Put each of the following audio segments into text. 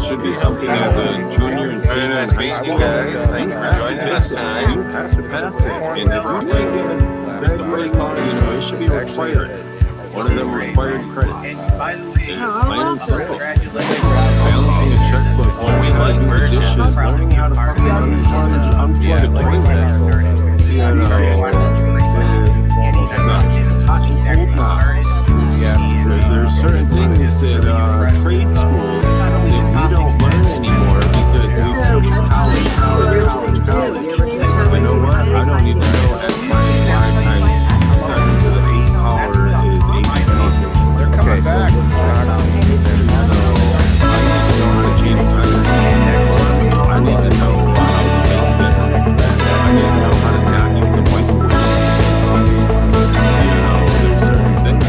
should be something as a junior and senior in high school. Thank you for joining us tonight. You have to pass it. And if you're taking that's the first time, it should be required. One of them required credits. Plain and simple. Balancing a checkbook, learning how to do the dishes, learning how to unplug a drain There's certain things that trade schools that we don't learn anymore because we push college. You know what? I don't even know as much as 5 times 7 to the 8th power is ABC. They're coming back. I need to know how to make this. I need to know how to not use the whiteboard. There's certain things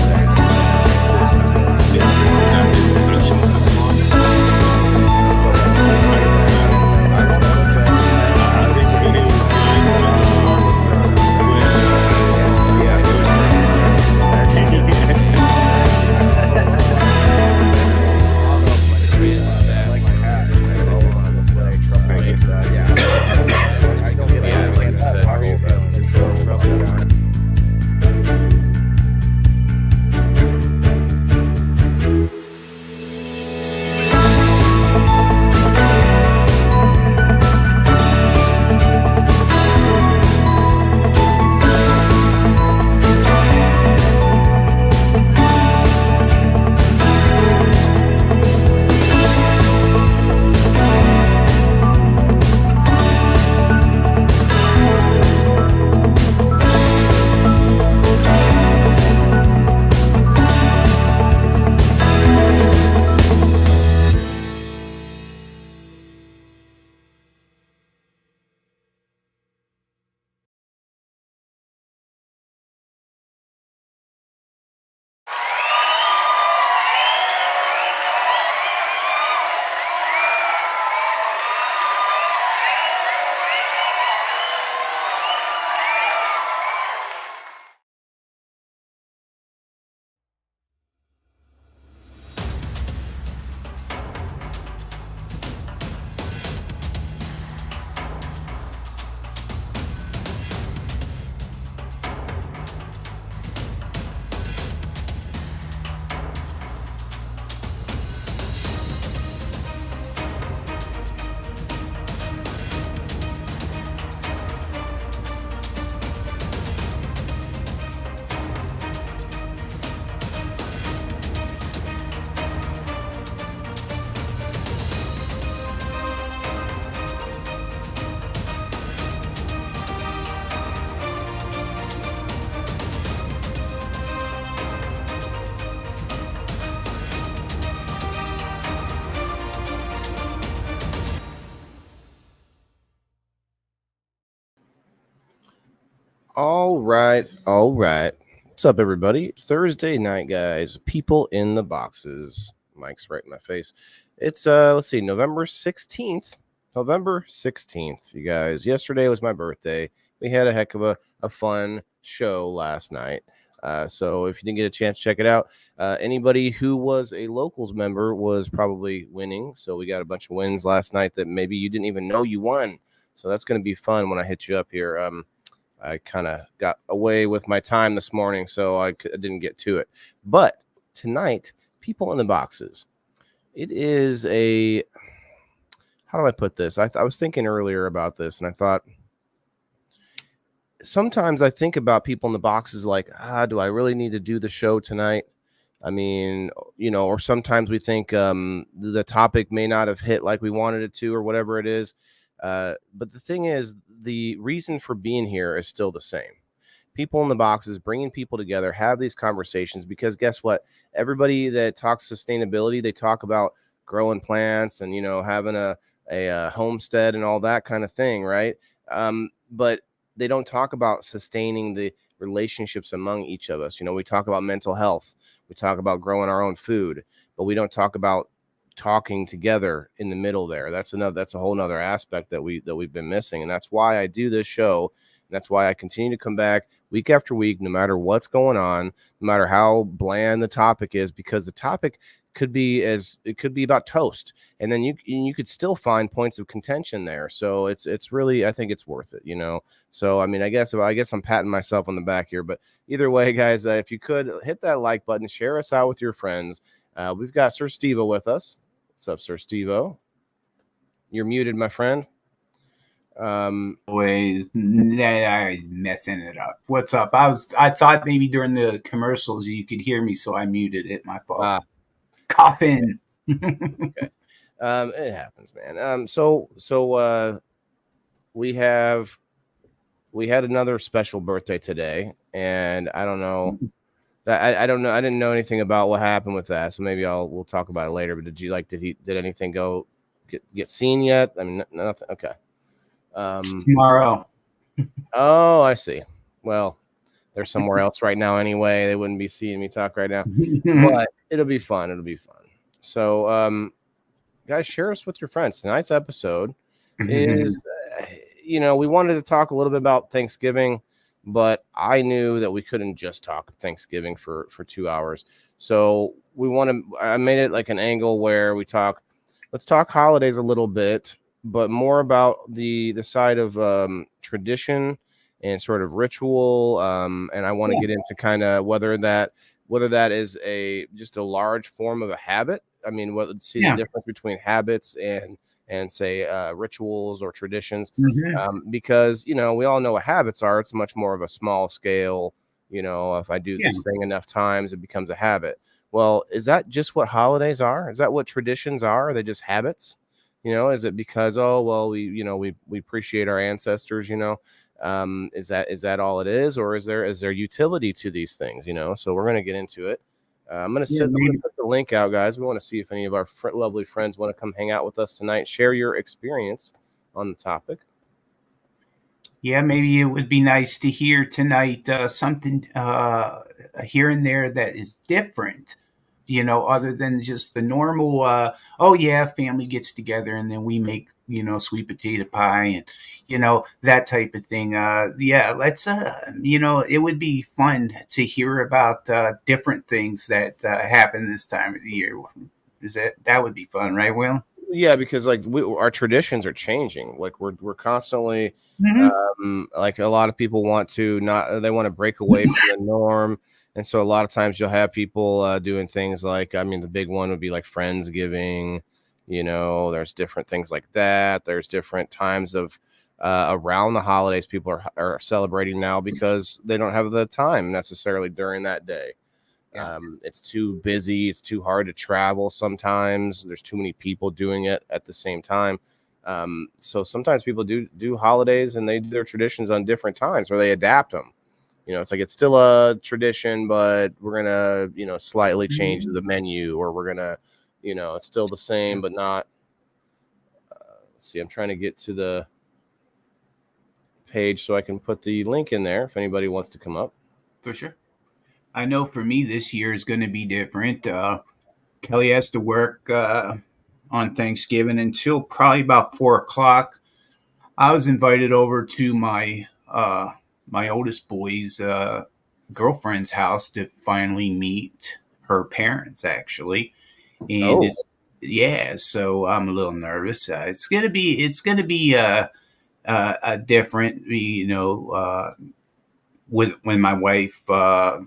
All right. What's up, everybody? Thursday night, guys. People in the boxes. Mike's right in my face. It's let's see, November 16th. November 16th, you guys. Yesterday was my birthday. We had a heck of a fun show last night. So if you didn't get a chance to check it out, anybody who was a locals member was probably winning. So we got a bunch of wins last night that maybe you didn't even know you won. So that's going to be fun when I hit you up here. I kind of got away with my time this morning, so I didn't get to it. But tonight, people in the boxes. It is a, how do I put this? I was thinking earlier about this, and I thought, sometimes I think about people in the boxes like, do I really need to do the show tonight? I mean, or sometimes we think the topic may not have hit like we wanted it to or whatever it is. But the thing is, the reason for being here is still the same. People in the boxes, bringing people together, have these conversations, because guess what? Everybody that talks sustainability, they talk about growing plants and, having a homestead and all that kind of thing, right? But they don't talk about sustaining the relationships among each of us. We talk about mental health. We talk about growing our own food, but we don't talk about talking together in the middle there. That's a whole nother aspect that we've been missing. And that's why I do this show. And that's why I continue to come back week after week, no matter what's going on, no matter how bland the topic is, because the topic could be about toast, and then you could still find points of contention there. So it's really, I think it's worth it, you know. So I mean, I guess I'm patting myself on the back here, but either way, guys, if you could hit that like button, share us out with your friends. We've got Sir Steve-O with us. What's up, Sir Steve-O? You're muted, my friend. Always messing it up. What's up? I thought maybe during the commercials you could hear me, so I muted it. My fault. Coughing. Okay. It happens, man. So we had another special birthday today, and I don't know. I don't know. I didn't know anything about what happened with that, so maybe we'll talk about it later. But did anything get seen yet? I mean, nothing. Okay. Tomorrow. Oh, I see. Well, they're somewhere else right now anyway. They wouldn't be seeing me talk right now, but it'll be fun. So, guys, share us with your friends. Tonight's episode is, we wanted to talk a little bit about Thanksgiving, but I knew that we couldn't just talk Thanksgiving for 2 hours. So I made it like an angle where let's talk holidays a little bit, but more about the side of tradition and sort of ritual. And I want to get into kind of whether that is just a large form of a habit. I mean, the difference between habits and say rituals or traditions, because we all know what habits are. It's much more of a small scale. If I do this thing enough times, it becomes a habit. Well, is that just what holidays are? Is that what traditions are? Are they just habits? Is it because we appreciate our ancestors? Is that all it is, or is there utility to these things? So we're gonna get into it. I'm gonna put the link out, guys. We want to see if any of our lovely friends want to come hang out with us tonight. Share your experience on the topic. Yeah, maybe it would be nice to hear tonight something here and there that is different. Other than just the normal, family gets together and then we make, sweet potato pie and, that type of thing. Let's, it would be fun to hear about different things that happen this time of the year. That would be fun, right, Will? Yeah, because our traditions are changing. Like we're constantly, like a lot of people want to break away from the norm. And so a lot of times you'll have people doing things like, the big one would be like Friendsgiving, there's different things like that. There's different times of around the holidays people are celebrating now because they don't have the time necessarily during that day. Yeah. It's too busy. It's too hard to travel. Sometimes there's too many people doing it at the same time. So sometimes people do holidays and they do their traditions on different times or they adapt them. It's like it's still a tradition, but we're gonna, slightly change the menu, or we're gonna, it's still the same, but not. Let's see, I'm trying to get to the page so I can put the link in there if anybody wants to come up. For sure. I know for me this year is going to be different. Kelly has to work on Thanksgiving until probably about 4:00. I was invited over to my oldest boy's girlfriend's house to finally meet her parents, actually. And so I'm a little nervous. It's gonna be a different, when my wife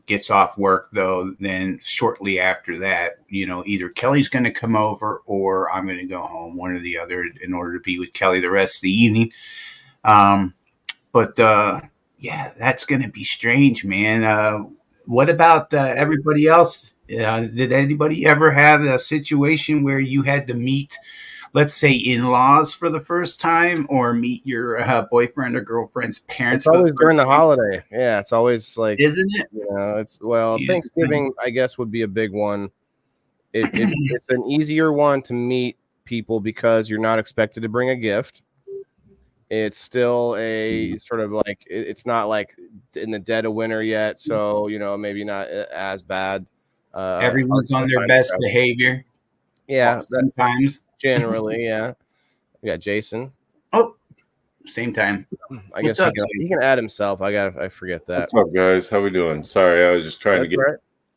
gets off work, though, then shortly after that, either Kelly's going to come over or I'm going to go home, one or the other, in order to be with Kelly the rest of the evening. But that's going to be strange, man. What about everybody else? Did anybody ever have a situation where you had to meet, let's say, in-laws for the first time, or meet your boyfriend or girlfriend's parents? It's always during the holiday. Yeah, it's always like, isn't it? Thanksgiving, I guess, would be a big one. It's an easier one to meet people because you're not expected to bring a gift. It's still a sort of like, it's not like in the dead of winter yet, so maybe not as bad. Everyone's on their best behavior. Yeah, sometimes. Generally, yeah. We got Jason. Oh, same time. I guess he can add himself. I forget that. What's up, guys? How we doing? Sorry, I was just trying to get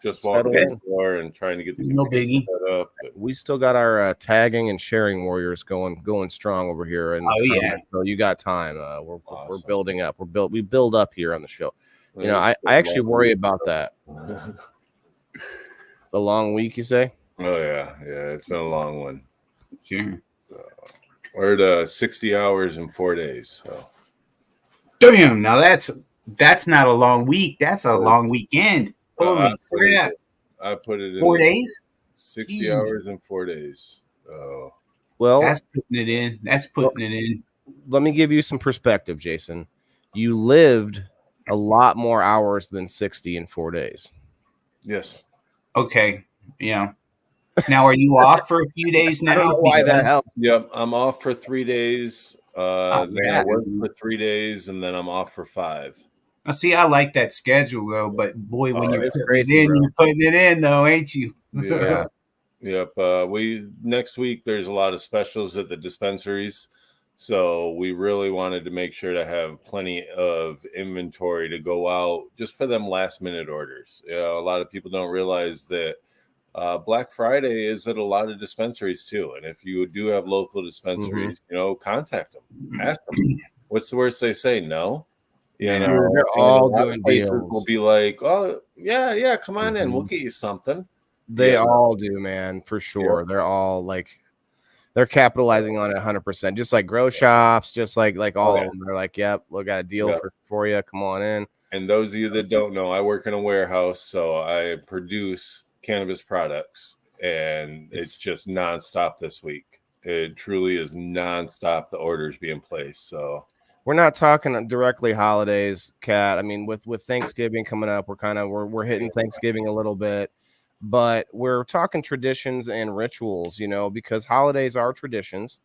just walking settle in in. the door and trying to get the No computer biggie. set up. But We still got our tagging and sharing warriors going strong over here, and Oh yeah. so you got time. We're Awesome. building up. We build up here on the show. You know, It's I actually worry about that. been- The long week, you say? Oh yeah, it's been a long one. Sure. We're at 60 hours in 4 days. So Damn. Now that's not a long week. That's a long weekend. Holy crap! I put it in 4 days. 60 Jeez. hours in 4 days. Well, That's putting it in. That's putting it in. let me give you some perspective, Jason. You lived a lot more hours than 60 in 4 days. Yes. Okay. Yeah. Now, are you off for a few days now? I don't know why that helps. Yep. I'm off for 3 days. Then I that work is- for 3 days, and then I'm off for 5. I see. I like that schedule though, but boy, when you're it's putting crazy, it in, bro. you're putting it in though, ain't you? Yeah. Yep. We next week there's a lot of specials at the dispensaries, so we really wanted to make sure to have plenty of inventory to go out just for them last minute orders. You know, a lot of people don't realize that Black Friday is at a lot of dispensaries too, and if you do have local dispensaries, you know, contact them, ask them. What's the worst they say? No. You know, They're and all a lot of doing places deals. will be like, "Oh, yeah, come on in, we'll get you something." They Yeah. all do, man, for sure. They're all like, they're capitalizing on it 100%, just like grow shops, just like all of them. They're like, yep, we got a deal for you. Come on in. And those of you that don't know, I work in a warehouse, so I produce cannabis products, and it's just nonstop this week. It truly is nonstop. The orders being placed. So we're not talking directly holidays, Kat. I mean, with Thanksgiving coming up, we're hitting Thanksgiving a little bit, but we're talking traditions and rituals, you know, because holidays are traditions.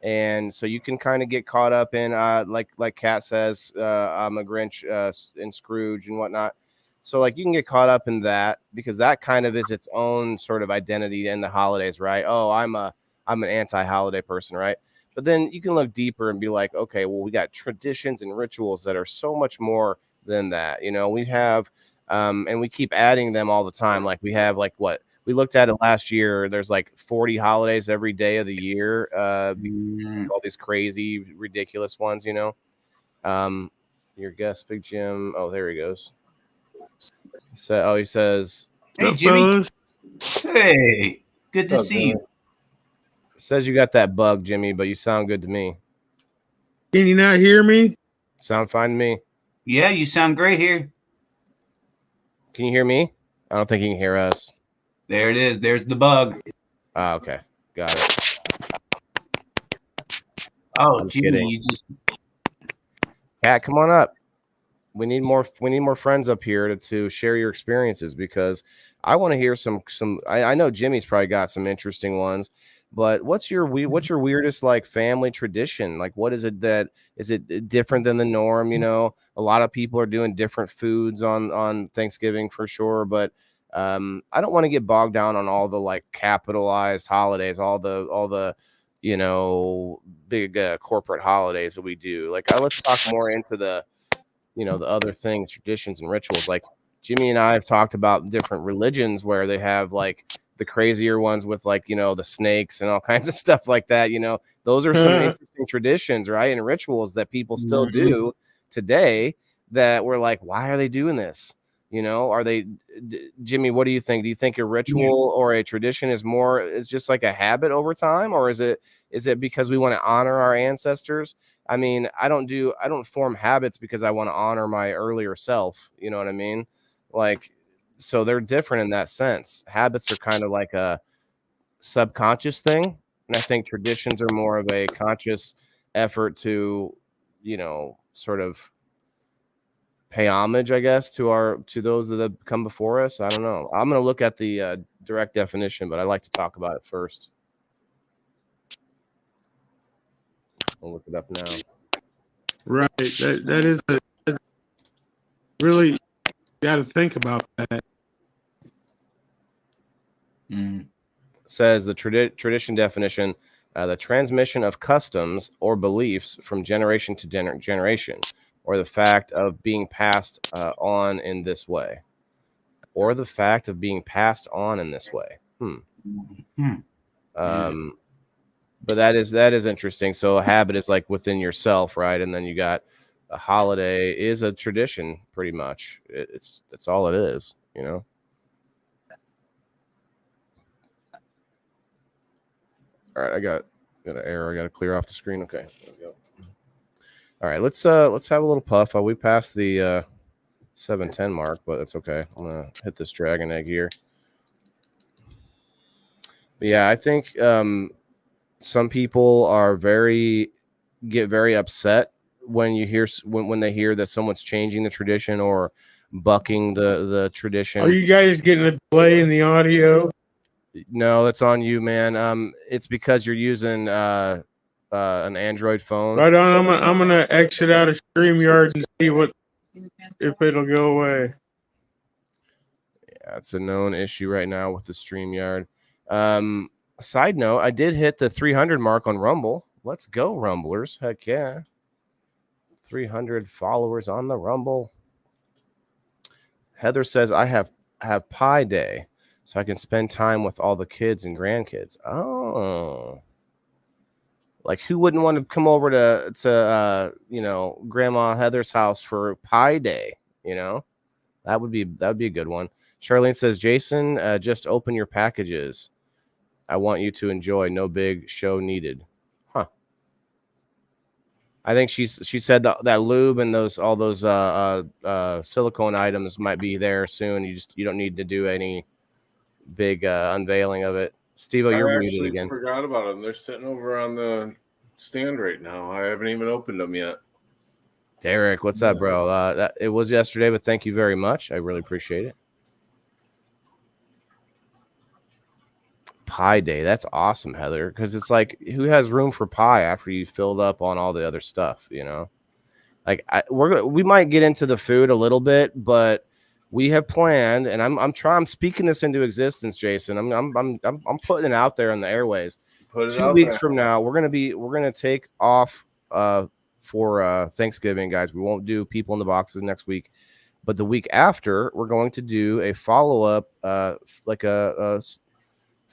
And so you can kind of get caught up in like Kat says, I'm a Grinch and Scrooge and whatnot. So like you can get caught up in that because that kind of is its own sort of identity in the holidays, right? Oh, I'm an anti-holiday person, right? But then you can look deeper and be like, okay, well, we got traditions and rituals that are so much more than that. You know, we have and we keep adding them all the time. Like we have like what we looked at it last year. There's like 40 holidays every day of the year. All these crazy, ridiculous ones, you know. Your guest, Big Jim. Oh, there he goes. He says, "Hey, Jimmy. Hey, good to see you." Says you got that bug, Jimmy, but you sound good to me. Can you not hear me? Sound fine to me. Yeah, you sound great here. Can you hear me? I don't think you can hear us. There it is. There's the bug. Ah, okay. Got it. Oh, I'm Jimmy, kidding. you just Kat, come on up. We need more friends up here to share your experiences because I want to hear some I know Jimmy's probably got some interesting ones, but what's your weirdest like family tradition? Like what is it that is it different than the norm, you know? A lot of people are doing different foods on Thanksgiving for sure, but I don't want to get bogged down on all the like capitalized holidays, all the you know big corporate holidays that we do. Like let's talk more into the you know the other things, traditions and rituals. Like Jimmy and I have talked about different religions where they have like the crazier ones with like you know the snakes and all kinds of stuff like that. You know, those are some interesting traditions, right, and rituals that people still do today that we're like, why are they doing this? You know, are they Jimmy, what do you think? Do you think a ritual or a tradition is just like a habit over time, or is it because we want to honor our ancestors? I mean, I don't form habits because I want to honor my earlier self. You know what I mean? Like, so they're different in that sense. Habits are kind of like a subconscious thing. And I think traditions are more of a conscious effort to, you know, sort of pay homage, I guess, to those that have come before us. I don't know. I'm going to look at the direct definition, but I like to talk about it first. I'll look it up now. Right. That is really got to think about that. Says the tradition definition, the transmission of customs or beliefs from generation to generation, or the fact of being passed on in this way. or the fact of being passed on in this way. But that is interesting. So a habit is like within yourself, right? And then you got a holiday is a tradition, pretty much. That's all it is, you know. All right, I got an error. I got to clear off the screen. Okay, there we go. All right, let's have a little puff. We passed the 7:10 mark, but that's okay. I'm gonna hit this dragon egg here. But yeah, I think some people get very upset when you hear when they hear that someone's changing the tradition or bucking the tradition. Are you guys getting a delay in the audio? No, that's on you, man. It's because you're using an Android phone. Right on. I'm gonna exit out of StreamYard and see if it'll go away. Yeah, it's a known issue right now with the StreamYard. Side note, I did hit the 300 mark on Rumble. Let's go, Rumblers. Heck yeah. 300 followers on the Rumble. Heather says, I have Pi Day, so I can spend time with all the kids and grandkids. Oh. Like, who wouldn't want to come over to Grandma Heather's house for Pi Day? You know, that would be a good one. Charlene says, Jason, just open your packages. I want you to enjoy. No big show needed. Huh. I think she said that lube and all those silicone items might be there soon. You don't need to do any big unveiling of it. Steve-O, you're muted again. I forgot about them. They're sitting over on the stand right now. I haven't even opened them yet. Derek, what's up, bro? It was yesterday, but thank you very much. I really appreciate it. Pie Day. That's awesome, Heather, because it's like, who has room for pie after you filled up on all the other stuff, you know? Like, we might get into the food a little bit, but we have planned, and I'm speaking this into existence, Jason. I'm putting it out there on the airways. 2 weeks from now, we're gonna take off for Thanksgiving, guys. We won't do people in the boxes next week, but the week after, we're going to do a follow-up, like a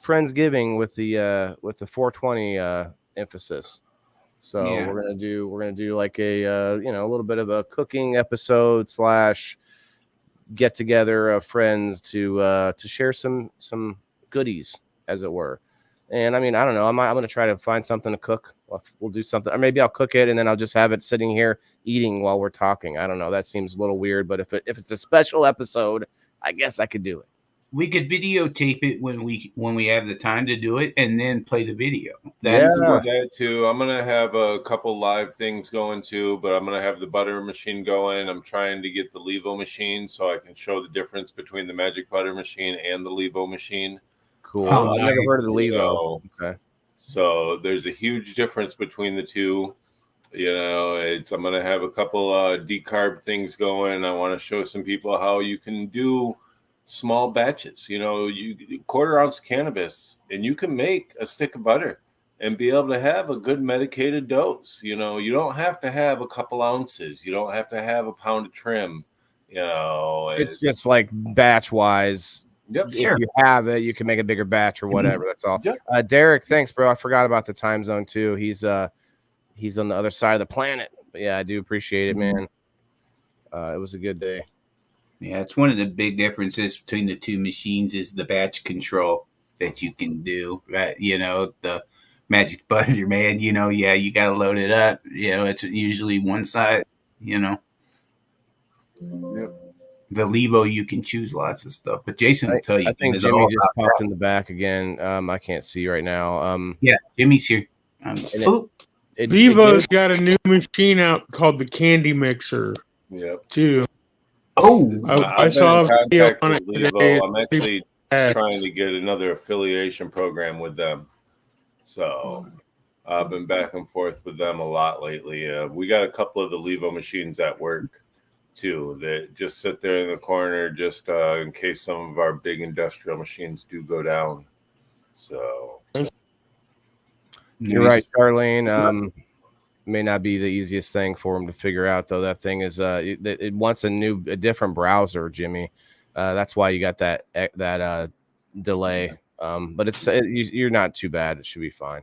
Friendsgiving with the 420 emphasis. So yeah. we're gonna do like a a little bit of a cooking episode / get together of friends to share some goodies, as it were. And I mean, I don't know. I'm gonna try to find something to cook. We'll do something, or maybe I'll cook it and then I'll just have it sitting here eating while we're talking. I don't know. That seems a little weird, but if it's a special episode, I guess I could do it. We could videotape it when we have the time to do it, and then play the video. That too. I'm gonna have a couple live things going too, but I'm gonna have the butter machine going. I'm trying to get the Levo machine so I can show the difference between the Magic Butter machine and the Levo machine. Cool. I've never heard of the Levo. Okay. So there's a huge difference between the two. You know, I'm gonna have a couple decarb things going. I want to show some people how you can do small batches. You know, you 1/4 ounce cannabis, and you can make a stick of butter and be able to have a good medicated dose. You know, you don't have to have a couple ounces. You don't have to have a pound of trim. You know, it's just like batch wise. Yep. If you have it, you can make a bigger batch or whatever. That's all. Yep. Derek, thanks, bro. I forgot about the time zone too. He's on the other side of the planet. But yeah, I do appreciate it, man. It was a good day. Yeah, it's one of the big differences between the two machines is the batch control that you can do, right? You know, the Magic Butter, man, you got to load it up. It's usually one side, Yep. The Levo, you can choose lots of stuff, but Jason will tell you. I think Jimmy just popped in the back again. I can't see right now. Yeah, Jimmy's here. Levo's got a new machine out called the Candy Mixer. Yep. Too. Oh, I saw a video on it today. I'm actually trying to get another affiliation program with them. So I've been back and forth with them a lot lately. We got a couple of the Levo machines at work too that just sit there in the corner just in case some of our big industrial machines do go down. So you're right, Charlene. May not be the easiest thing for them to figure out, though. That thing is it wants a different browser, Jimmy. That's why you got that delay. But you're not too bad. It should be fine.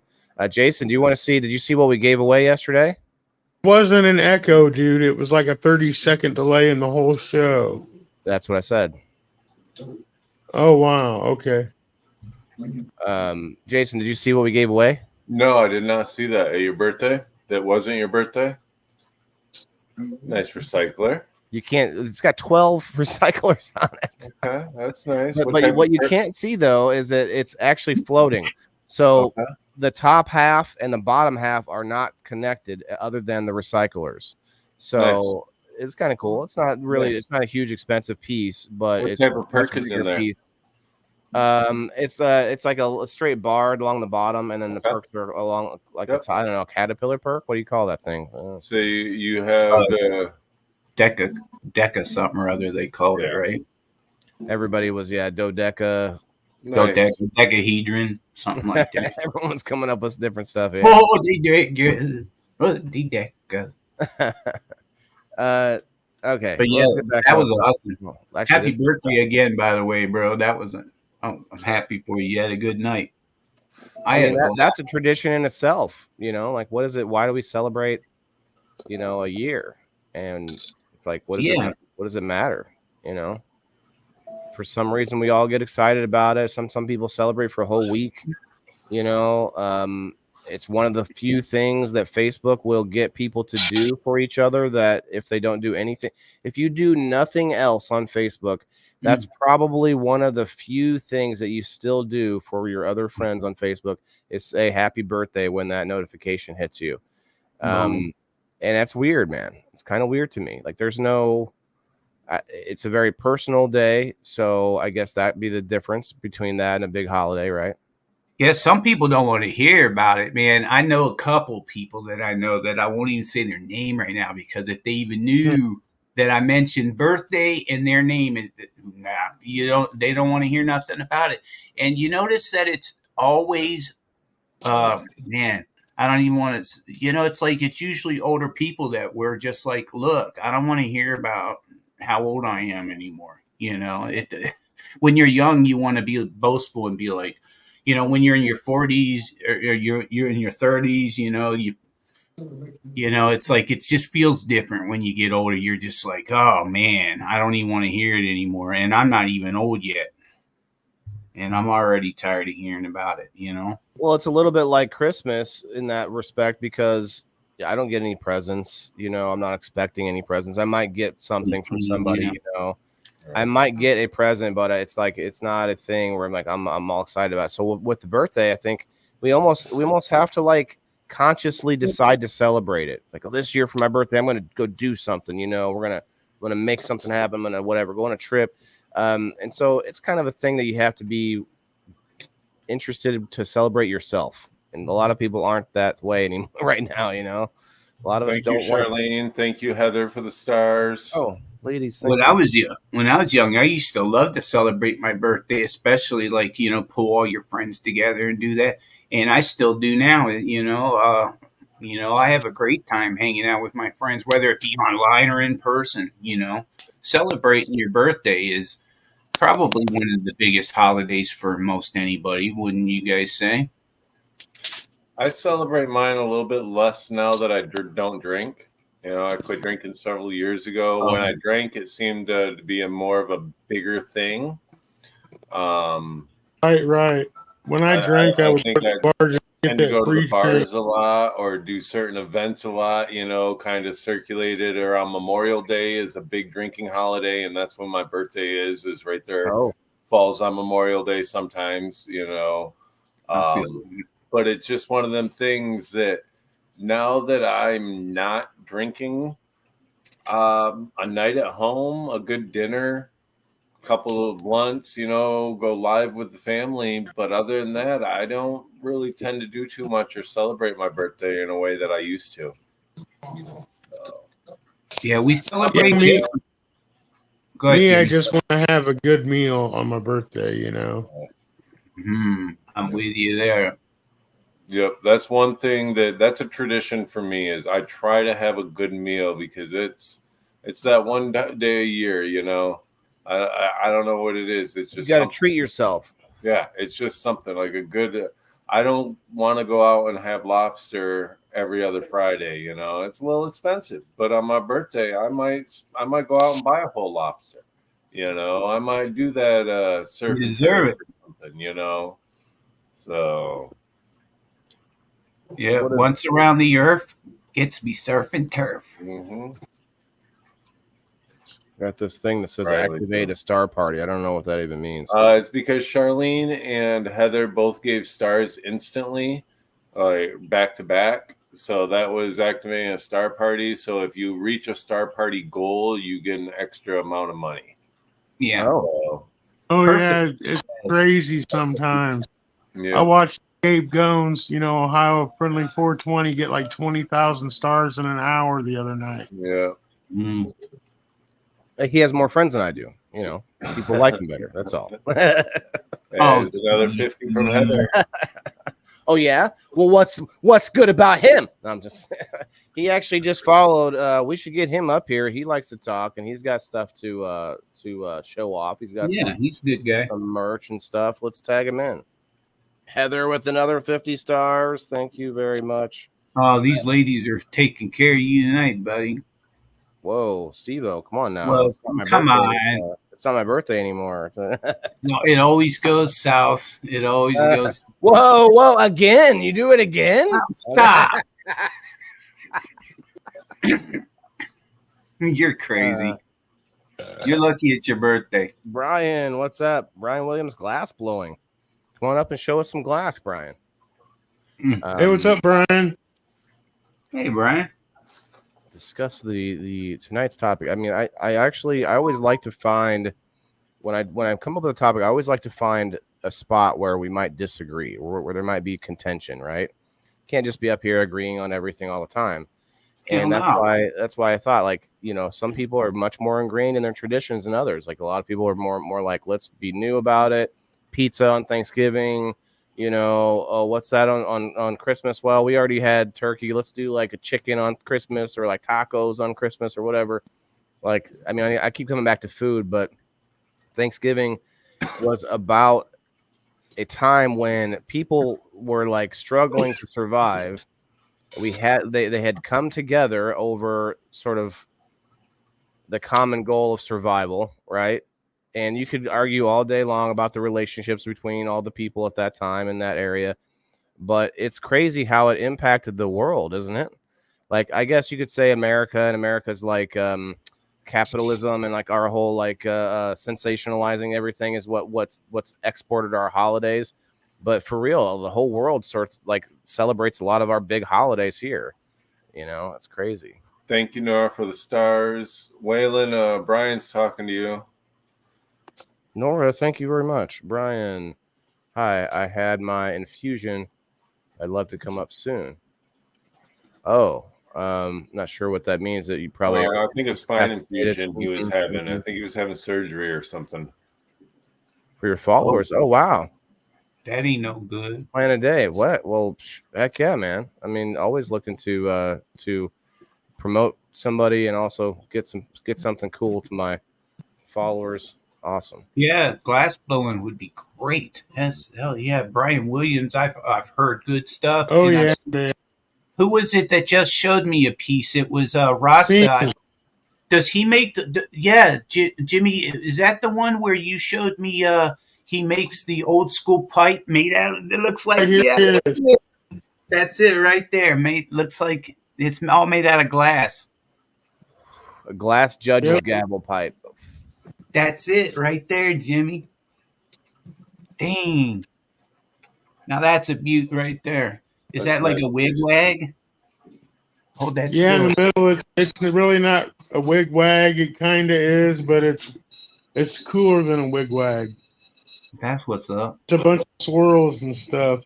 Jason, do you want to see? Did you see what we gave away yesterday? Wasn't an echo, dude. It was like a 30-second delay in the whole show. That's what I said. Oh wow. Okay. Jason, did you see what we gave away? No, I did not see that. At your birthday? That wasn't your birthday? Nice recycler. You can't. It's got 12 recyclers on it. Okay, that's nice. But what you can't see though is that it's actually floating. So the top half and the bottom half are not connected, other than the recyclers. So it's kind of cool. It's not really. It's not a huge expensive piece, but what type of perk is in there? Piece. It's like a straight bar along the bottom, and then the perks are along like I don't know, caterpillar perk. What do you call that thing? So you have Deca something or other they called it, right? Everybody was dodeca. nice. Dodecahedron, something like that. Everyone's coming up with different stuff. Yeah. Oh, the Deca. Okay. But yeah, that was awesome. Well, actually, Happy birthday again, by the way, bro. That was I'm happy for you. You had a good night. That's a tradition in itself. Like what is it? Why do we celebrate? A year, and it's like what does it matter? For some reason we all get excited about it. Some people celebrate for a whole week. It's one of the few things that Facebook will get people to do for each other, that if they don't do anything, if you do nothing else on Facebook, that's probably one of the few things that you still do for your other friends on Facebook is say happy birthday when that notification hits you. And that's weird, man. It's kind of weird to me. Like there's it's a very personal day. So I guess that'd be the difference between that and a big holiday, right? Yeah, some people don't want to hear about it, man. I know a couple people that I know that I won't even say their name right now, because if they even knew that I mentioned birthday and their name, they don't want to hear nothing about it. And you notice that it's always, man, I don't even want to, it's like it's usually older people that were just like, look, I don't want to hear about how old I am anymore. When you're young, you want to be boastful and be like, when you're in your 40s or you're in your 30s, it's like it just feels different when you get older. You're just like, oh man, I don't even want to hear it anymore. And I'm not even old yet, and I'm already tired of hearing about it. Well, it's a little bit like Christmas in that respect, because I don't get any presents. I'm not expecting any presents. I might get something from somebody. I might get a present, but it's like it's not a thing where I'm all excited about it. So with the birthday, I think we almost have to like consciously decide to celebrate it. Like, this year for my birthday, I'm going to go do something. We're gonna make something happen. I'm gonna go on a trip. And so it's kind of a thing that you have to be interested to celebrate yourself. And a lot of people aren't that way anymore right now. A lot of us don't. Thank you, Charlene. Thank you, Heather, for the stars. Oh, ladies. When I was young, I used to love to celebrate my birthday, especially like, pull all your friends together and do that. And I still do now. I have a great time hanging out with my friends, whether it be online or in person. Celebrating your birthday is probably one of the biggest holidays for most anybody, wouldn't you guys say? I celebrate mine a little bit less now that I don't drink. I quit drinking several years ago. When I drank, it seemed to be more of a bigger thing. Right. When I drank, I would go to bars and to go to the bars a lot, or do certain events a lot. Kind of circulated around Memorial Day is a big drinking holiday, and that's when my birthday is right there. Falls on Memorial Day sometimes. But it's just one of them things that now that I'm not drinking, a night at home, a good dinner, couple of blunts, go live with the family. But other than that, I don't really tend to do too much or celebrate my birthday in a way that I used to. Yeah, we celebrate. Go ahead, I just want to have a good meal on my birthday, I'm with you there. Yep, that's one thing that's a tradition for me, is I try to have a good meal, because it's that one day a year, I don't know what it is. It's You just got to something. treat yourself. Yeah, it's just something like a good. I don't want to go out and have lobster every other Friday. You know, it's a little expensive. But on my birthday, I might go out and buy a whole lobster. You know, I might do that surf You and deserve turf it. or something. You know, so Yeah, What is once around the earth, gets me surf and turf. mhm. got this thing that says Right, activate Lisa. a star party? I don't know what that even means. It's because Charlene and Heather both gave stars instantly, back to back. So that was activating a star party. So if you reach a star party goal, you get an extra amount of money. Yeah, Oh, So, Oh perfect. yeah, it's crazy sometimes. I yeah, watched Gabe Gones, Ohio Friendly 420 get like 20,000 stars in an hour the other night. yeah. Mm. he has more friends than I do. People like him better. That's all. Oh, There's another 50 from Heather. Oh yeah. Well, what's good about him? No, I'm just. He actually just followed. We should get him up here. He likes to talk, and he's got stuff to show off. He's got yeah, he's a good guy. some merch and stuff. Let's tag him in. Heather with another 50 stars. Thank you very much. Oh, these ladies are taking care of you tonight, buddy. Whoa, Steve-O, come on now. Well, It's not my come birthday on. anymore. It's not my birthday anymore. No, it always goes south. It always goes. Whoa, again. You do it again? Stop. You're crazy. You're lucky it's your birthday. Brian, what's up? Brian Williams, glass blowing. Come on up and show us some glass, Brian. Hey, what's up, Brian? Hey, Brian. Discuss the tonight's topic. I mean, I always like to find when I come up with a topic, I always like to find a spot where we might disagree, where there might be contention, right? Can't just be up here agreeing on everything all the time. And that's why I thought, like, some people are much more ingrained in their traditions than others. Like, a lot of people are more like, let's be new about it. Pizza on Thanksgiving, what's that on Christmas? Well, we already had turkey. Let's do like a chicken on Christmas, or like tacos on Christmas, or whatever. Like, I mean, I keep coming back to food, but Thanksgiving was about a time when people were like struggling to survive. They had come together over sort of the common goal of survival, right? And you could argue all day long about the relationships between all the people at that time in that area, but it's crazy how it impacted the world, isn't it? Like, I guess you could say America's like capitalism, and like our whole like sensationalizing everything is what's exported our holidays. But for real, the whole world celebrates a lot of our big holidays here. It's crazy. Thank you, Nora, for the stars. Waylon, Brian's talking to you. Nora, thank you very much. Brian, hi. I had my infusion. I'd love to come up soon. Oh, not sure what that means. That you probably. I think a spine infusion he was having. I think he was having surgery or something. For your followers. Oh wow. That ain't no good. Plan a day. What? Well, heck yeah, man. I mean, always looking to promote somebody and also get something cool to my followers. Awesome. Yeah, glass blowing would be great. Yes, hell yeah, Brian Williams. I've heard good stuff. Oh and yeah, man. Who was it that just showed me a piece? It was Rasta. Does he make Jimmy? Is that the one where you showed me? He makes the old school pipe made out of. It looks like that's it right there. Looks like it's all made out of glass. A glass judge's gavel pipe. That's it right there, Jimmy. Dang. Now that's a beaut right there. Is that like a wig wag? Hold that Yeah, still. in the middle, it's really not a wig wag. It kind of is, but it's cooler than a wig wag. That's what's up. It's a bunch of swirls and stuff.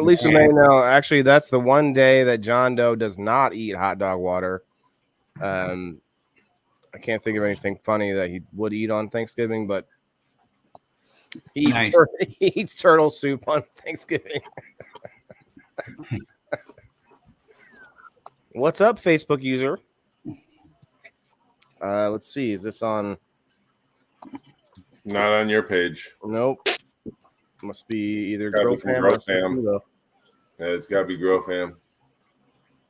Lisa May, now, actually, that's the one day that John Doe does not eat hot dog water. I can't think of anything funny that he would eat on Thanksgiving, but he eats turtle soup on Thanksgiving. What's up, Facebook user? Let's see. Is this on? Not on your page. Nope. Must be either Gotta be GrowFam from or GrowFam. Sakulo. Yeah, it's got to be GrowFam.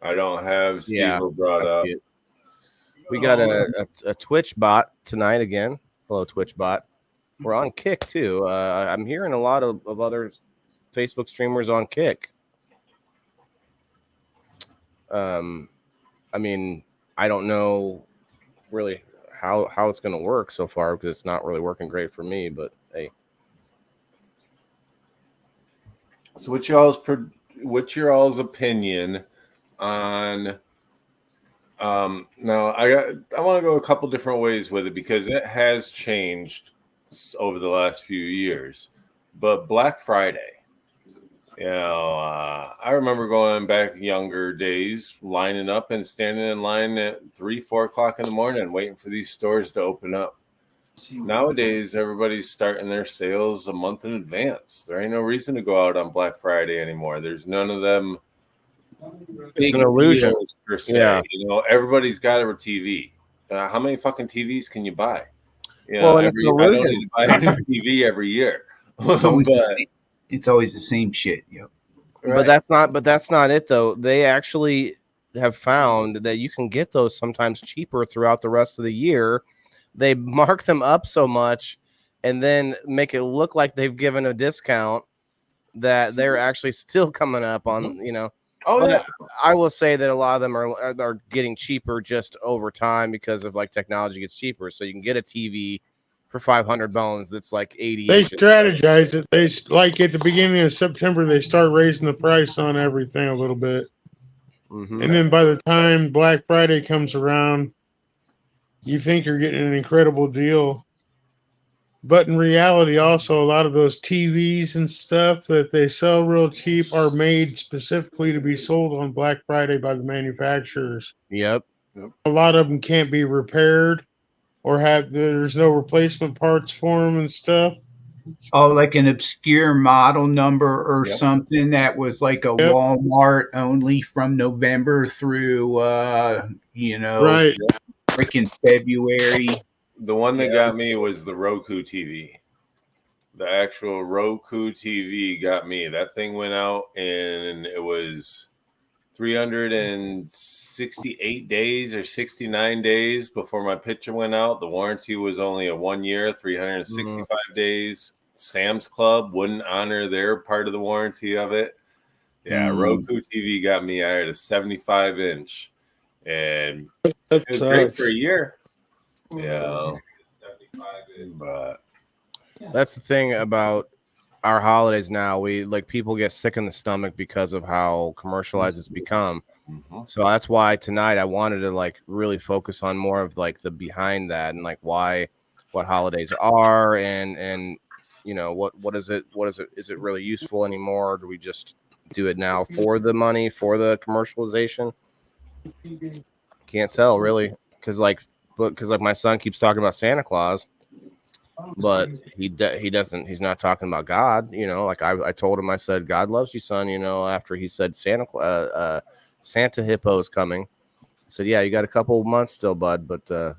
I don't have Steve Yeah, brought I up. see it. We got a Twitch bot tonight again. Hello, Twitch bot. We're on Kick too. I'm hearing a lot of other Facebook streamers on Kick. I mean, I don't know really how it's going to work so far because it's not really working great for me. But hey, So what's your all's opinion on? Now I want to go a couple different ways with it because it has changed over the last few years. But Black Friday, I remember going back younger days, lining up and standing in line at 3-4 o'clock in the morning, waiting for these stores to open up. Nowadays, everybody's starting their sales a month in advance. There ain't no reason to go out on Black Friday anymore. There's none of them. it's an illusion. Deals per se. Yeah. Everybody's got a TV. How many fucking TVs can you buy? Well, and it's an I don't illusion. need to buy a new TV every year. It's always the same shit. Yep. But that's not it though. They actually have found that you can get those sometimes cheaper throughout the rest of the year. They mark them up so much and then make it look like they've given a discount that they're actually still coming up on, Oh, but yeah. I will say that a lot of them are getting cheaper just over time because of like technology gets cheaper. So you can get a TV for 500 bones that's like 80. They inches. strategize it. They like at the beginning of September they start raising the price on everything a little bit, Mhm. and then by the time Black Friday comes around, you think you're getting an incredible deal. But in reality, also, a lot of those TVs and stuff that they sell real cheap are made specifically to be sold on Black Friday by the manufacturers. Yep. A lot of them can't be repaired or there's no replacement parts for them and stuff. Oh, like an obscure model number or Yep. something that was like a Yep. Walmart only from November through, Right. freaking February. The one that got me was the Roku TV. The actual Roku TV got me. That thing went out and it was 368 days or 69 days before my picture went out. The warranty was only a 1 year, 365 days. Sam's Club wouldn't honor their part of the warranty of it. Yeah, Roku TV got me. I had a 75-inch and it was great for a year. Yeah. But That's the thing about our holidays now. We like people get sick in the stomach because of how commercialized it's become. So that's why tonight I wanted to like really focus on more of like the behind that and like what holidays are and what is it is it really useful anymore, or do we just do it now for the money, for the commercialization? Can't tell really because my son keeps talking about Santa Claus, but he's not talking about God. Like I told him, I said, God loves you, son. After he said Santa Hippo's coming, I said, yeah, you got a couple months still, bud. But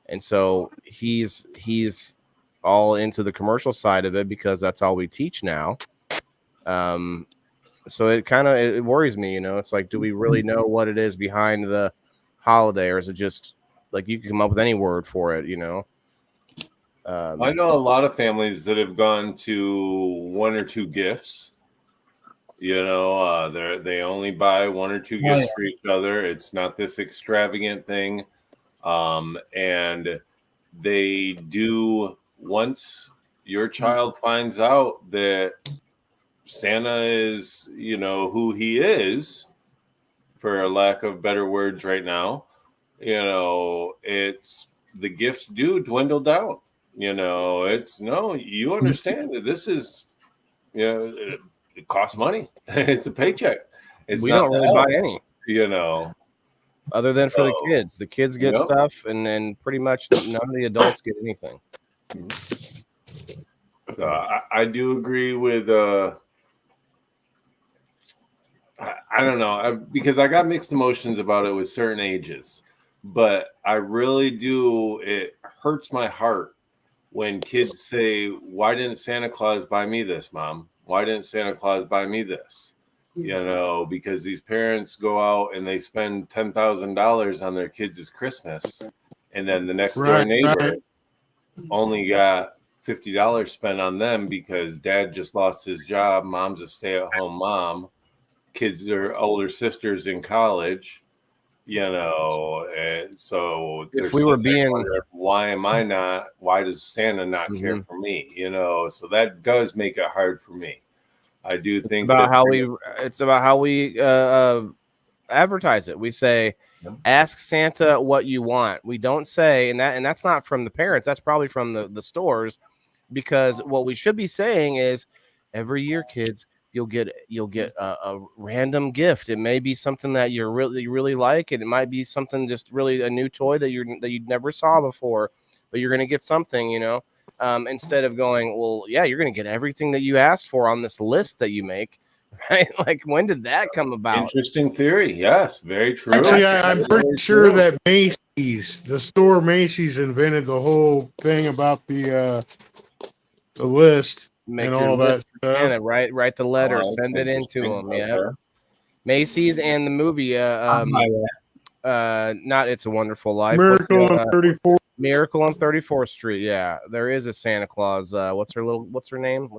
and so he's all into the commercial side of it because that's all we teach now. So it worries me. It's like, do we really know what it is behind the holiday, or is it just like you can come up with any word for it? I know a lot of families that have gone to one or two gifts. They only buy one or two gifts for each other. It's not this extravagant thing. And they do, once your child finds out that Santa is, who he is, for a lack of better words right now, it's the gifts do dwindle down. You understand that this is, it costs money. It's a paycheck. We don't really buy any, other than for the kids. The kids get stuff, and then pretty much none of the adults get anything. I do agree with. I don't know, because I got mixed emotions about it with certain ages. but I really do. It hurts my heart when kids say, "Why didn't Santa Claus buy me this, Mom? Why didn't Santa Claus buy me this?" Because these parents go out and they spend $10,000 on their kids' Christmas, and then the next door neighbor only got $50 spent on them because dad just lost his job. Mom's a stay-at-home mom. Kids are older sisters in college, and so If we were being, why does Santa not care for me? So that does make it hard for me. I do think it's about how we advertise it. We say, ask Santa what you want. We don't say, and that's not from the parents. That's probably from the stores, because what we should be saying is, every year, kids, you'll get a random gift. It may be something that you really like, and it might be something just really a new toy that you never saw before, but you're gonna get something, instead of going, well, yeah, you're gonna get everything that you asked for on this list that you make. Right? Like, when did that come about? Interesting theory. Yes, very true. Actually, I'm pretty sure that the store Macy's invented the whole thing about the list Make and your all that list for stuff. Santa, write the letter, that's send it into them. interesting. Yeah, Okay. Macy's and the movie, not It's a Wonderful Life. Miracle on 34th. Miracle on 34th Street. Yeah, there is a Santa Claus. What's her name?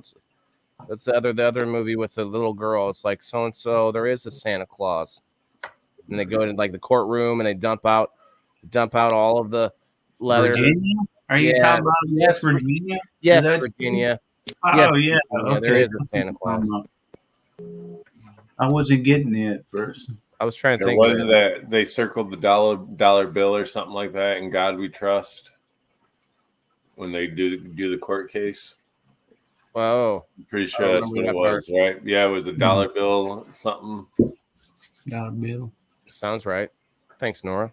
That's the other movie with the little girl. It's like so and so. There is a Santa Claus, and they go to like the courtroom and they dump out all of the leather. Virginia? Are you talking about Virginia? Yes, Virginia. Oh yeah, okay. There is a Santa Claus. I wasn't getting it at first. I was trying to think. Was that they circled the dollar bill or something like that? In God We Trust. When they do the court case. Whoa. I'm pretty sure that's what it was, right? Yeah, it was a dollar bill something. Dollar bill. Sounds right. Thanks, Nora.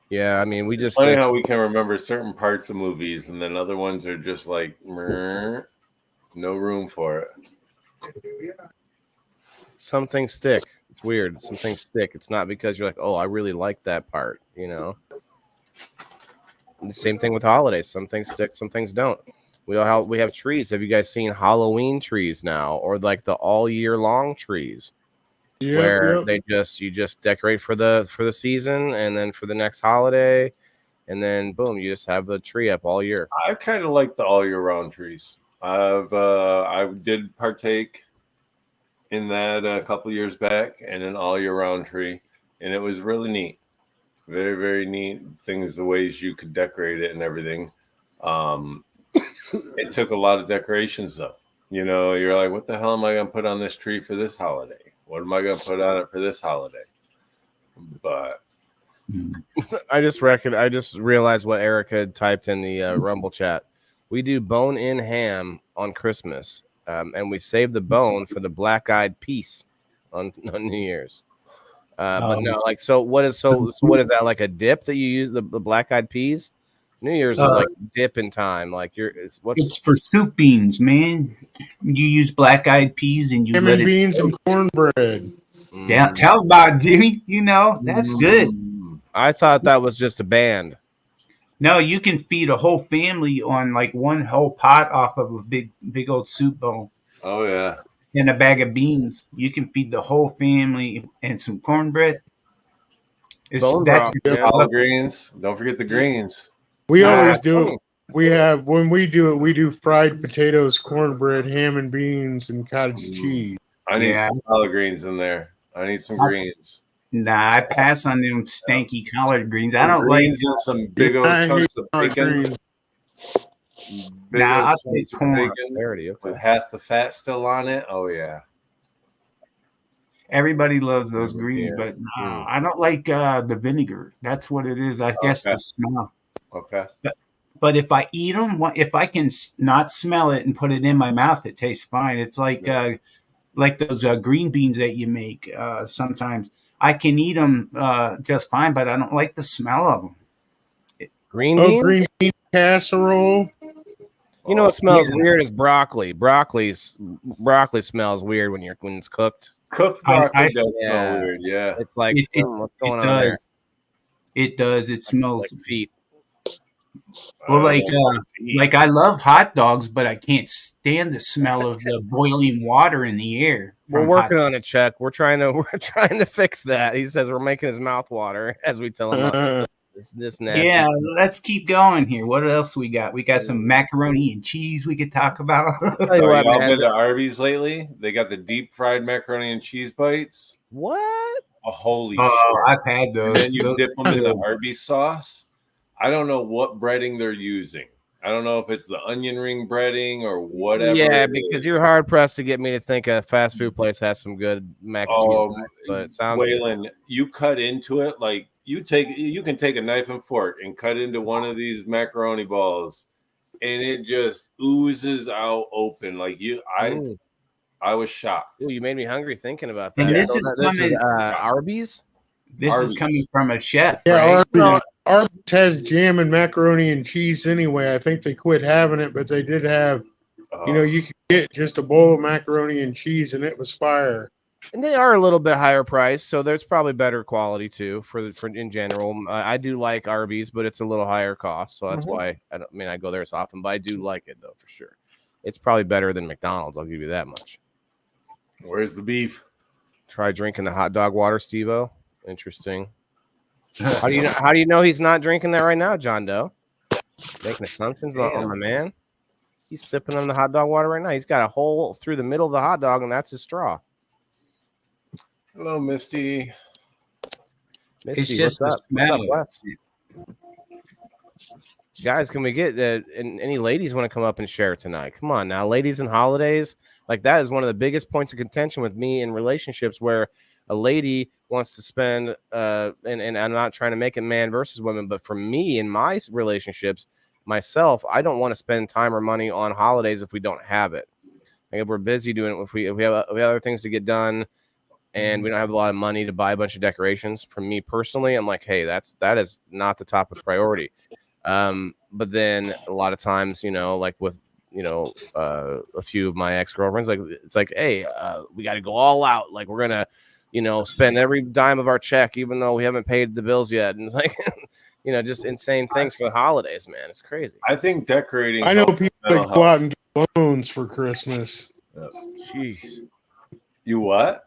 Yeah, I mean, It's funny how we can remember certain parts of movies, and then other ones are just like, no room for it. Some things stick. It's weird. Some things stick. It's not because you're like, oh, I really like that part, And the same thing with holidays. Some things stick, some things don't. We have trees. Have you guys seen Halloween trees now, or like the all year long trees? Where you just decorate for the season, and then for the next holiday, and then boom, you just have the tree up all year. I kind of like the all year round trees. I did partake in that a couple years back, and an all year round tree, and it was really neat. Very, very neat things, the ways you could decorate it and everything. It took a lot of decorations though. You're like, what the hell am I going to put on this tree for this holiday? What am I going to put on it for this holiday? But I just realized what Erica had typed in the Rumble chat. We do bone-in ham on Christmas, and we save the bone for the black-eyed peas on New Year's. But no, like, so what is that, like a dip that you use, the black-eyed peas? New Year's is like dipping time. Like it's for soup beans, man. You use black-eyed peas and you let it beans and cornbread. Yeah, tell about it, Jimmy. That's good. I thought that was just a band. No, you can feed a whole family on like one whole pot off of a big old soup bowl. Oh yeah. And a bag of beans. You can feed the whole family and some cornbread. Collard greens. Don't forget the greens. We always do it. When we do it, we do fried potatoes, cornbread, ham and beans, and cottage cheese. I need some collard greens in there. I need some greens. Nah, I pass on them stanky collard greens. I don't like some big old chunks of bacon. I'll take corn with half the fat still on it. Oh yeah. Everybody loves those greens, but I don't like the vinegar. That's what it is. I guess the smell. Okay. But if I eat them, if I can not smell it and put it in my mouth, it tastes fine. It's like those green beans that you make. Sometimes I can eat them just fine, but I don't like the smell of them. Green bean casserole. You know what smells weird is broccoli. Broccoli smells weird when it's cooked. Cooked broccoli does smell weird. Yeah, it's like what's going on there? It does. It smells Like feet. well, Uh, like I love hot dogs, but I can't stand the smell of the boiling water in the air We're from hot. working on it, Chuck. We're trying to fix that. He says we're making his mouth water as we tell him this nasty. Yeah, let's keep going here. What else we got? We got some macaroni and cheese we could talk about. Tell you what, y'all man. been to Arby's lately? They got the deep fried macaroni and cheese bites. What? Oh, holy Oh, shit! I've had And those. then you Those dip them are in the good. Arby's sauce. I don't know what breading they're using. I don't know if it's the onion ring breading or whatever. Yeah, it because is. you're hard pressed to get me to think a fast food place has some good mac and cheese bites, but it sounds good. Waylon, you cut into it like you can take a knife and fork and cut into one of these macaroni balls, and it just oozes out open. Like I was shocked. Ooh, you made me hungry thinking about that. And this So is this is coming. Arby's. This is Arby's. coming from a chef, Yeah, right? Arby's has jam and macaroni and cheese anyway. I think they quit having it, but they did have. You could get just a bowl of macaroni and cheese, and it was fire. And they are a little bit higher priced, so there's probably better quality too for in general. I do like Arby's, but it's a little higher cost, so that's why I go there so often. But I do like it though for sure. It's probably better than McDonald's. I'll give you that much. Where's the beef? Try drinking the hot dog water, Steve-O. Interesting. How do you know he's not drinking that right now, John Doe? Making assumptions on my man. He's sipping on the hot dog water right now. He's got a hole through the middle of the hot dog, and that's his straw. Hello, Misty. Misty, It's just what's the up? What's up, smell. Wes? Guys, can we get and any ladies want to come up and share tonight? Come on now, ladies and holidays. Like that is one of the biggest points of contention with me in relationships where a lady wants to spend and I'm not trying to make it man versus women, but for me in my relationships, myself, I don't want to spend time or money on holidays if we don't have it. Like if we're busy doing it, if we have other things to get done and we don't have a lot of money to buy a bunch of decorations, for me personally, I'm like, hey, that is not the top of priority. But then a lot of times, like with, a few of my ex-girlfriends, like, it's like, hey, we got to go all out. Like we're going to, spend every dime of our check, even though we haven't paid the bills yet. And it's like, just insane things for the holidays, man. It's crazy. I think decorating. I know people that go out and get loans for Christmas. Jeez. You what?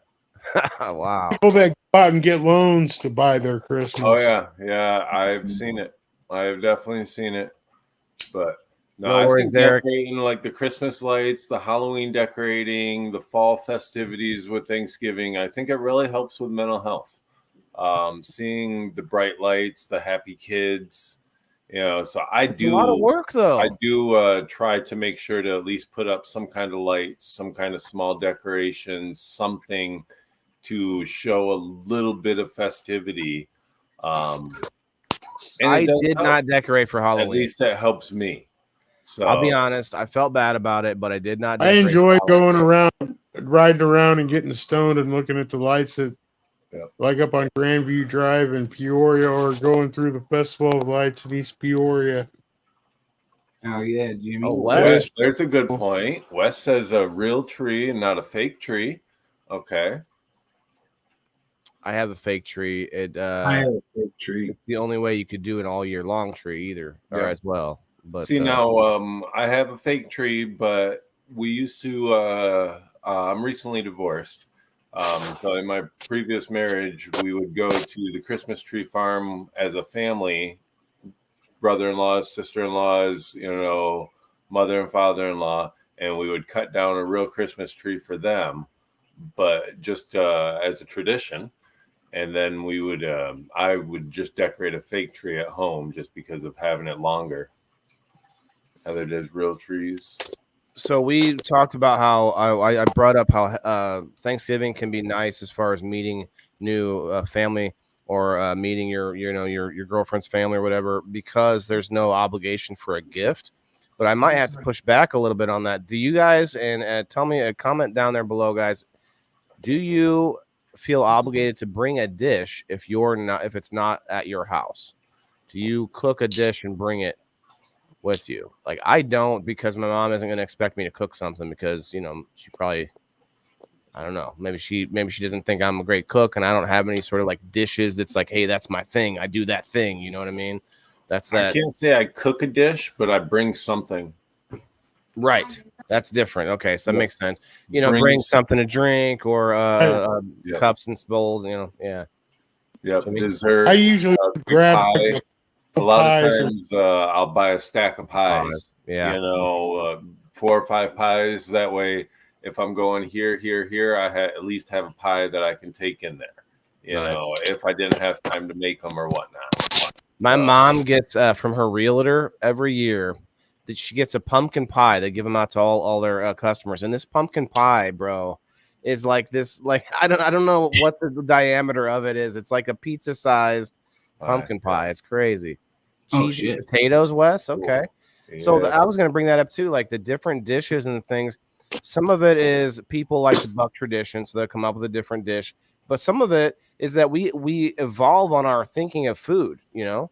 Wow. People that go out and get loans to buy their Christmas. Oh yeah, I've seen it. I've definitely seen it. But No I worries, think Derek. decorating like the Christmas lights, the Halloween decorating, the fall festivities with Thanksgiving, I think it really helps with mental health. Seeing the bright lights, the happy kids, so I do a lot of work though. I do try to make sure to at least put up some kind of lights, some kind of small decorations, something to show a little bit of festivity. And I did not decorate for Halloween. At least that helps me. So I'll be honest, I felt bad about it, but I did not. I enjoy going around, riding around and getting stoned and looking at the lights like up on Grandview Drive in Peoria, or going through the Festival of Lights in East Peoria. Oh yeah, Jimmy. Oh, Wes, there's a good point. Wes says a real tree and not a fake tree. Okay. I have a fake tree. I have a fake tree. It's the only way you could do an all year long tree either, or as well. But see now, I have a fake tree, but we used to. I'm recently divorced, so in my previous marriage, we would go to the Christmas tree farm as a family, brother-in-laws, sister-in-laws, mother and father-in-law, and we would cut down a real Christmas tree for them, but just as a tradition. And then we would, I would just decorate a fake tree at home just because of having it longer. Heather does real trees. So we talked about how I brought up how Thanksgiving can be nice as far as meeting new family or meeting your girlfriend's family or whatever, because there's no obligation for a gift. But I might have to push back a little bit on that. Do you guys, and tell me a comment down there below, guys, do you feel obligated to bring a dish if it's not at your house? Do you cook a dish and bring it with you? Like I don't, because my mom isn't going to expect me to cook something because she probably I don't know. Maybe she doesn't think I'm a great cook, and I don't have any sort of like dishes that's like, hey, that's my thing. I do that thing. You know what I mean? That's that. I can't say I cook a dish, but I bring something. Right. That's different. Okay, so that makes sense. You know, Bring bring something to drink or Yep. cups and bowls. You know, yeah. Yep. Jimmy? Dessert. I usually big grab pie. like A lot of pies or- times I'll buy a stack of pies. Yeah. You know, 4 or 5 pies. That way, if I'm going here, I at least have a pie that I can take in there. You Nice. know, if I didn't have time to make them or whatnot. My So- mom gets from her realtor every year that she gets a pumpkin pie. They give them out to all their customers, and this pumpkin pie, bro, is like this. Like I don't know what the diameter of it is. It's like a pizza sized pumpkin pie. It's crazy. Oh, Cheese and shit. potatoes, Wes. Okay. So Yes. I was going to bring that up too, like the different dishes and things. Some of it is people like to buck tradition, so they'll come up with a different dish. But some of it is that we evolve on our thinking of food. You know,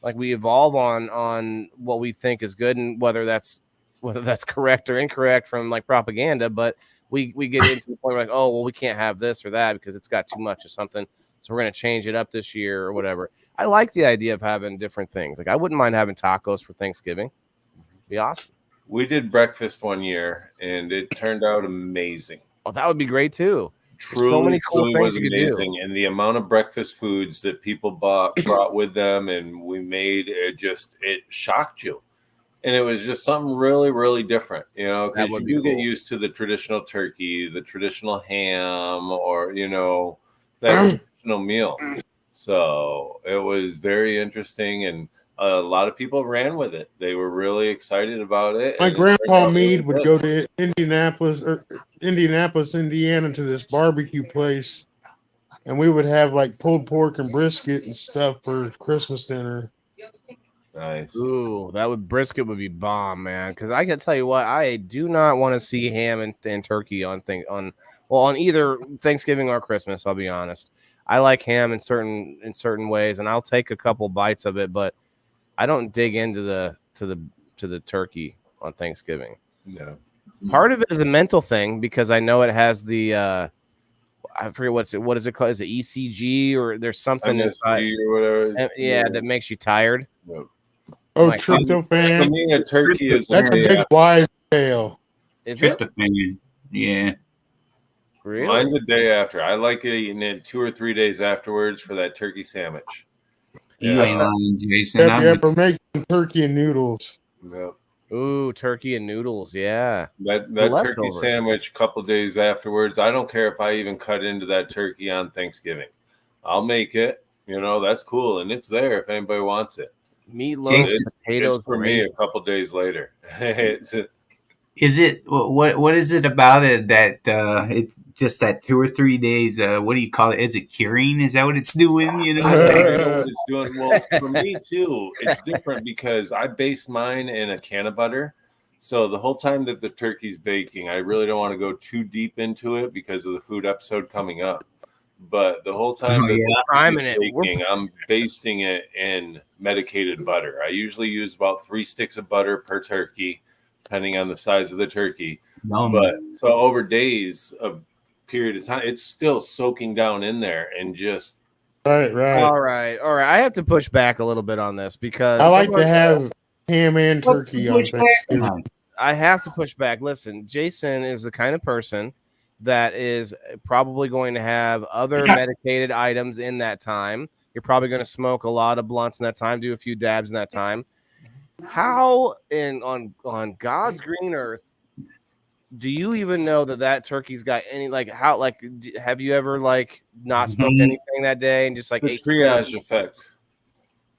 like we evolve on what we think is good, and whether that's correct or incorrect from like propaganda. But we get into the point where like, oh well, we can't have this or that because it's got too much of something, so we're going to change it up this year or whatever. I like the idea of having different things. Like I wouldn't mind having tacos for Thanksgiving. Be awesome. We did breakfast one year, and it turned out amazing. Oh, that would be great too. Truly, so many cool things was you could do. amazing, and the amount of breakfast foods that people brought with them, and we made it shocked you, and it was just something really, really different. You know, That because would you be get cool. used to the traditional turkey, the traditional ham, or you know that traditional meal. So it was very interesting, and a lot of people ran with it. They were really excited about it. My and it turned grandpa out really Mead would good. go to Indianapolis, Indiana, to this barbecue place, and we would have like pulled pork and brisket and stuff for Christmas dinner. Nice. Ooh, brisket would be bomb, man. Because I can tell you what, I do not want to see ham and turkey on either Thanksgiving or Christmas. I'll be honest. I like ham in certain ways, and I'll take a couple bites of it, but I don't dig into the turkey on Thanksgiving. No. Part of it is a mental thing because I know it has the I forget what is it called? Is it ECG or there's something inside? MSG or whatever. Yeah, that makes you tired. No. Oh, Like, For tryptophan. me, a turkey is That's a big wise tale. Is it Tryptophan. Yeah. really? Mine's a day after. I like eating it 2 or 3 days afterwards for that turkey sandwich. You ain't lying, Jason. Have I'm you with ever make turkey and noodles? Yeah. Ooh, turkey and noodles. Yeah. That The turkey leftovers. sandwich a couple days afterwards. I don't care if I even cut into that turkey on Thanksgiving. I'll make it. You know, that's cool. And it's there if anybody wants it. Meatloaf, Jason, potatoes, It's for me a couple days later. Is it what is it about it that it just that 2 or 3 days? What do you call it? Is it curing? Is that what it's doing? You know, I don't know what it's doing. Well, for me too, it's different because I base mine in a can of butter. So the whole time that the turkey's baking, I really don't want to go too deep into it because of the food episode coming up. But the whole time Oh, that yeah. the Priming turkey's it. baking, I'm basting it in medicated butter. I usually use about 3 sticks of butter per turkey, depending on the size of the turkey. But so over days of period of time, it's still soaking down in there and just Right. All right. I have to push back a little bit on this because I like to have ham and turkey on Push back Thanksgiving. on. I have to push back. Listen, Jason is the kind of person that is probably going to have other medicated items in that time. You're probably going to smoke a lot of blunts in that time, do a few dabs in that time. How on God's green earth do you even know that turkey's got any have you ever not smoked anything that day and just the ate triage effect.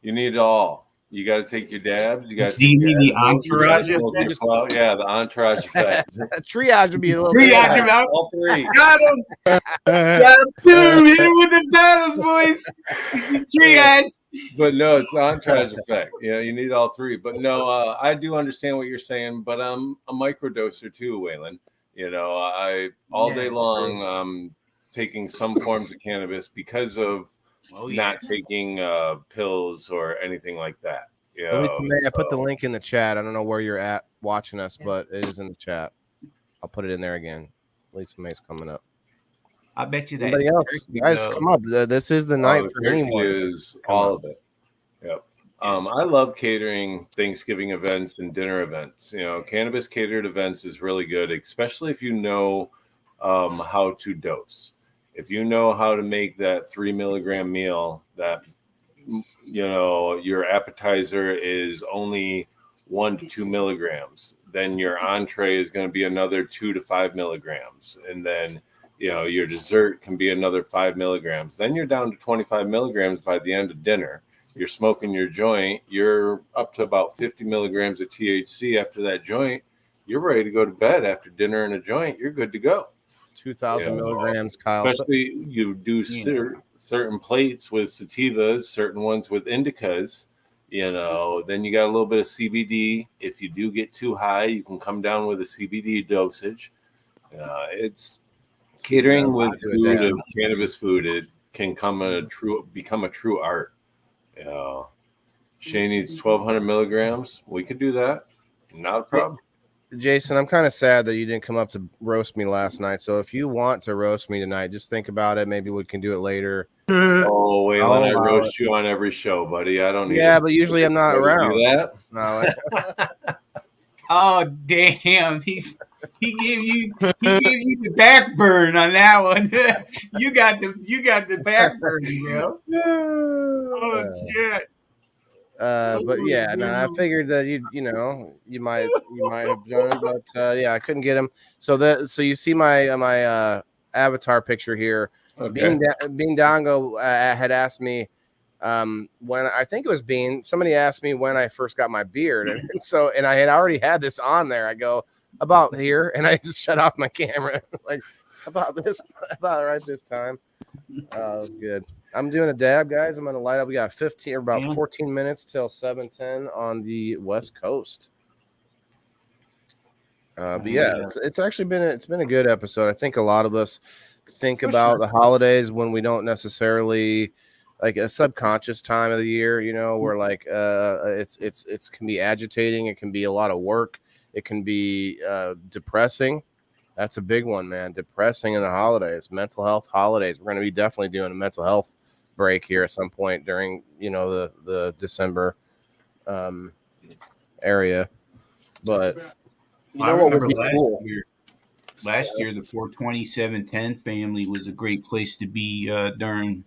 You need it all. You got to take your dabs. You got to Do you take need your the edibles, you gotta entourage smoke your effect? flower. Yeah, the entourage effect. triage would be a little Triage bit. him out. All 3. Got him. Got him. Hit him with the battles, boys. Triage. But no, it's the entourage effect. You know, you need all 3. But no, I do understand what you're saying. But I'm a microdoser too, Waylon. You know, I all day long taking some forms of cannabis because of not taking pills or anything like that. You know, I put the link in the chat. I don't know where you're at watching us, but it is in the chat. I'll put it in there again. Lisa May's coming up. I bet you that Anybody else? turkey, Guys, though. come up. This is the night The for turkey anyone. is Come all on. of it. Yep. Yes. I love catering Thanksgiving events and dinner events. You know, cannabis catered events is really good, especially if you know how to dose. If you know how to make that 3 milligram meal, that your appetizer is only 1 to 2 milligrams, then your entree is going to be another 2 to 5 milligrams, and then your dessert can be another 5 milligrams. Then you're down to 25 milligrams by the end of dinner. You're smoking your joint, you're up to about 50 milligrams of THC after that joint. You're ready to go to bed after dinner and a joint. You're good to go. 2,000 milligrams, Kyle. Especially you do certain plates with sativas, certain ones with indicas. Then you got a little bit of CBD. If you do get too high, you can come down with a CBD dosage. It's catering with food of cannabis food. It can become a true art. Shane needs 1,200 milligrams. We could do that. Not a problem. Jason, I'm kind of sad that you didn't come up to roast me last night. So if you want to roast me tonight, just think about it. Maybe we can do it later. Oh, Waylon, I roast you on every show, buddy. I don't need. Yeah, but usually I'm not around. Do that? No. Oh damn! He gave you the back burn on that one. you got the back burn, bro. Oh shit! But yeah, I figured that you might have done it, but yeah, I couldn't get him. So you see my avatar picture here. Okay. Bean Dongo had asked me when I think it was Bean. Somebody asked me when I first got my beard, and I had already had this on there. I go about here, and I just shut off my camera like about right this time. That was good. I'm doing a dab, guys. I'm gonna light up. We got 14 minutes till 7:10 on the West Coast. But yeah, it's actually been a good episode. I think a lot of us think about the holidays when we don't necessarily like a subconscious time of the year. Where like it's can be agitating. It can be a lot of work. It can be depressing. That's a big one, man. Depressing in the holidays, mental health holidays. We're going to be definitely doing a mental health break here at some point during, the December area. But I remember last year, the 42710 family was a great place to be during.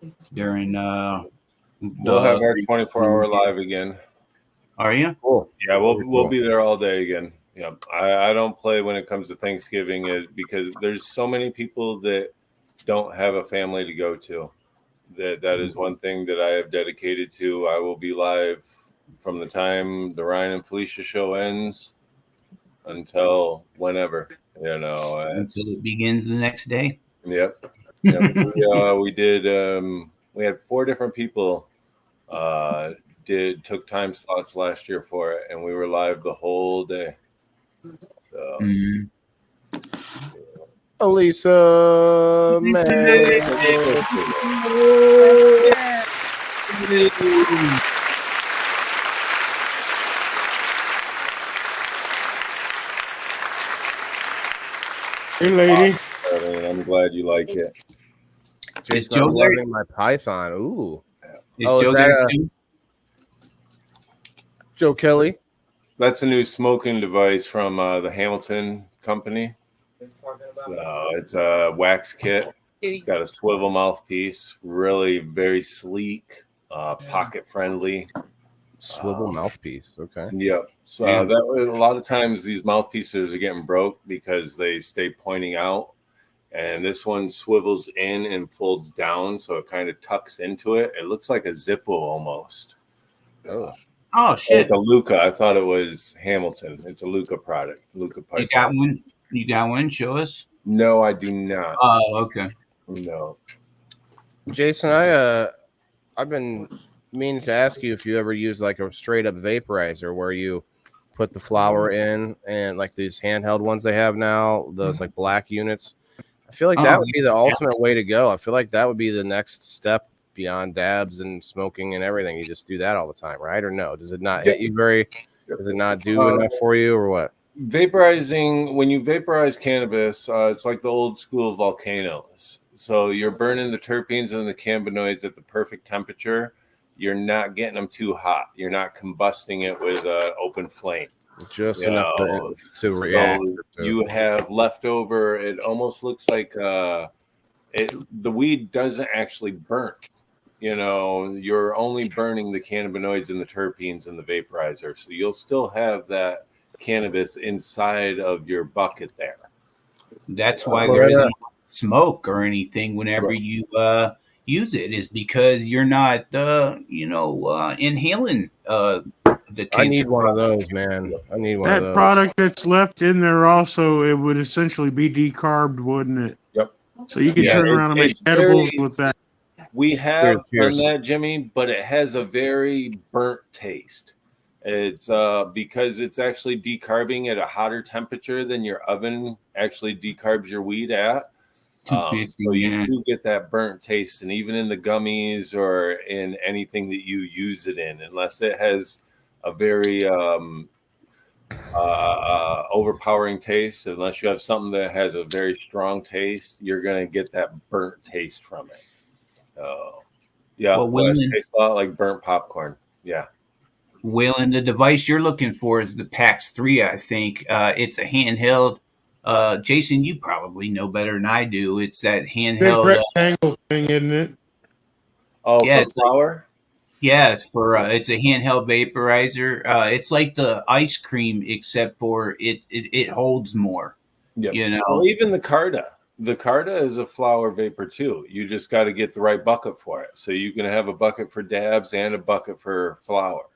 We'll have our 24-hour live again. Are you? Cool. Yeah, we'll be there all day again. Yeah, I don't play when it comes to Thanksgiving because there's so many people that don't have a family to go to. That is one thing that I have dedicated to. I will be live from the time the Ryan and Felicia show ends until whenever, until it begins the next day. Yep. We did. We had 4 different people took time slots last year for it, and we were live the whole day. So. Elisa, Hey, lady. I'm glad you like it. Is Joe loving my python? Ooh. Is Joe there too? Joe Kelly. That's a new smoking device from the Hamilton company. So it's a wax kit. It's got a swivel mouthpiece. Really very sleek, pocket friendly. Swivel mouthpiece. Okay. Yep. So that a lot of times these mouthpieces are getting broke because they stay pointing out. And this one swivels in and folds down, so it kind of tucks into it. It looks like a Zippo almost. Oh shit! It's a Luca. I thought it was Hamilton. It's a Luca product. Luca Python. You got one? You got one? Show us. No, I do not. Oh, okay. No. Jason, I've been meaning to ask you if you ever use like a straight up vaporizer where you put the flower in and like these handheld ones they have now, those like black units. I feel like that would be the ultimate way to go. I feel like that would be the next step beyond dabs and smoking and everything. You just do that all the time, right? Or no? Does it not hit you very? Does it not do enough for you, or what? Vaporizing, when you vaporize cannabis, it's like the old school volcanoes. So you're burning the terpenes and the cannabinoids at the perfect temperature. You're not getting them too hot. You're not combusting it with an open flame. Just You enough know, to react. so you have leftover. It almost looks like the weed doesn't actually burn. You know, you're only burning the cannabinoids and the terpenes in the vaporizer. So you'll still have that cannabis inside of your bucket there. That's why there isn't smoke or anything whenever you use it, is because you're not inhaling the cancer. I need one of those, man. I need one of That those. product that's left in there also, it would essentially be decarbed, wouldn't it? Yep. So you could turn around and make edibles with that. We have Cheers. done that, Jimmy, but it has a very burnt taste. It's because it's actually decarbing at a hotter temperature than your oven actually decarbs your weed at. 250, so you do get that burnt taste, and even in the gummies or in anything that you use it in, unless it has a very overpowering taste, unless you have something that has a very strong taste, you're going to get that burnt taste from it. Yeah, well, it tastes a lot like burnt popcorn. Yeah. Waylon, the device you're looking for is the PAX 3, I think. It's a handheld. Jason, you probably know better than I do. It's that handheld rectangle thing, isn't it? Oh, yeah, for flower? It's a handheld vaporizer. It's like the ice cream, except for it holds more. Yep. You know, well, even the Carta. The Carta is a flower vapor too. You just got to get the right bucket for it. So you can have a bucket for dabs and a bucket for flower.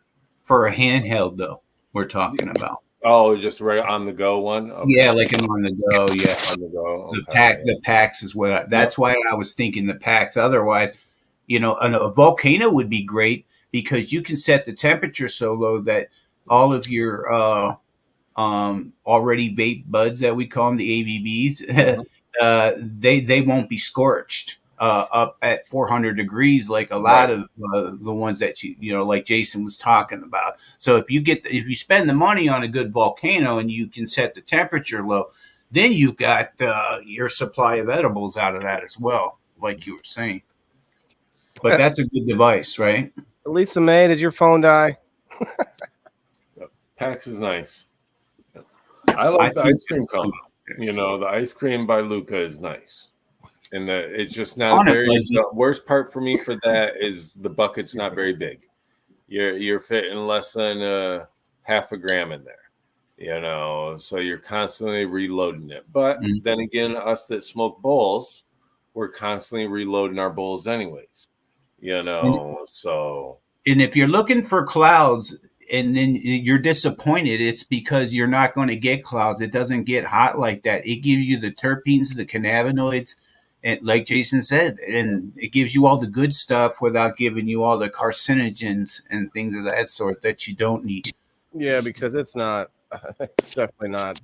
For a handheld, though, we're talking about. Oh, just right on the go one. Okay. Yeah, like an on the go. Yeah, on the go. Okay. The PAX is what. That's why I was thinking the PAX. Otherwise, a volcano would be great because you can set the temperature so low that all of your already vape buds, that we call them, the AVBs. They won't be scorched up at 400 degrees like a lot of the ones that like Jason was talking about. So if you spend the money on a good volcano and you can set the temperature low, then you got your supply of edibles out of that as well, like you were saying. But that's a good device, right? Lisa May, did your phone die? PAX is nice. I like the ice cream cone. The ice cream by Luca is nice. And it's just not the worst part for me for that is the bucket's not very big. You're fitting less than half a gram in there, so you're constantly reloading it. But then again, us that smoke bowls, we're constantly reloading our bowls anyways, so. And if you're looking for clouds and then you're disappointed, it's because you're not going to get clouds. It doesn't get hot like that. It gives you the terpenes, the cannabinoids, and like Jason said, and it gives you all the good stuff without giving you all the carcinogens and things of that sort that you don't need. Yeah, because it's definitely not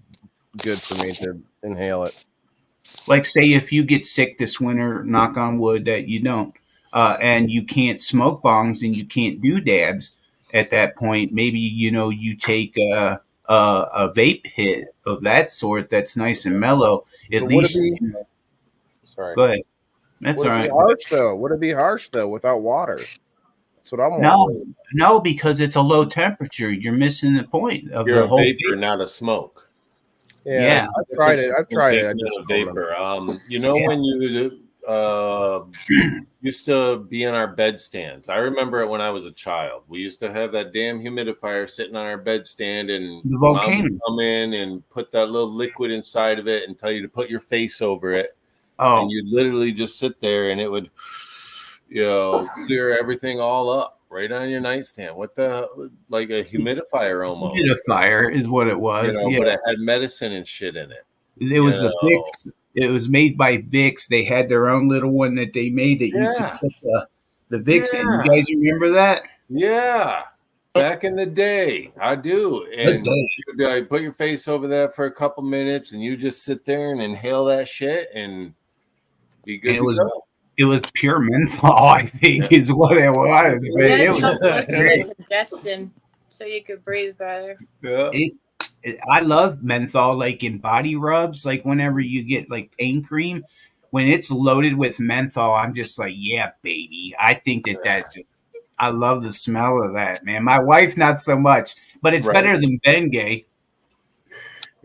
good for me to inhale it. Like, say if you get sick this winter, knock on wood that you don't, and you can't smoke bongs and you can't do dabs at that point, maybe, you take a vape hit of that sort that's nice and mellow. At least. Sorry. Go ahead. That's all right. Would it be harsh though without water? That's what I'm wondering. No, because it's a low temperature. You're missing the point of You're the whole vapor, not a smoke. Yeah. I've tried it. I just vapor. When you used to be in our bed stands. I remember it when I was a child. We used to have that damn humidifier sitting on our bed stand, and the volcano would come in and put that little liquid inside of it and tell you to put your face over it. Oh. And you'd literally just sit there and it would, clear everything all up right on your nightstand. Like a humidifier almost. Humidifier is what it was. But it had medicine and shit in it. It was the Vicks. It was made by Vicks. They had their own little one that they made that you could put the Vicks in. You guys remember that? Yeah. Back in the day, I do. And you'd be like, put your face over that for a couple minutes and you just sit there and inhale that shit and be good. It was pure menthol, I think, is what it was. But it was congestion, so you could breathe better. Yeah. I love menthol, like in body rubs. Like whenever you get like pain cream, when it's loaded with menthol, I'm just like, yeah, baby. I think I love the smell of that, man. My wife, not so much, but it's Right. better than Bengay.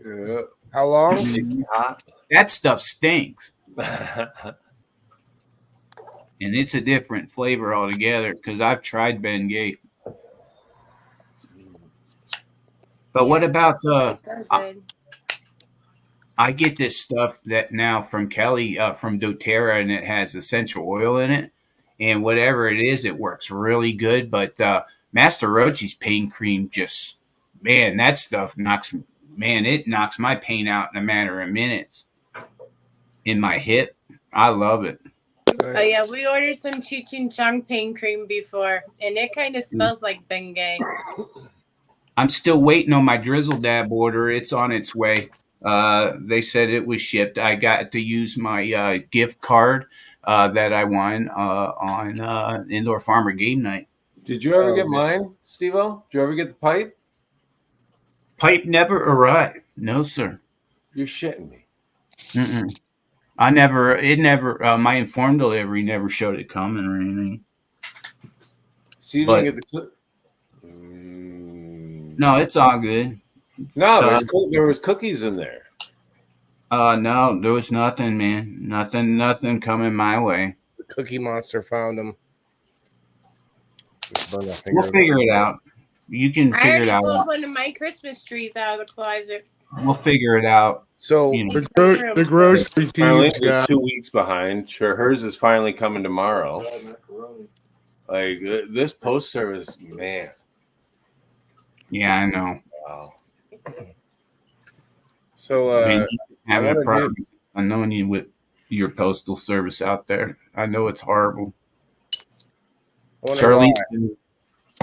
Yeah. How long? It's hot. That stuff stinks, and it's a different flavor altogether. Because I've tried Bengay. But what about They're good. I get this stuff that now from Kelly from doTERRA, and it has essential oil in it, and whatever it is, it works really good. But Master Rochi's pain cream just, man, that stuff it knocks my pain out in a matter of minutes in my hip. I love it. Oh yeah, we ordered some Cheech and Chong pain cream before, and it kind of smells like Bengay. I'm still waiting on my Drizzle Dab order. It's on its way. They said it was shipped. I got to use my gift card that I won on Indoor Farmer Game Night. Did you ever get mine, Steve-O? Did you ever get the pipe? Pipe never arrived. No, sir. You're shitting me. Mm-mm. My informed delivery never showed it coming or anything. So you But- didn't get the No, it's all good. No, there was cookies in there. No, there was nothing, man. Nothing coming my way. The Cookie Monster found him. We'll figure it out. You can I figure already it out. pulled one of my Christmas trees out of the closet. We'll figure it out. So You know. The grocery Finally, thieves it's got 2 weeks behind. Sure, hers is finally coming tomorrow. Like this post service, man. Yeah, I know. Wow. so Man, you having I a wanna problem. I know you with your postal service out there. I know it's horrible. I wonder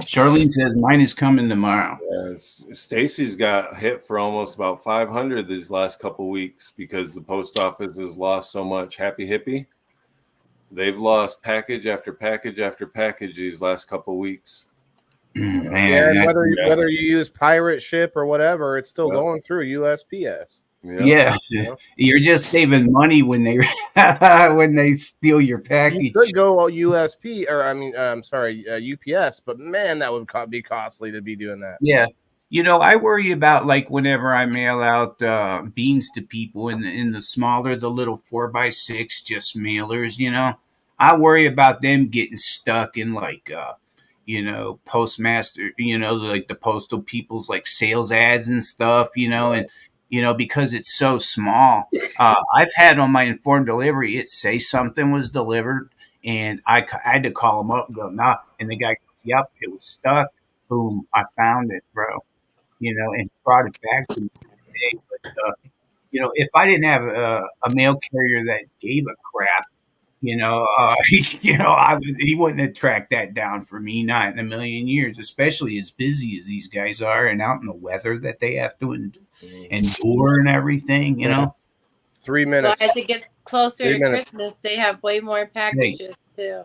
Charlene says mine is coming tomorrow. Yes, Stacy's got hit for almost about 500 these last couple weeks because the post office has lost so much. Happy Hippie, they've lost package after package after package these last couple weeks. Man, yeah, and that's- whether you use pirate ship or whatever, it's still Yeah. going through USPS. yeah, you're just saving money when they when they steal your You package. could go all USP or UPS, but man, that would be costly to be doing that. Yeah. You know, I worry about like whenever I mail out beans to people in the smaller, the little 4x6 just mailers, you know, I worry about them getting stuck in like, postmaster, like the postal people's like sales ads and stuff, and, because it's so small. I've had on my informed delivery, it say something was delivered and I had to call them up and go, nah. And the guy goes, yep, it was stuck. Boom, I found it, bro. And brought it back to me today. But, if I didn't have a mail carrier that gave a crap, he wouldn't have tracked that down for me, not in a million years, especially as busy as these guys are and out in the weather that they have to endure and everything, 3 Well, minutes. as it gets closer 3 to minutes. Christmas, they have way more packages too.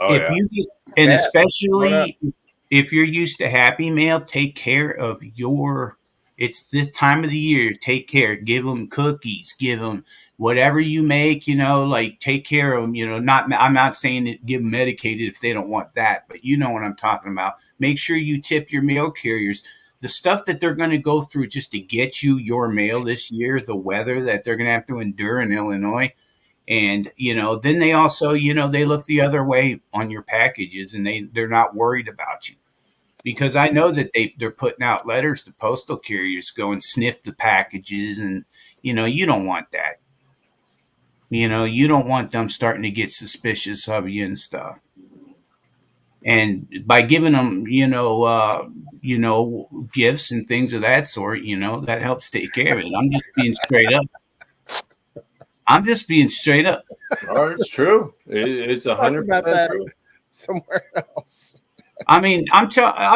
Oh, if yeah. you get, and Yeah. especially if you're used to Happy Mail, take care of it's this time of the year. Take care. Give them cookies. Give them whatever you make. Like take care of them. I'm not saying that give them medicated if they don't want that, but you know what I'm talking about. Make sure you tip your mail carriers. The stuff that they're going to go through just to get you your mail this year, the weather that they're going to have to endure in Illinois. And, then they also, they look the other way on your packages and they're not worried about you. Because I know that they're putting out letters to postal carriers go and sniff the packages. And, you don't want that. You don't want them starting to get suspicious of you and stuff. And by giving them, gifts and things of that sort, that helps take care of it. I'm just being straight up. Oh, it's true. It's Talk 100% about that true. somewhere else. I mean, I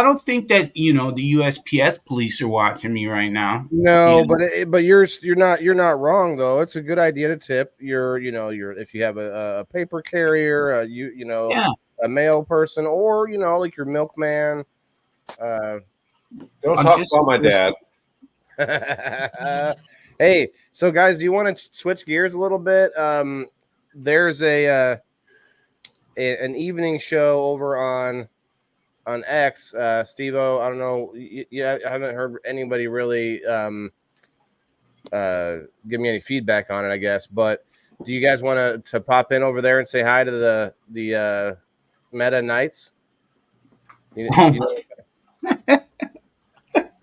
don't think that the USPS police are watching me right now. No, Yeah. but you're not wrong though. It's a good idea to tip your if you have a paper carrier, Yeah. a mail person, or like your milkman. Don't I'm talk just- about my dad. Hey, so guys, do you want to switch gears a little bit? There's an evening show over on X. Steve-O, I don't know. I haven't heard anybody really give me any feedback on it, I guess. But do you guys want to pop in over there and say hi to the Meta Knights?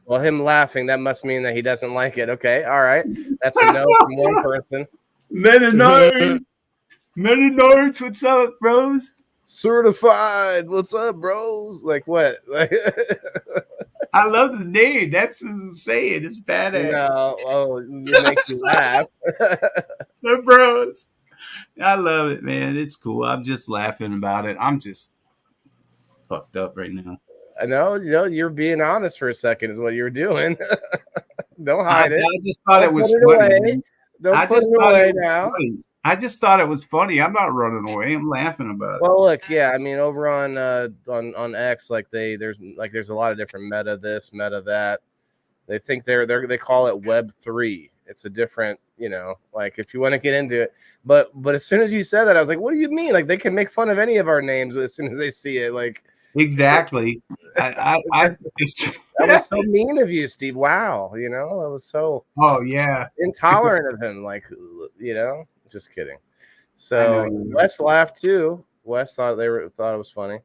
Well, him laughing, that must mean that he doesn't like it. Okay, all right. That's a no from one person. Mennonites, what's up, bros? Certified. What's up, bros? Like what? Like I love the name. That's what I'm saying. It's badass. no, oh, it makes you laugh. The bros. I love it, man. It's cool. I'm just laughing about it. I'm just fucked up right now. I know, you're being honest for a second is what you're doing. Don't hide it. I just thought Don't it was put it funny. away. Don't put it away now. Funny. I just thought it was funny. I'm not running away. I'm laughing about it. Well, look, yeah, I mean, over on X, like there's a lot of different meta this, meta that. They think they call it Web 3. It's a different, like if you want to get into it. But as soon as you said that, I was like, what do you mean? Like they can make fun of any of our names as soon as they see it. Like exactly. I that was so mean of you, Steve. Wow, it was so intolerant of him. Like, just kidding. So Wes laughed too. Wes thought it was funny.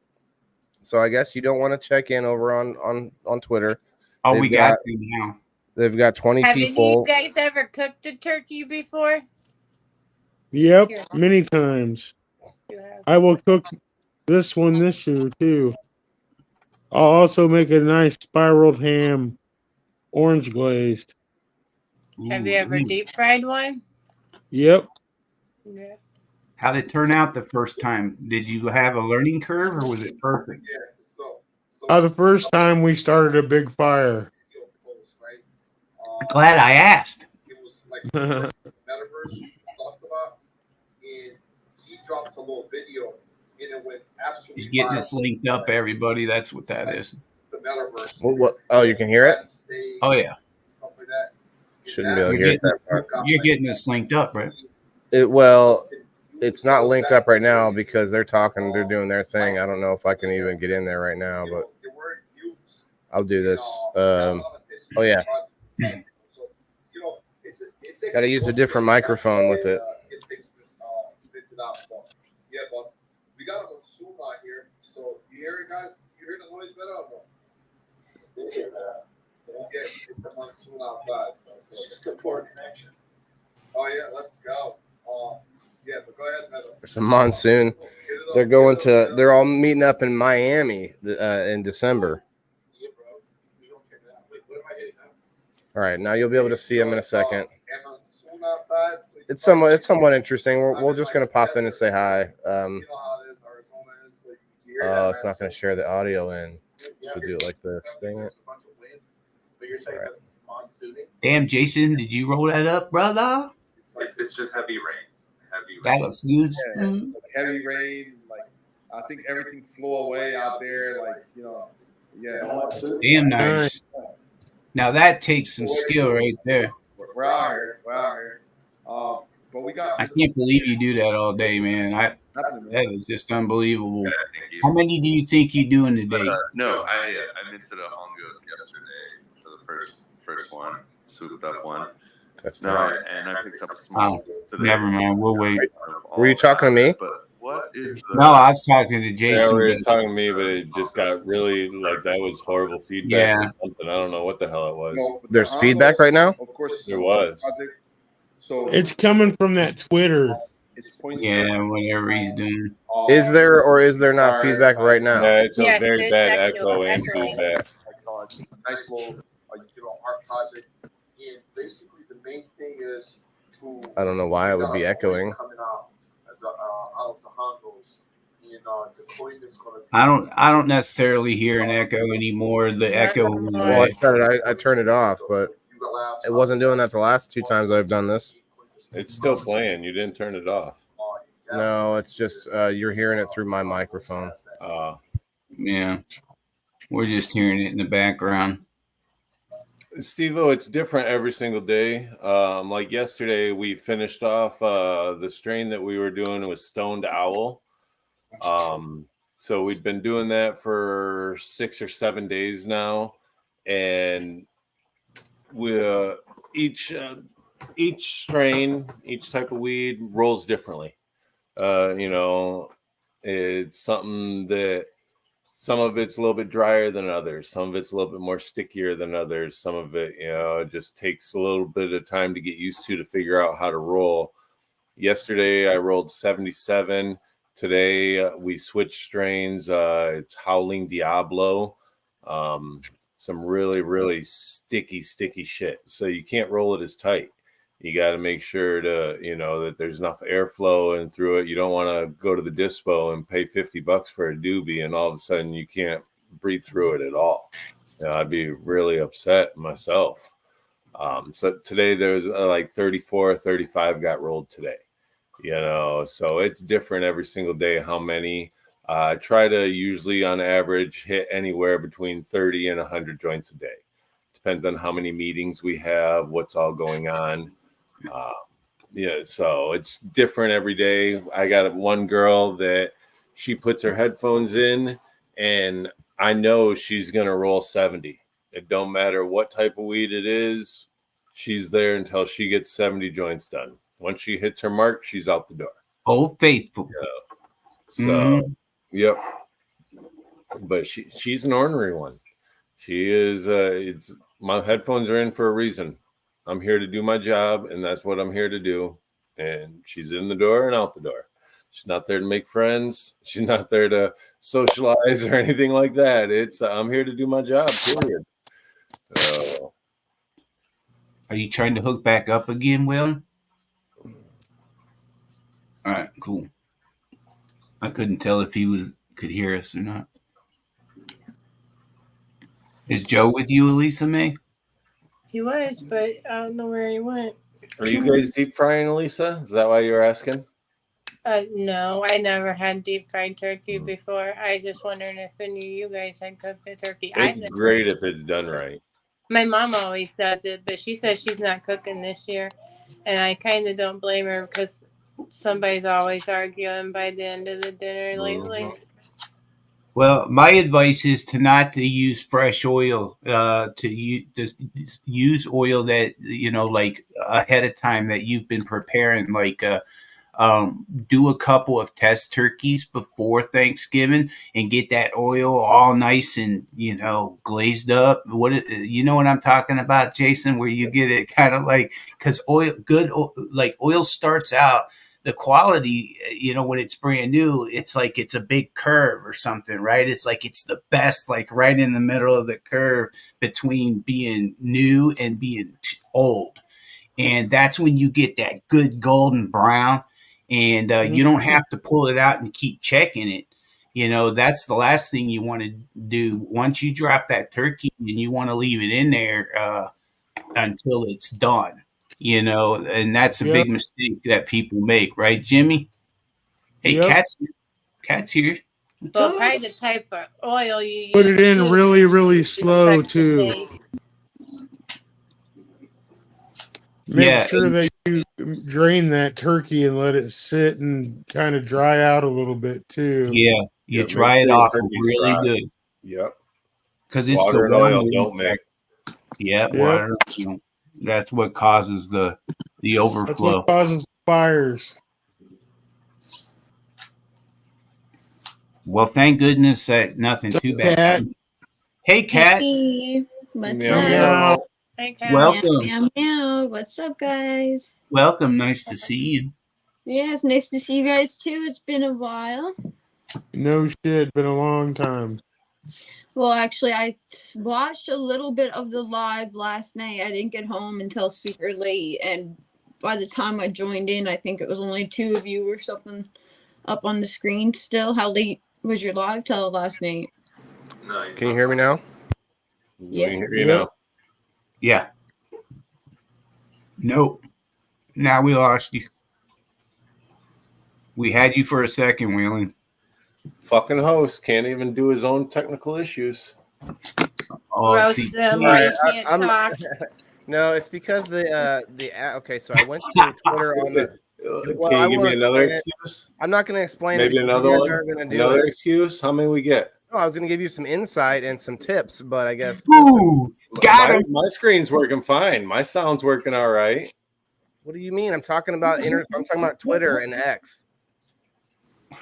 So I guess you don't want to check in over on Twitter. Oh, we got to now. They've got 20 people. Have you guys ever cooked a turkey before? Yep, many times. I will cook this one this year too. I'll also make a nice spiraled ham, orange glazed. Have you ever deep fried one? Yep. Yeah. How did it turn out the first time? Did you have a learning curve or was it perfect? The first time we started a big fire. Glad I asked. He's getting us linked up, everybody. That's what that is. What? Oh, you can hear it? Oh, yeah. Shouldn't be able to hear that part. You're getting us linked up, right? It's not linked up right now because they're doing their thing. I don't know if I can even get in there right now, but I'll do this. Oh, yeah. Got to use a different microphone with it. Yeah, but we got him on Zoom out here. So you hear it, guys? You hear the noise better or no? It's the monsoon outside. So it's the poor connection. Oh yeah, let's go. Yeah, but go ahead, Meadow. There's a monsoon. They're all meeting up in Miami in December. All right, now you'll be able to see them in a second. It's somewhat interesting. We're just gonna pop in and say hi. Oh, it's not gonna share the audio in. So do it like this. Dang it. It's all right. Damn, Jason, did you roll that up, brother? It's just heavy rain. That looks good. Yeah, heavy rain. Like I think everything flew away out there. Like yeah. Damn nice. Now that takes some skill right there. We're out here. But we got. I can't believe you do that all day, man. That is just unbelievable. How many do you think you're doing today? No, I minted a hongos yesterday for the first one, swooped up one. And I picked up a small. Never mind. We'll wait. Were you talking to me? But what is the... No, I was talking to Jason. Yeah, we were talking to me, but it just got really that was horrible feedback. Yeah. Or something. I don't know what the hell it was. No, There's feedback right now? Of course, There was. So It's coming from that Twitter. Yeah, whatever he's doing. Is there or is there not feedback right now? Yeah, it's a Yes, very there's bad echo- echo and echoing. feedback. nice little, art project. And basically, the main thing is to. I don't know why it would be echoing. Coming out of the hongos. The coin is gonna be. I don't necessarily hear an echo anymore. The echo. Well, I turned it off, but it wasn't doing that the last 2 times I've done this. It's still playing. You didn't turn it off. No, it's just you're hearing it through my microphone. Yeah, we're just hearing it in the background. Steve-O, it's different every single day. Like yesterday, we finished off the strain that we were doing was Stoned Owl. So we've been doing that for 6 or 7 days now, and we each strain, each type of weed rolls differently. It's something that some of it's a little bit drier than others. Some of it's a little bit more stickier than others. Some of it, it just takes a little bit of time to get used to figure out how to roll. Yesterday, I rolled 77. Today, we switched strains. It's Howling Diablo. Some really, really sticky shit. So you can't roll it as tight. You got to make sure to, that there's enough airflow and through it. You don't want to go to the dispo and pay $50 for a doobie and all of a sudden you can't breathe through it at all. I'd be really upset myself. So today there's like 34, 35 got rolled today, so it's different every single day. How many? Try to usually on average hit anywhere between 30 and 100 joints a day. Depends on how many meetings we have, what's all going on. So it's different every day. I got one girl that she puts her headphones in and I know she's going to roll 70. It don't matter what type of weed it is. She's there until she gets 70 joints done. Once she hits her mark, she's out the door. Oh, faithful. So, Yep. But she's an ornery one. She is, my headphones are in for a reason. I'm here to do my job, and that's what I'm here to do. And she's in the door and out the door. She's not there to make friends. She's not there to socialize or anything like that. It's I'm here to do my job, period. Are you trying to hook back up again, Will? All right, cool. I couldn't tell if he could hear us or not. Is Joe with you, Elisa May? He was, but I don't know where he went. Are you guys deep frying, Elisa? Is that why you were asking? No, I never had deep fried turkey before. I just wondering if any of you guys had cooked the turkey. It's great if it's done right. My mom always does it, but she says she's not cooking this year. And I kind of don't blame her because somebody's always arguing by the end of the dinner lately. Well, my advice is to not to use fresh oil, to use oil that, like ahead of time that you've been preparing, like do a couple of test turkeys before Thanksgiving and get that oil all nice and, glazed up. You know what I'm talking about, Jason, where you get it kind of like, because oil starts out, the quality, when it's brand new, it's like it's a big curve or something, right? It's like it's the best, like right in the middle of the curve between being new and being old. And that's when you get that good golden brown. And you don't have to pull it out and keep checking it. That's the last thing you want to do. Once you drop that turkey and you want to leave it in there until it's done. And that's a big mistake that people make, right, Jimmy? Hey, Cat's here. Well, probably the type of oil you use. Put it in really, really slow, too. Make sure that you drain that turkey and let it sit and kind of dry out a little bit, too. Yeah, you dry it off really good. Yep. Because it's water the and oil don't mix. Yeah, water. That's what causes the overflow. That's what causes fires. Well, thank goodness that nothing too bad. Cat. Hey, Cat. Hey, what's Meow, up? Hey, Kat. Welcome. Meow, meow. What's up, guys? Welcome. Nice to see you. Yeah, it's nice to see you guys too. It's been a while. No shit, been a long time. Well, actually, I watched a little bit of the live last night. I didn't get home until super late, and by the time I joined in, I think it was only 2 of you or something up on the screen still. How late was your live till last night? Can you hear me now? Yeah. We can hear you now. Yeah. Nope. Now we lost you. We had you for a second, Wheeling. Fucking host can't even do his own technical issues. Oh, roast see, them while you I, can't I'm talk. no, it's because okay. So I went to Twitter on the. Well, Can I you give me won't another explain it. excuse? I'm not going to explain it Maybe because another you guys one? aren't going to do Another it. excuse? How many we get? No, I was going to give you some insight and some tips, but I guess ooh, got him. My screen's working fine. My sound's working all right. what do you mean? I'm talking about I'm talking about Twitter and X.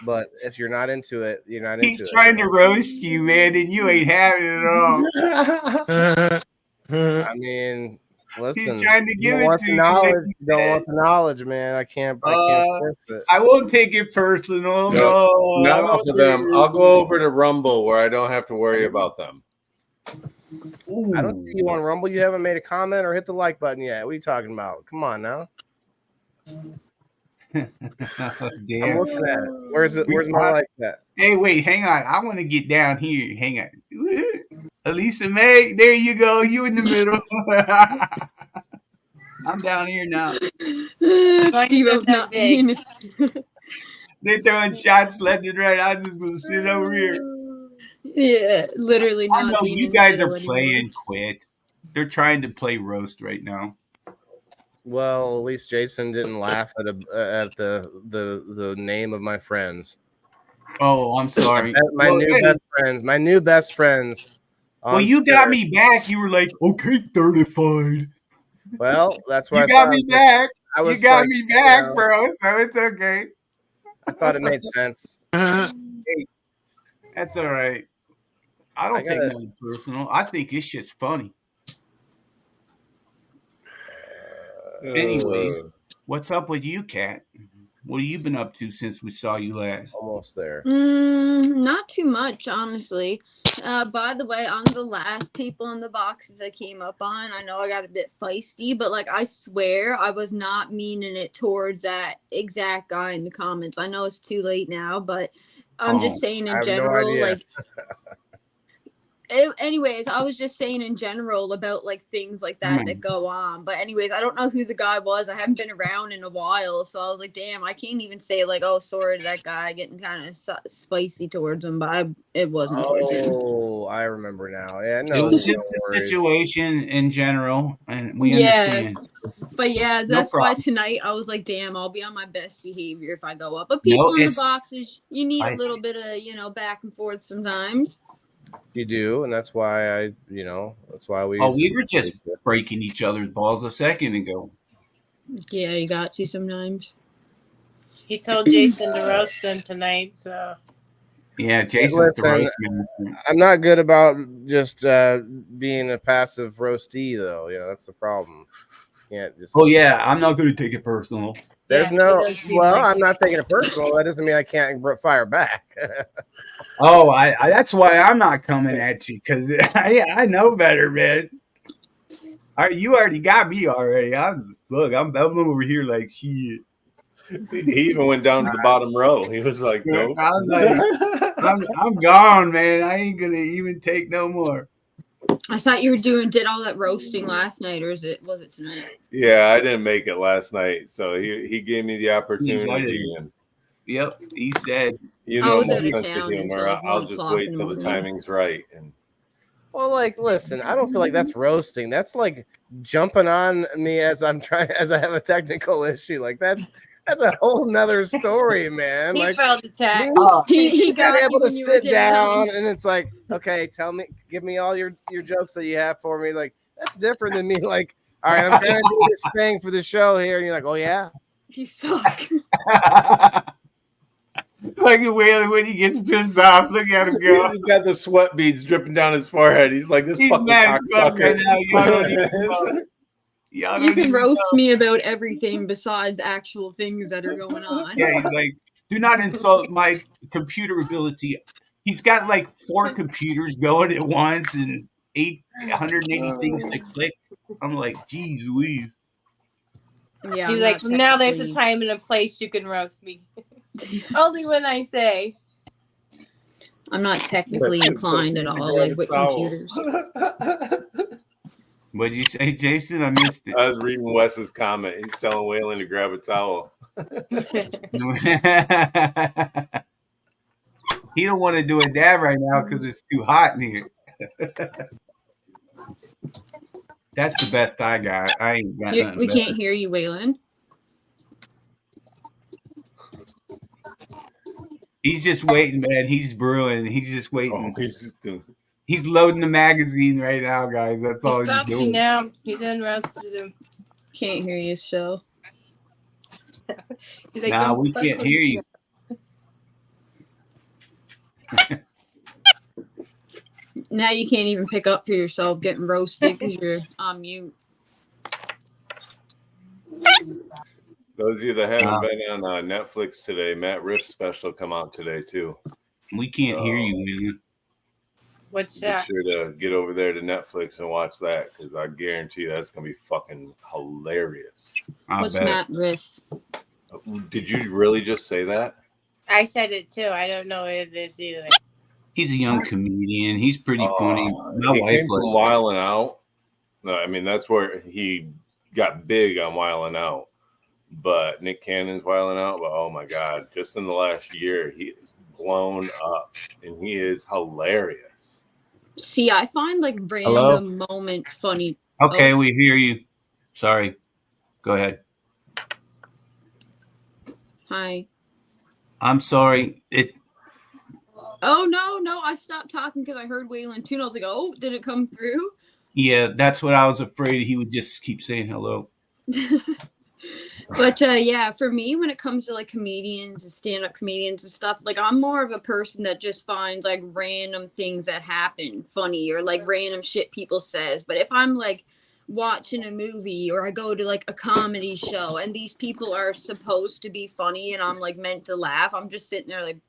But if you're not into it, you're not into He's it. trying to roast you, man, and you ain't having it at all. I mean, listen, He's trying to you give don't it want to the you. Like knowledge. you You don't said. want the knowledge, man. I can't force it. I won't take it personal. No, No, I not off won't of take them. it. I'll go over to Rumble where I don't have to worry about them. I don't see you on Rumble. You haven't made a comment or hit the like button yet. What are you talking about? Come on now. Oh, I'm damn. looking at it. Where's my like that? Hey, wait, hang on. I want to get down here. Hang on. Elisa May, there you go. You in the middle. I'm down here now. Steve-O's not being. They're throwing shots left and right. I'm just going to sit over here. Yeah, literally I not know being you in the guys are middle playing anymore. quit. They're trying to play roast right now. Well, at least Jason didn't laugh at the name of my friends. Oh, I'm sorry. My new best friends. Well, you got me back. You were like, okay, 35. Well, that's why you got me back. You got me back, bro. So it's okay. I thought it made sense. Hey, that's all right. I don't take nothing personal. I think this shit's funny. Anyways, what's up with you, Kat? What have you been up to since we saw you last? Almost there. Not too much, honestly. By the way, I'm the last people in the boxes I came up on. I know I got a bit feisty, but like I swear I was not meaning it towards that exact guy in the comments. I know it's too late now, but I'm just saying in general, like anyways, I was just saying in general about like things like that that go on. But anyways, I don't know who the guy was. I haven't been around in a while, so I was like, damn, I can't even say like, oh, sorry to that guy, getting kind of spicy towards him. But it wasn't towards him. Oh, I remember now. Yeah, no, it was just the situation in general, and we understand. But yeah, that's why tonight I was like, damn, I'll be on my best behavior if I go up. But people in the boxes, you need a little bit of back and forth sometimes. You do, and that's why that's why we. Oh, we were just breaking each other's balls a second ago. Yeah, you got to sometimes. He told Jason to roast them tonight, so. Yeah, Jason's the roast master. I'm not good about just being a passive roastee, though. That's the problem. Can't just. Oh yeah, I'm not going to take it personal. There's I'm not taking it personal. That doesn't mean I can't fire back. Oh, I that's why I'm not coming at you, because I know better, man. You already got me already. I'm over here like shit. He even went down to the bottom row. He was like, nope. I'm like, I'm gone, man. I ain't gonna even take no more. I thought you did all that roasting last night, or was it tonight? Yeah, I didn't make it last night, so he gave me the opportunity. And yep, he said, my sense of humor. I'll just wait till the timing's right. And listen, I don't feel like that's roasting. That's like jumping on me as I have a technical issue. Like that's a whole nother story, man. He felt attacked. He got able to sit down, and it's like, okay, give me all your jokes that you have for me. Like that's different than me. Like, all right, I'm trying to do this thing for the show here, and you're like, oh yeah, you suck. Like when he gets pissed off, look at him go. He's got the sweat beads dripping down his forehead. He's like, this fucking cocksucker. You can roast me about everything besides actual things that are going on. Yeah, he's like, do not insult my computer ability. He's got like 4 computers going at once and 180 things to click. I'm like, geez Louise. Yeah, he's like, now there's a time and a place you can roast me. Only when I say. I'm not technically inclined at all, like with computers. What'd you say, Jason? I missed it. I was reading Wes's comment. He's telling Waylon to grab a towel. He don't want to do a dab right now because it's too hot in here. That's the best I got. I ain't got nothing We better. can't hear you, Waylon. He's just waiting, man. He's brewing. He's just waiting. Oh, He's loading the magazine right now, guys. That's all He's he's salty doing. now. He done roasted him. Can't hear you, so. He's like, Nah, "Don't we fuck can't with hear me." you. Now you can't even pick up for yourself getting roasted because you're on mute. those of you that haven't been on Netflix today, Matt Riff's special come out today too. We can't hear you, man. What's Be that? sure to get over there to Netflix and watch that because I guarantee that's gonna be fucking hilarious. What's Matt Riff? Did you really just say that? I said it too. I don't know what it is either. He's a young comedian. He's pretty funny. My He wife came from likes him. Wildin' Out. No, I mean that's where he got big on Wildin' Out. But Nick Cannon's Wildin' Out. But oh my god, just in the last year, he is blown up, and he is hilarious. See, I find like random moment funny. Okay, we hear you. Sorry. Go ahead. Hi. I'm sorry. Oh no! I stopped talking because I heard Waylon too. And I was like, "Oh, did it come through?" Yeah, that's what I was afraid he would just keep saying hello. But yeah, for me, when it comes to like comedians and stand-up comedians and stuff, like I'm more of a person that just finds like random things that happen funny or like random shit people says. But if I'm like watching a movie or I go to like a comedy show and these people are supposed to be funny and I'm like meant to laugh, I'm just sitting there like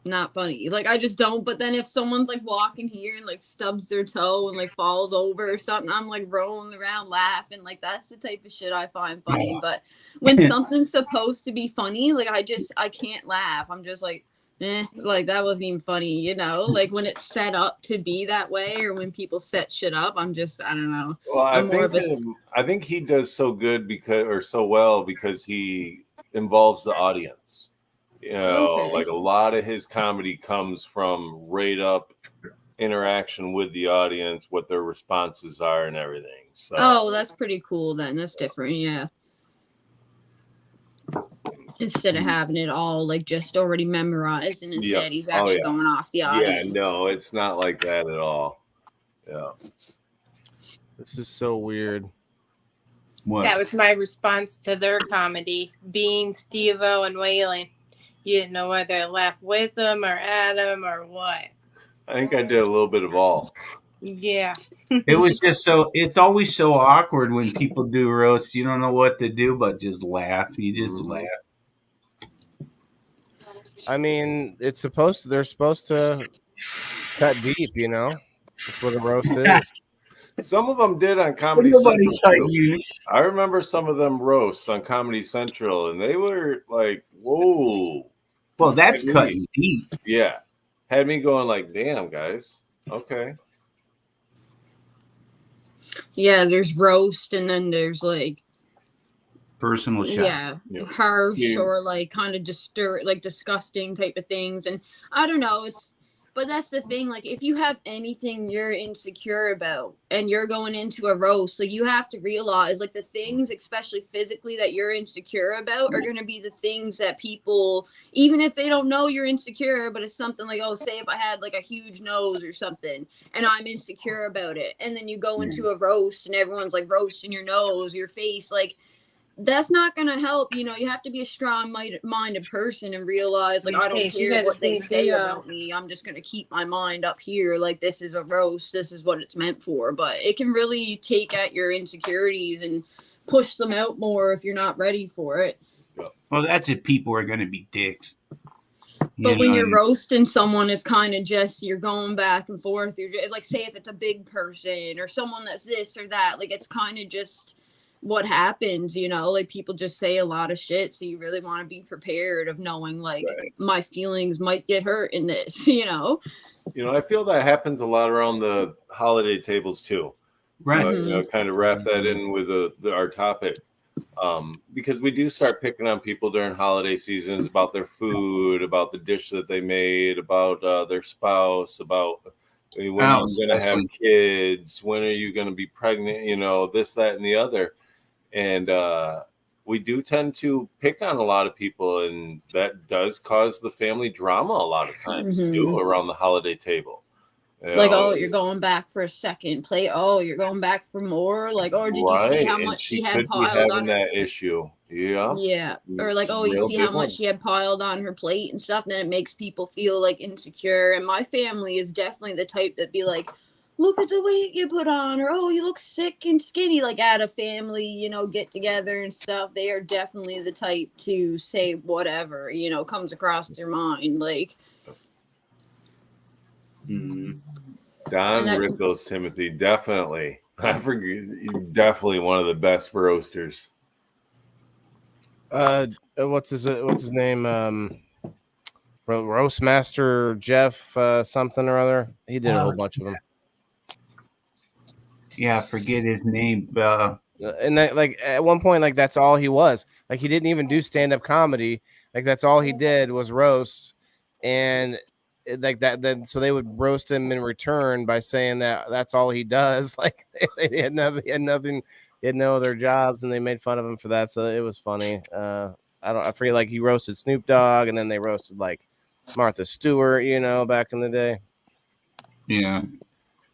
not funny. Like I just don't. But then if someone's like walking here and like stubs their toe and like falls over or something, I'm like rolling around laughing. Like that's the type of shit I find funny. But when something's supposed to be funny, like I can't laugh. I'm just like, like that wasn't even funny, you know? Like when it's set up to be that way or when people set shit up, I don't know. Well, I think he does so good so well because he involves the audience. You know, like a lot of his comedy comes from right up interaction with the audience, what their responses are and everything. So that's pretty cool then. That's different, yeah. Instead of having it all like just already memorized and instead he's actually going off the audience. Yeah, no, it's not like that at all. Yeah. This is so weird. What? That was my response to their comedy, being Steve-O and Waylon. You didn't know whether to laugh with them or at them or what. I think I did a little bit of all. Yeah. It was just it's always so awkward when people do roasts. You don't know what to do but just laugh. You just laugh. I mean, they're supposed to cut deep, you know? That's what a roast is. Some of them did on Comedy Central. I remember some of them roasts on Comedy Central, and they were like, whoa. Well, that's cutting deep. Yeah. Had me going like, damn, guys. Okay. Yeah, there's roast, and then there's like personal shots. Yeah, harsh or like kind of disgusting type of things. And I don't know, but that's the thing. Like, if you have anything you're insecure about and you're going into a roast, like you have to realize like the things, especially physically, that you're insecure about are going to be the things that people, even if they don't know you're insecure, but it's something like, oh, say if I had like a huge nose or something and I'm insecure about it. And then you go into a roast and everyone's like roasting your nose, your face, like, that's not going to help. You know, you have to be a strong-minded person and realize, like, I don't care what they say about me. I'm just going to keep my mind up here. Like, this is a roast. This is what it's meant for. But it can really take at your insecurities and push them out more if you're not ready for it. Well, that's if people are going to be dicks. But when you're roasting someone, it's kind of just, you're going back and forth. You're just, like, say if it's a big person or someone that's this or that, like, it's kind of just what happens, you know, like people just say a lot of shit. So you really want to be prepared of knowing like my feelings might get hurt in this, you know? You know, I feel that happens a lot around the holiday tables too. Right. You know, kind of wrap that in with our topic. Because we do start picking on people during holiday seasons about their food, about the dish that they made, about their spouse, about When are you going to have kids? When are you going to be pregnant? You know, this, that, and the other. And we do tend to pick on a lot of people, and that does cause the family drama a lot of times too around the holiday table. Like, oh, you're going back for a second plate. Oh, you're going back for more. Like, or did you see how much she had piled on that issue? Yeah. Yeah. Or like, oh, you see how much she had piled on her plate and stuff. Then it makes people feel like insecure. And my family is definitely the type that be like, look at the weight you put on, or oh, you look sick and skinny. Like at a family, you know, get together and stuff. They are definitely the type to say whatever, you know, comes across their mind. Like, Don Rickles, Timothy, definitely. I forget, you're definitely one of the best roasters. What's his name? Roast Master Jeff something or other. He did a whole bunch of them. Yeah, I forget his name. And that, like, at one point, like, that's all he was. Like, he didn't even do stand-up comedy. Like, that's all he did was roast. And like that, then so they would roast him in return by saying that that's all he does. Like, they had nothing, he had no other jobs, and they made fun of him for that. So it was funny. I forget, like, he roasted Snoop Dogg, and then they roasted like Martha Stewart, you know, back in the day. Yeah.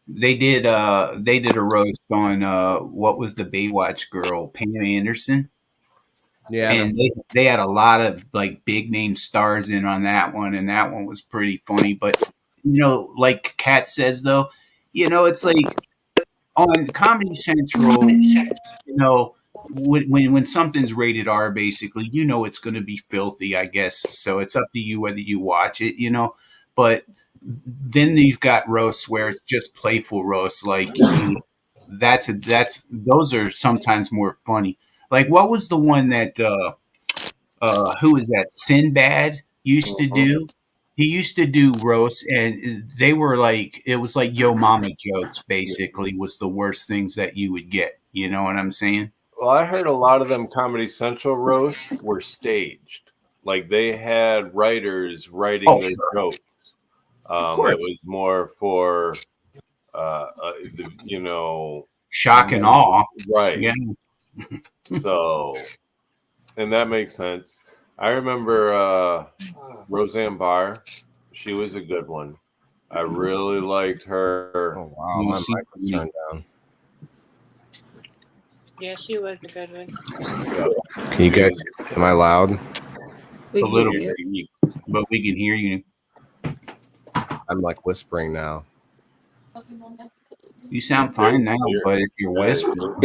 They did a roast on what was the Baywatch girl, Pam Anderson. Yeah, and they had a lot of like big name stars in on that one, and that one was pretty funny. But you know, like Kat says though, you know, it's like on Comedy Central, you know, when something's rated R, basically, you know, it's going to be filthy, I guess. So it's up to you whether you watch it, you know. But then you've got roasts where it's just playful roasts, like those are sometimes more funny. Like, what was the one that who was that? Sinbad used to do. He used to do roasts, and they were like, it was like yo mama jokes. Basically, was the worst things that you would get. You know what I'm saying? Well, I heard a lot of them Comedy Central roasts were staged. Like they had writers writing their jokes. It was more for, you know, shock and awe, right? Yeah. So, and that makes sense. I remember Roseanne Barr. She was a good one. I really liked her. Oh wow, my mic was turned down. Yeah, she was a good one. Yeah. Can you guys? Am I loud? A little bit, but we can hear you. I'm like whispering now. You sound fine now, but if you're whispering,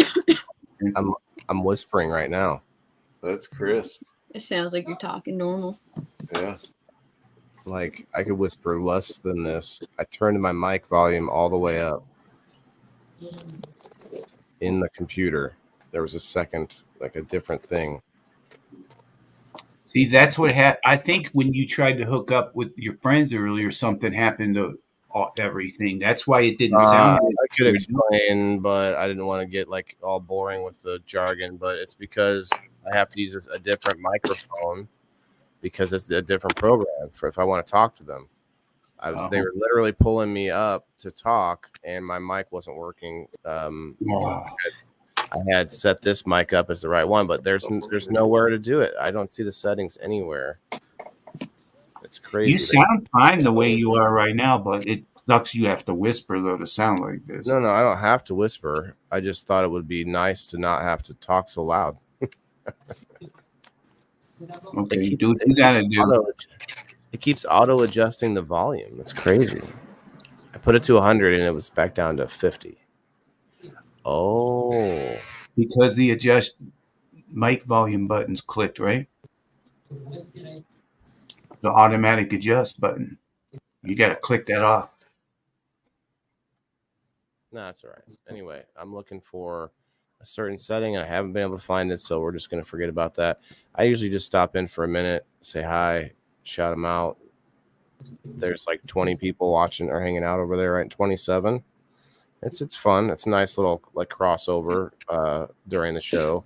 I'm whispering right now. That's crisp. It sounds like you're talking normal. Yeah. Like I could whisper less than this. I turned my mic volume all the way up in the computer. There was a second, like a different thing. See, that's what happened. I think when you tried to hook up with your friends earlier, something happened to everything. That's why it didn't sound good. I could explain, but I didn't want to get like all boring with the jargon. But it's because I have to use a different microphone because it's a different program for if I want to talk to them. They were literally pulling me up to talk, and my mic wasn't working. I had set this mic up as the right one, but there's nowhere to do it. I don't see the settings anywhere. It's crazy. You sound fine the way you are right now, but it sucks you have to whisper though to sound like this. No, I don't have to whisper. I just thought it would be nice to not have to talk so loud. Okay, you do what you gotta do. It keeps auto adjusting the volume. That's crazy. I put it to 100 and it was back down to 50. Oh, because the adjust mic volume button's clicked, right? The automatic adjust button. You got to click that off. No, that's all right. Anyway, I'm looking for a certain setting. I haven't been able to find it, so we're just going to forget about that. I usually just stop in for a minute, say hi, shout them out. There's like 20 people watching or hanging out over there, right? 27. It's fun. It's a nice little like crossover during the show.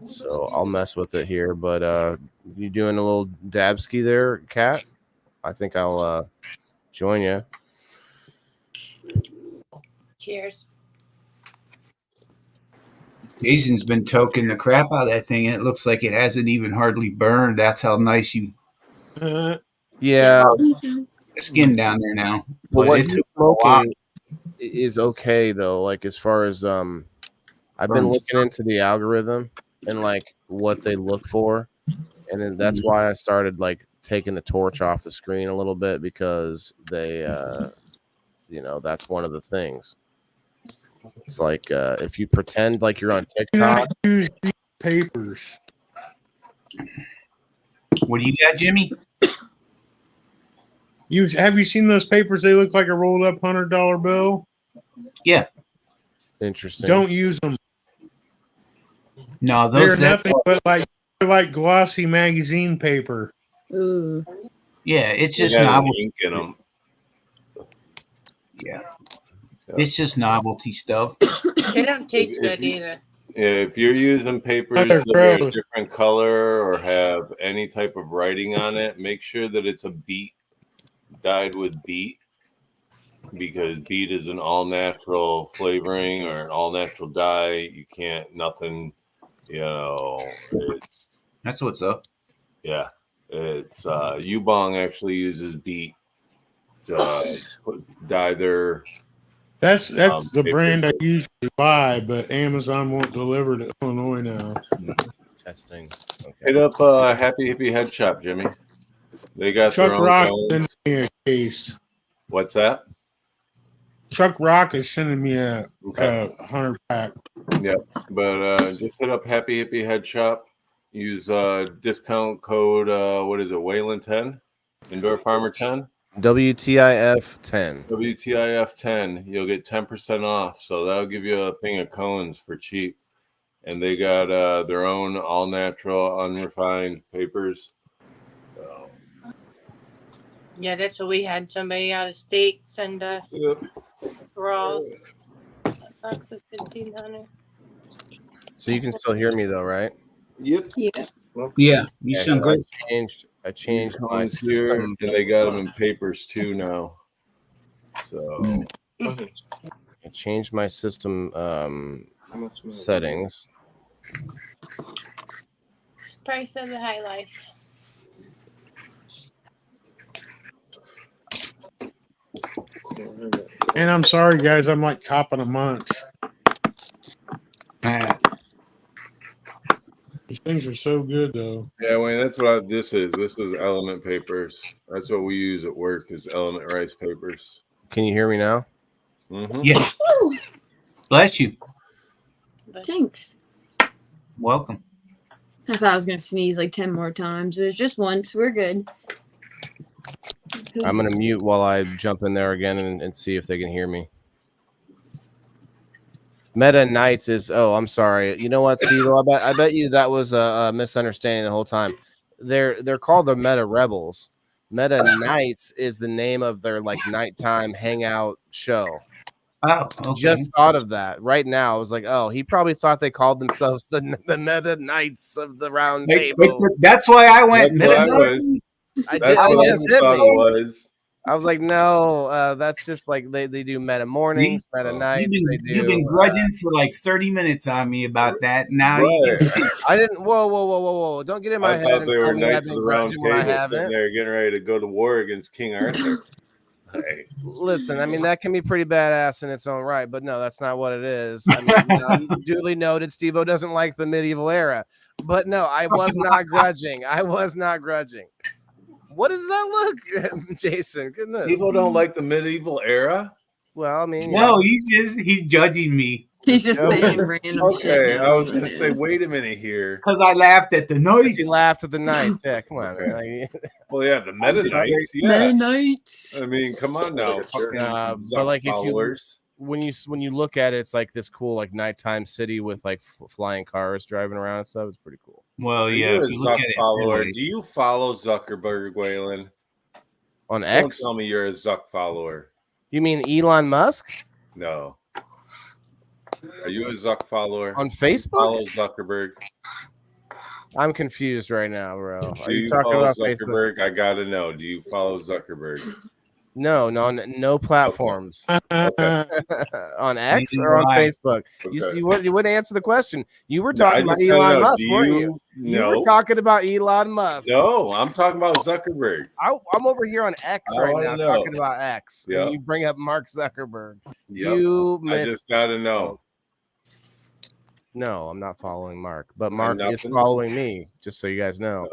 So I'll mess with it here. But you doing a little dabski there, Kat? I think I'll join you. Cheers. Jason's been toking the crap out of that thing, and it looks like it hasn't even hardly burned. That's how nice you Yeah, the skin down there now. but But what it he's took a while. smoking is okay though. Like as far as I've been Burns. looking into the algorithm and like what they look for, and then that's why I started like taking the torch off the screen a little bit because they, that's one of the things. It's like if you pretend like you're on TikTok. Use these papers. What do you got, Jimmy? Have you seen those papers? They look like a rolled up $100 bill. Yeah. Interesting. Don't use them. No, They're those that's nothing but like glossy magazine paper. Ooh. yeah, it's They just got novelty. ink in them. Yeah. It's just novelty stuff. They don't taste good either. If you're using papers They're that are a gross. different color or have any type of writing on it, make sure that it's a beet dyed with beet, because beet is an all natural flavoring or an all natural dye. You can't nothing, it's That's what's up. yeah. It's Ubong actually uses beet to dye their That's the papers. brand I usually buy, but Amazon won't deliver to Illinois now. Testing. Okay. Hit up Happy Hippie Head Shop, Jimmy. They got Chuck their own Rock cones. sending me a case. What's that? Chuck Rock is sending me a Okay. 100 pack. Yeah, but just hit up Happy Hippie Head Shop. Use discount code what is it? Wayland 10, Indoor Farmer 10, WTIF 10. WTIF 10. You'll get 10% off. So that'll give you a thing of cones for cheap. And they got their own all natural, unrefined papers. So, Yeah, that's what we had. Somebody out of state send us raws. Box of 1,500. So you can still hear me though, right? yep. Yeah. Yeah, you Yeah, sound so great. I changed my Cones here, system. and they got them in papers too now. So I changed my system settings. Price of the high life. And I'm sorry, guys, I'm like copping a munch. These things are so good, though. yeah, Wayne, that's what this is. This is element papers. That's what we use at work is element rice papers. Can you hear me now? Mm-hmm. Yeah. Ooh, Bless you. thanks. Welcome. I thought I was gonna sneeze like 10 more times. It was just once. We're good. I'm gonna mute while I jump in there again and see if they can hear me. Meta Knights is I'm sorry. You know what, Steve? I bet you that was a misunderstanding the whole time. They're called the Meta Rebels. Meta Knights is the name of their like nighttime hangout show. Oh, okay. Just thought of that right now. I was like, oh, he probably thought they called themselves the Meta Knights of the Round Table. That's why I went. That's what I was. I That's just, what it I just hit thought me. it was. I was like, no, that's just like they do meta mornings, meta nights. You've been grudging for like 30 minutes on me about that. Now you can see. I didn't. Whoa! Don't get in my I head thought and they tell were me I've Knights of been the Round grudging when I Table sitting haven't. there getting ready to go to war against King Arthur. Hey. Listen, I mean that can be pretty badass in its own right, but no, that's not what it is. I mean, duly noted, Steve-O doesn't like the medieval era, but no, I was not grudging. I was not grudging. What does that look, Jason? Goodness. People don't like the medieval era. Well, I mean, No, he's judging me He's just saying random shit. Okay, now. I was gonna say, wait a minute here. because I laughed at the noise. he laughed at the knights. Yeah, come on. Okay. Man. Well, yeah, the Meta Knights. Yeah, Many nights. I mean, come on now, fucking but like if you followers. when you look at it, it's like this cool like nighttime city with like flying cars driving around and stuff. It's pretty cool. Well, Are yeah. you a If you look Zuck at it, follower? really. Do you follow Zuckerberg, Waylon? On Don't X, tell me you're a Zuck follower. you mean Elon Musk No. Are you a Zuck follower? on Do you Facebook? follow Zuckerberg? I'm confused right now, bro. Do Are you you talking follow about Facebook? Zuckerberg? I gotta know. Do you follow Zuckerberg? No platforms. Okay. On X Neither or do on I. Facebook. Okay. You wouldn't answer the question. You were No, I talking about just gotta Elon know. Musk, Do weren't you? you? You were No. talking about Elon Musk. No, I'm talking about Zuckerberg. I'm over here on X I right wanna now know. talking about X. Yep. And you bring up Mark Zuckerberg. Yep. You I miss. just gotta know. No, I'm not following Mark, but I'm Mark is nothing. following me, just so you guys know.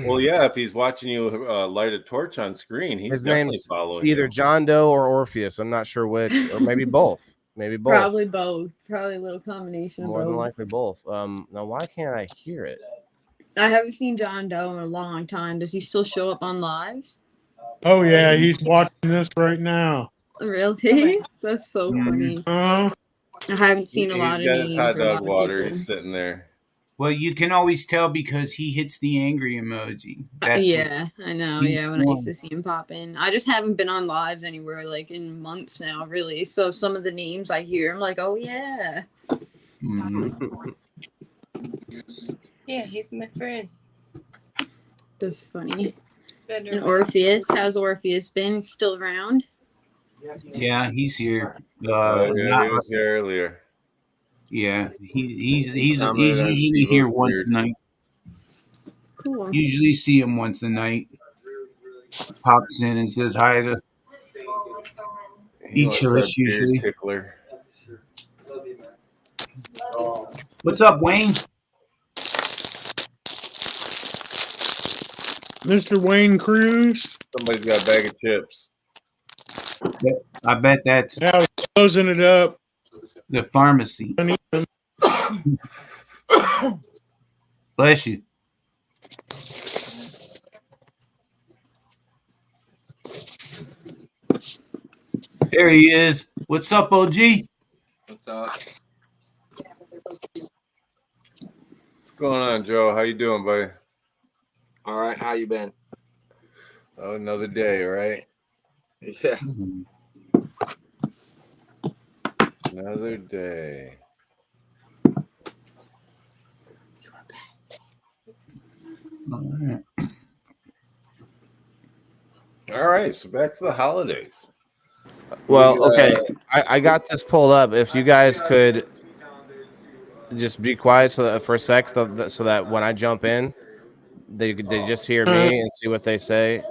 Well, yeah, if he's watching you light a torch on screen, he's His definitely name's following either you. John Doe or Orpheus. I'm not sure which, or maybe both. Maybe both. Probably both. Probably a little combination More of than both. likely both. Now why can't I hear it? I haven't seen John Doe in a long time. Does he still show up on lives? Oh yeah, he's watching this right now. Really? That's so funny. I haven't seen a lot He's of got his names hot or a lot dog of water. people. He's sitting there. Well, you can always tell because he hits the angry emoji. That's Yeah, I know. he's Yeah, when I used one. to see him pop in. I just haven't been on lives anywhere like in months now, really. So some of the names I hear, I'm like, oh yeah. Yeah, he's my friend. That's funny. Better And one. Orpheus, how's Orpheus been? Still around? Yeah, he's here. Yeah, he Not, was here earlier. yeah, he's Commented on usually here Steve-O's once beard. a night. Cool. Usually see him once a night. Pops in and says hi to He each wants of our us usually. beard tickler. What's up, Wayne? Mr. Wayne Cruz. Somebody's got a bag of chips. I bet that's Now he's closing it up. the pharmacy. Bless you. There he is. What's up, OG? What's up? What's going on, Joe? How you doing, buddy? All right, how you been? Oh, another day, right? Yeah. Another day. All right, so back to the holidays. Well, okay. I got this pulled up. If you guys could just be quiet so that for a sec, so that when I jump in, they just hear me and see what they say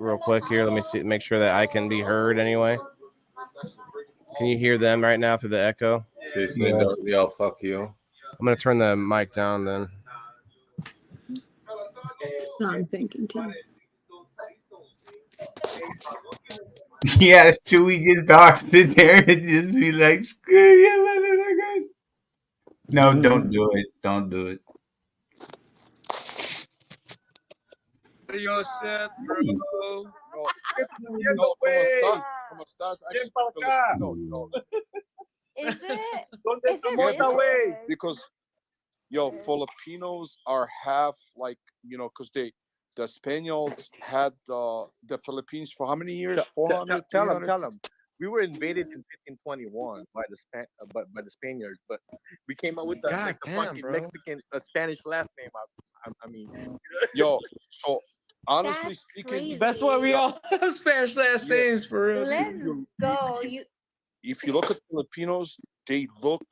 real quick here. Let me see, make sure that I can be heard anyway. Can you hear them right now through the echo? So you say, don't yell, fuck you. I'm going to turn the mic down then. No, I'm thinking too. Yeah, that's true. We just talked in there and just be like, screw you, motherfuckers. No, don't do it. Don't do it. Yo, set, bro. No, ¿cómo estás? Actually, no. Is it? Is it really? Because, Filipinos are half like, because the Spaniards had the Philippines for how many years? 400, Tell 300? them. We were invaded in 1521 by the Spaniards, but we came up with the fucking Mexican Spanish last name. I mean, so honestly That's speaking, crazy. That's why we all have Spanish last names for real. Let's go. if you look at Filipinos, they look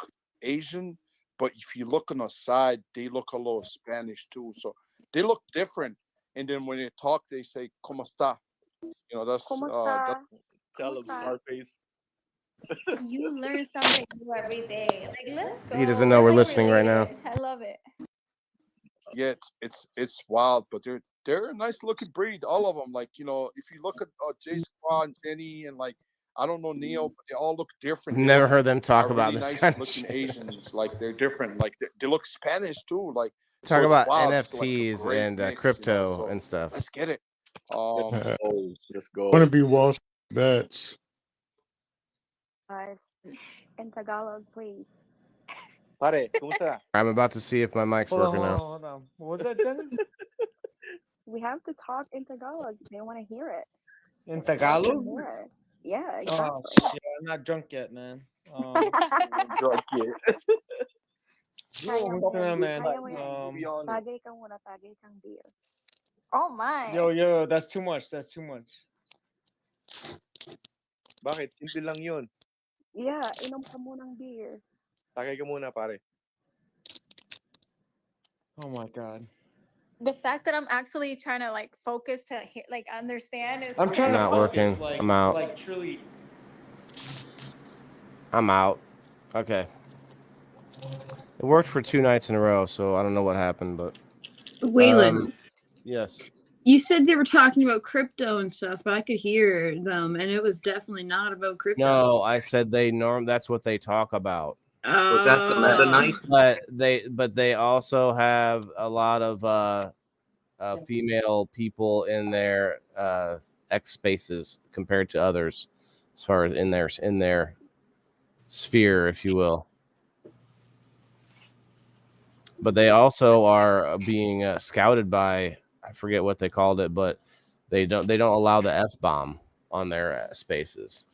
Asian, but if you look on the side, they look a little Spanish too. So they look different. And then when they talk, they say "Cómo está?" That's ¿Cómo está? tell them Scarface. You learn something new every day. Like, let's go. He doesn't know we're listening right now. I love it. Yeah, it's wild, but they're a nice looking breed, all of them. Like if you look at Jay Squaw and Jenny and like I don't know Neil, but they all look different. They Never look, heard them talk are about really this nice kind of looking shit. Asians. Like they're different. Like they look Spanish too. Like Talk so about it's wild. It's like a NFTs great and mix, crypto so and stuff. let's get it. Let's go. Want to be Wall Street bets? In Tagalog, please. Pare, ¿cómo está? I'm about to see if my mic's working now. Hold on. What was that, Jenny? We have to talk in Tagalog. They want to hear it. In Tagalog? Yeah, Oh, exactly. shit. I'm not drunk yet, man. Drunk yet. What's going on, man? Tagay kang muna, tagay kang beer. Oh my. Yo, that's too much. That's too much. Bakit? Simple lang yun. Yeah, inom ka munang beer. Takay ka muna, pare. Oh my god. The fact that I'm actually trying to like focus to like understand is I'm It's trying to not focus, working. I'm out. like truly. I'm out. Okay. It worked for 2 nights in a row, so I don't know what happened, but Waylon, yes. you said they were talking about crypto and stuff, but I could hear them, and it was definitely not about crypto. No, I said that's what they talk about. Was that the Meta Knights? But they also have a lot of female people in their X spaces compared to others, as far as in their sphere, if you will. But they also are being scouted by, I forget what they called it, but they don't allow the F-bomb on their spaces.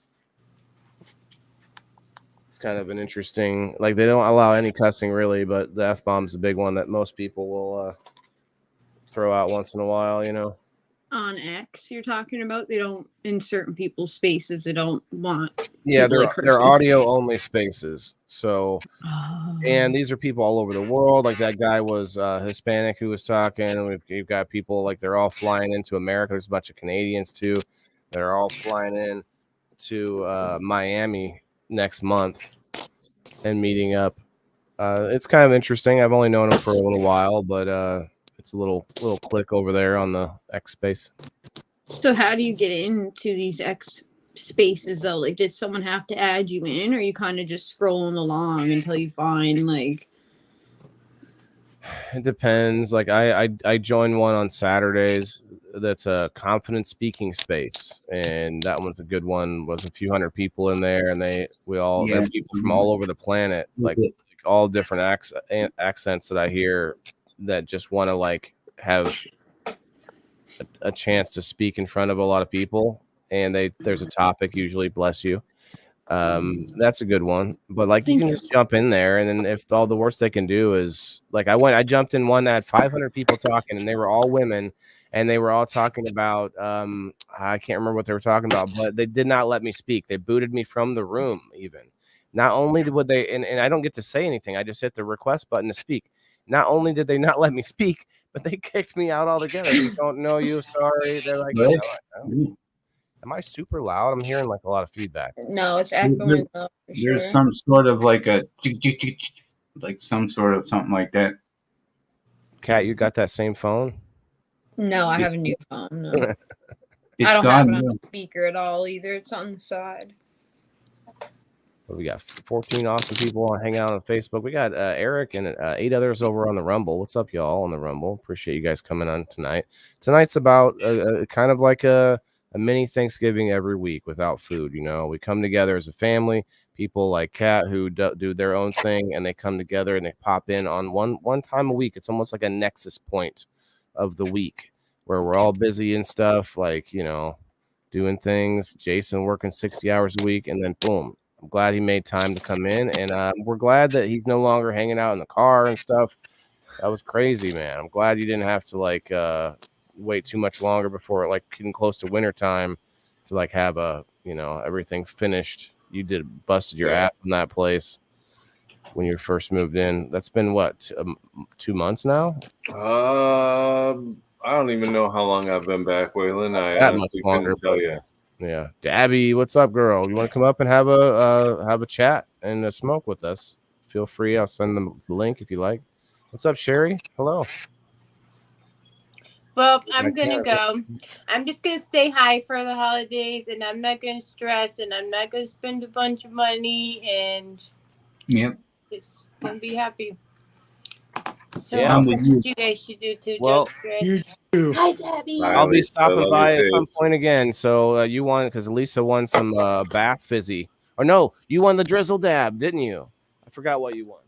It's kind of an interesting, like they don't allow any cussing really, but the F-bomb's a big one that most people will throw out once in a while, you know. On X, you're talking about, they don't, in certain people's spaces, they don't want. Yeah, people, they're audio only spaces. So, and these are people all over the world. Like that guy was Hispanic who was talking. We've got people like they're all flying into America. There's a bunch of Canadians too. They're all flying in to Miami next month and meeting up. It's kind of interesting. I've only known him for a little while, but it's a little click over there on the X space. So how do you get into these X spaces though? Like, did someone have to add you in, or you kind of just scrolling along until you find like? It depends. Like I joined one on Saturdays that's a confidence speaking space, and that one's a good one with a few hundred people in there, and they're people from all over the planet, like all different accents that I hear that just want to like have a chance to speak in front of a lot of people, and there's a topic usually, bless you. That's a good one, but like you can just jump in there, and then if all the worst they can do is like I jumped in one that had 500 people talking, and they were all women, and they were all talking about I can't remember what they were talking about, but they did not let me speak. They booted me from the room. Even not only would they, and I don't get to say anything, I just hit the request button to speak. Not only did they not let me speak, but they kicked me out altogether. We don't know you. Sorry. They're like, am I super loud? I'm hearing like a lot of feedback. No, it's echoing though, for sure. There's some sort of like like some sort of something like that. Kat, you got that same phone? No, I have a new phone. No. It's I don't gone. have it on speaker at all either. It's on the side. We got 14 awesome people hanging out on Facebook. We got Eric and 8 others over on the Rumble. What's up, y'all, on the Rumble? Appreciate you guys coming on tonight. Tonight's about kind of like a mini Thanksgiving every week without food. You know, we come together as a family. People like Kat who do their own thing, and they come together and they pop in on one time a week. It's almost like a nexus point of the week where we're all busy and stuff, like, you know, doing things. Jason working 60 hours a week, and then boom. I'm glad he made time to come in, and we're glad that he's no longer hanging out in the car and stuff. That was crazy, man. I'm glad you didn't have to like wait too much longer before like getting close to winter time to like have everything finished. You busted your ass in that place when you first moved in. That's been what, 2 months now? I don't even know how long I've been back, Waylon. I honestly couldn't tell you. Yeah, Dabby, what's up, girl? You want to come up and have a chat and a smoke with us? Feel free. I'll send them the link if you like. What's up, Sherry? Hello. Well, I'm gonna go. I'm just gonna stay high for the holidays, and I'm not gonna stress, and I'm not gonna spend a bunch of money, and it's gonna be happy. So Yeah, that's what you guys should do too. Well, don't stress. you too. Hi, Debbie. I'll be stopping by at some point again. So you won because Lisa won some bath fizzy. Or no, you won the drizzle dab, didn't you? I forgot what you won.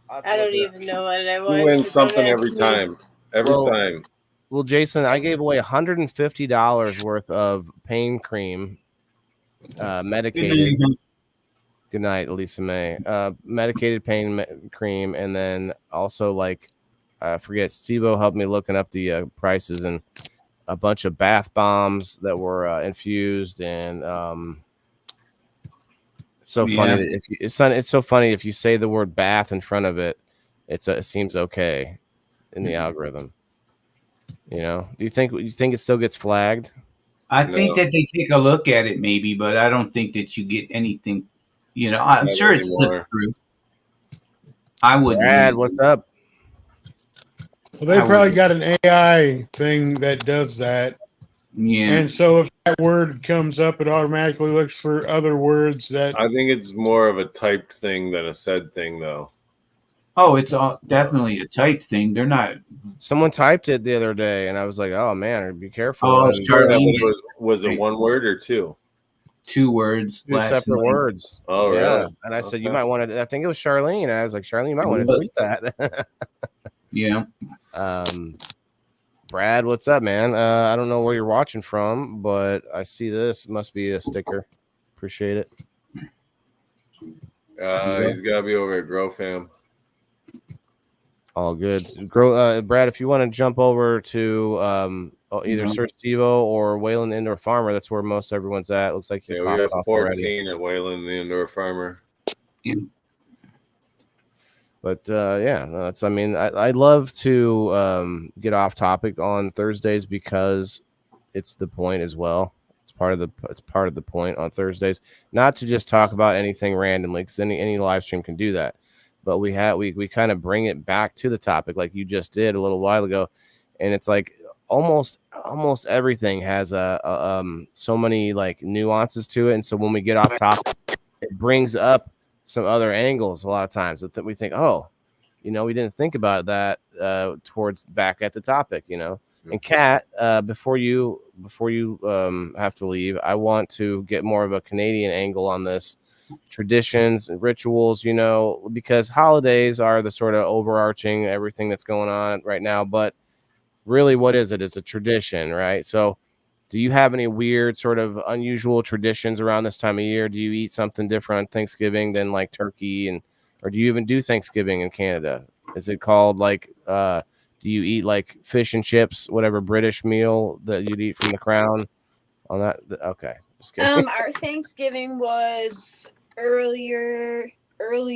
I don't even know what I You want. win something every time. Every time. Well, Jason, I gave away $150 worth of pain cream, medicated. Good night, Lisa May. Medicated pain cream, and then also like I forget. Steve-O helped me looking up the prices, and a bunch of bath bombs that were infused, and it's so funny that if you, it's so funny if you say the word bath in front of it, it seems okay in the algorithm. You know, do you think it still gets flagged? I think that they take a look at it maybe, but I don't think that you get anything. You know, I'm sure it slips through. I wouldn't. Brad, what's up? Well, they probably got an AI thing that does that. Yeah. And so if that word comes up, it automatically looks for other words that. I think it's more of a typed thing than a said thing, though. Oh, it's definitely a typed thing. They're not. Someone typed it the other day, and I was like, "Oh man, be careful." Oh, And Charlene. Was it one word or two? 2 words. Two separate words. Oh, yeah. really? And I said, you might want to. I think it was Charlene. And I was like, Charlene, you might want to delete that. Yeah. Brad, what's up, man? I don't know where you're watching from, but I see this. It must be a sticker. Appreciate it. He's got to be over at Grow Fam. All good. Brad, if you want to jump over to either Sir Steve-O or Wayland Indoor Farmer, that's where most everyone's at. Looks like we have 14 at Wayland the Indoor Farmer. Yeah. But that's. I mean, I love to get off topic on Thursdays because it's the point as well. It's part of the point on Thursdays, not to just talk about anything randomly, because any live stream can do that. But we kind of bring it back to the topic like you just did a little while ago, and it's like almost everything has so many like nuances to it, and so when we get off topic, it brings up some other angles a lot of times that we think, oh, we didn't think about that towards back at the topic, And Kat, before you have to leave, I want to get more of a Canadian angle on this. Traditions and rituals, because holidays are the sort of overarching everything that's going on right now. But really, what is it? It's a tradition, right? So do you have any weird sort of unusual traditions around this time of year? Do you eat something different on Thanksgiving than like turkey, or do you even do Thanksgiving in Canada? Is it called like, do you eat like fish and chips, whatever British meal that you'd eat from the Crown on that? Okay. Just kidding. Our Thanksgiving was early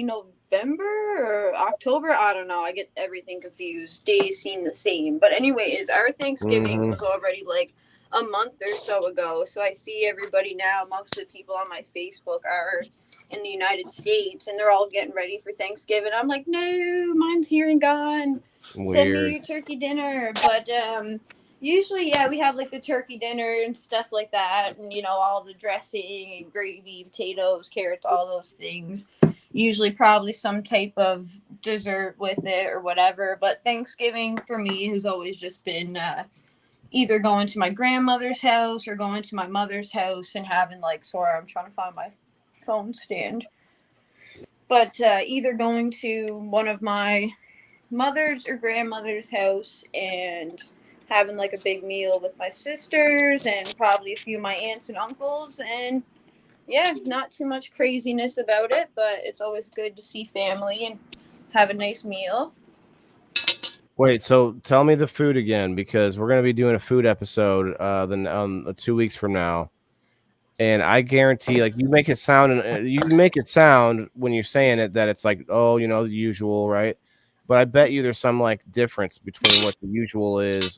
November or October. I don't know. I get everything confused. Days seem the same. But anyways, our Thanksgiving was already like a month or so ago. So I see everybody now. Most of the people on my Facebook are in the United States, and they're all getting ready for Thanksgiving. I'm like, no, mine's here and gone. Weird. Send me your turkey dinner. But usually, we have like the turkey dinner and stuff like that, and all the dressing and gravy, potatoes, carrots, all those things. Usually probably some type of dessert with it or whatever. But Thanksgiving for me has always just been either going to my grandmother's house or going to my mother's house and having I'm trying to find my phone stand. But either going to one of my mother's or grandmother's house and having like a big meal with my sisters and probably a few of my aunts and uncles, and not too much craziness about it, but it's always good to see family and have a nice meal. Wait, so tell me the food again, because we're going to be doing a food episode 2 weeks from now, and I guarantee, like, you make it sound when you're saying it that it's like, oh, the usual, right? But I bet you there's some like difference between what the usual is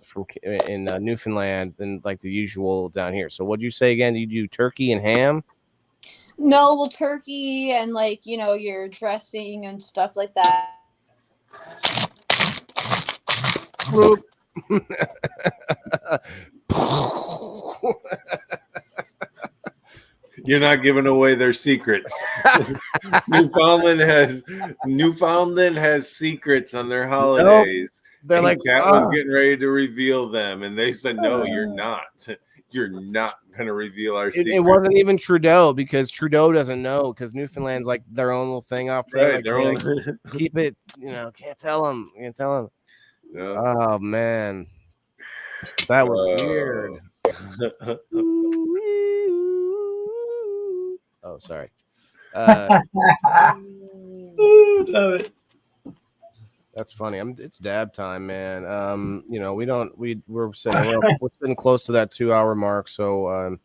in Newfoundland than like the usual down here. So what'd you say again? You do turkey and ham? No, well, turkey and your dressing and stuff like that. You're not giving away their secrets. Newfoundland has secrets on their holidays. Nope. They're like, Kat was getting ready to reveal them, and they said, "No, you're not. You're not gonna reveal our secrets." It wasn't even Trudeau, because Trudeau doesn't know, because Newfoundland's like their own little thing off there. Right, like, keep it, can't tell them. Can't tell them. Yeah. Oh man, that was weird. Oh, sorry. Love it. That's funny. It's dab time, man. We're sitting close to that 2 hour mark, so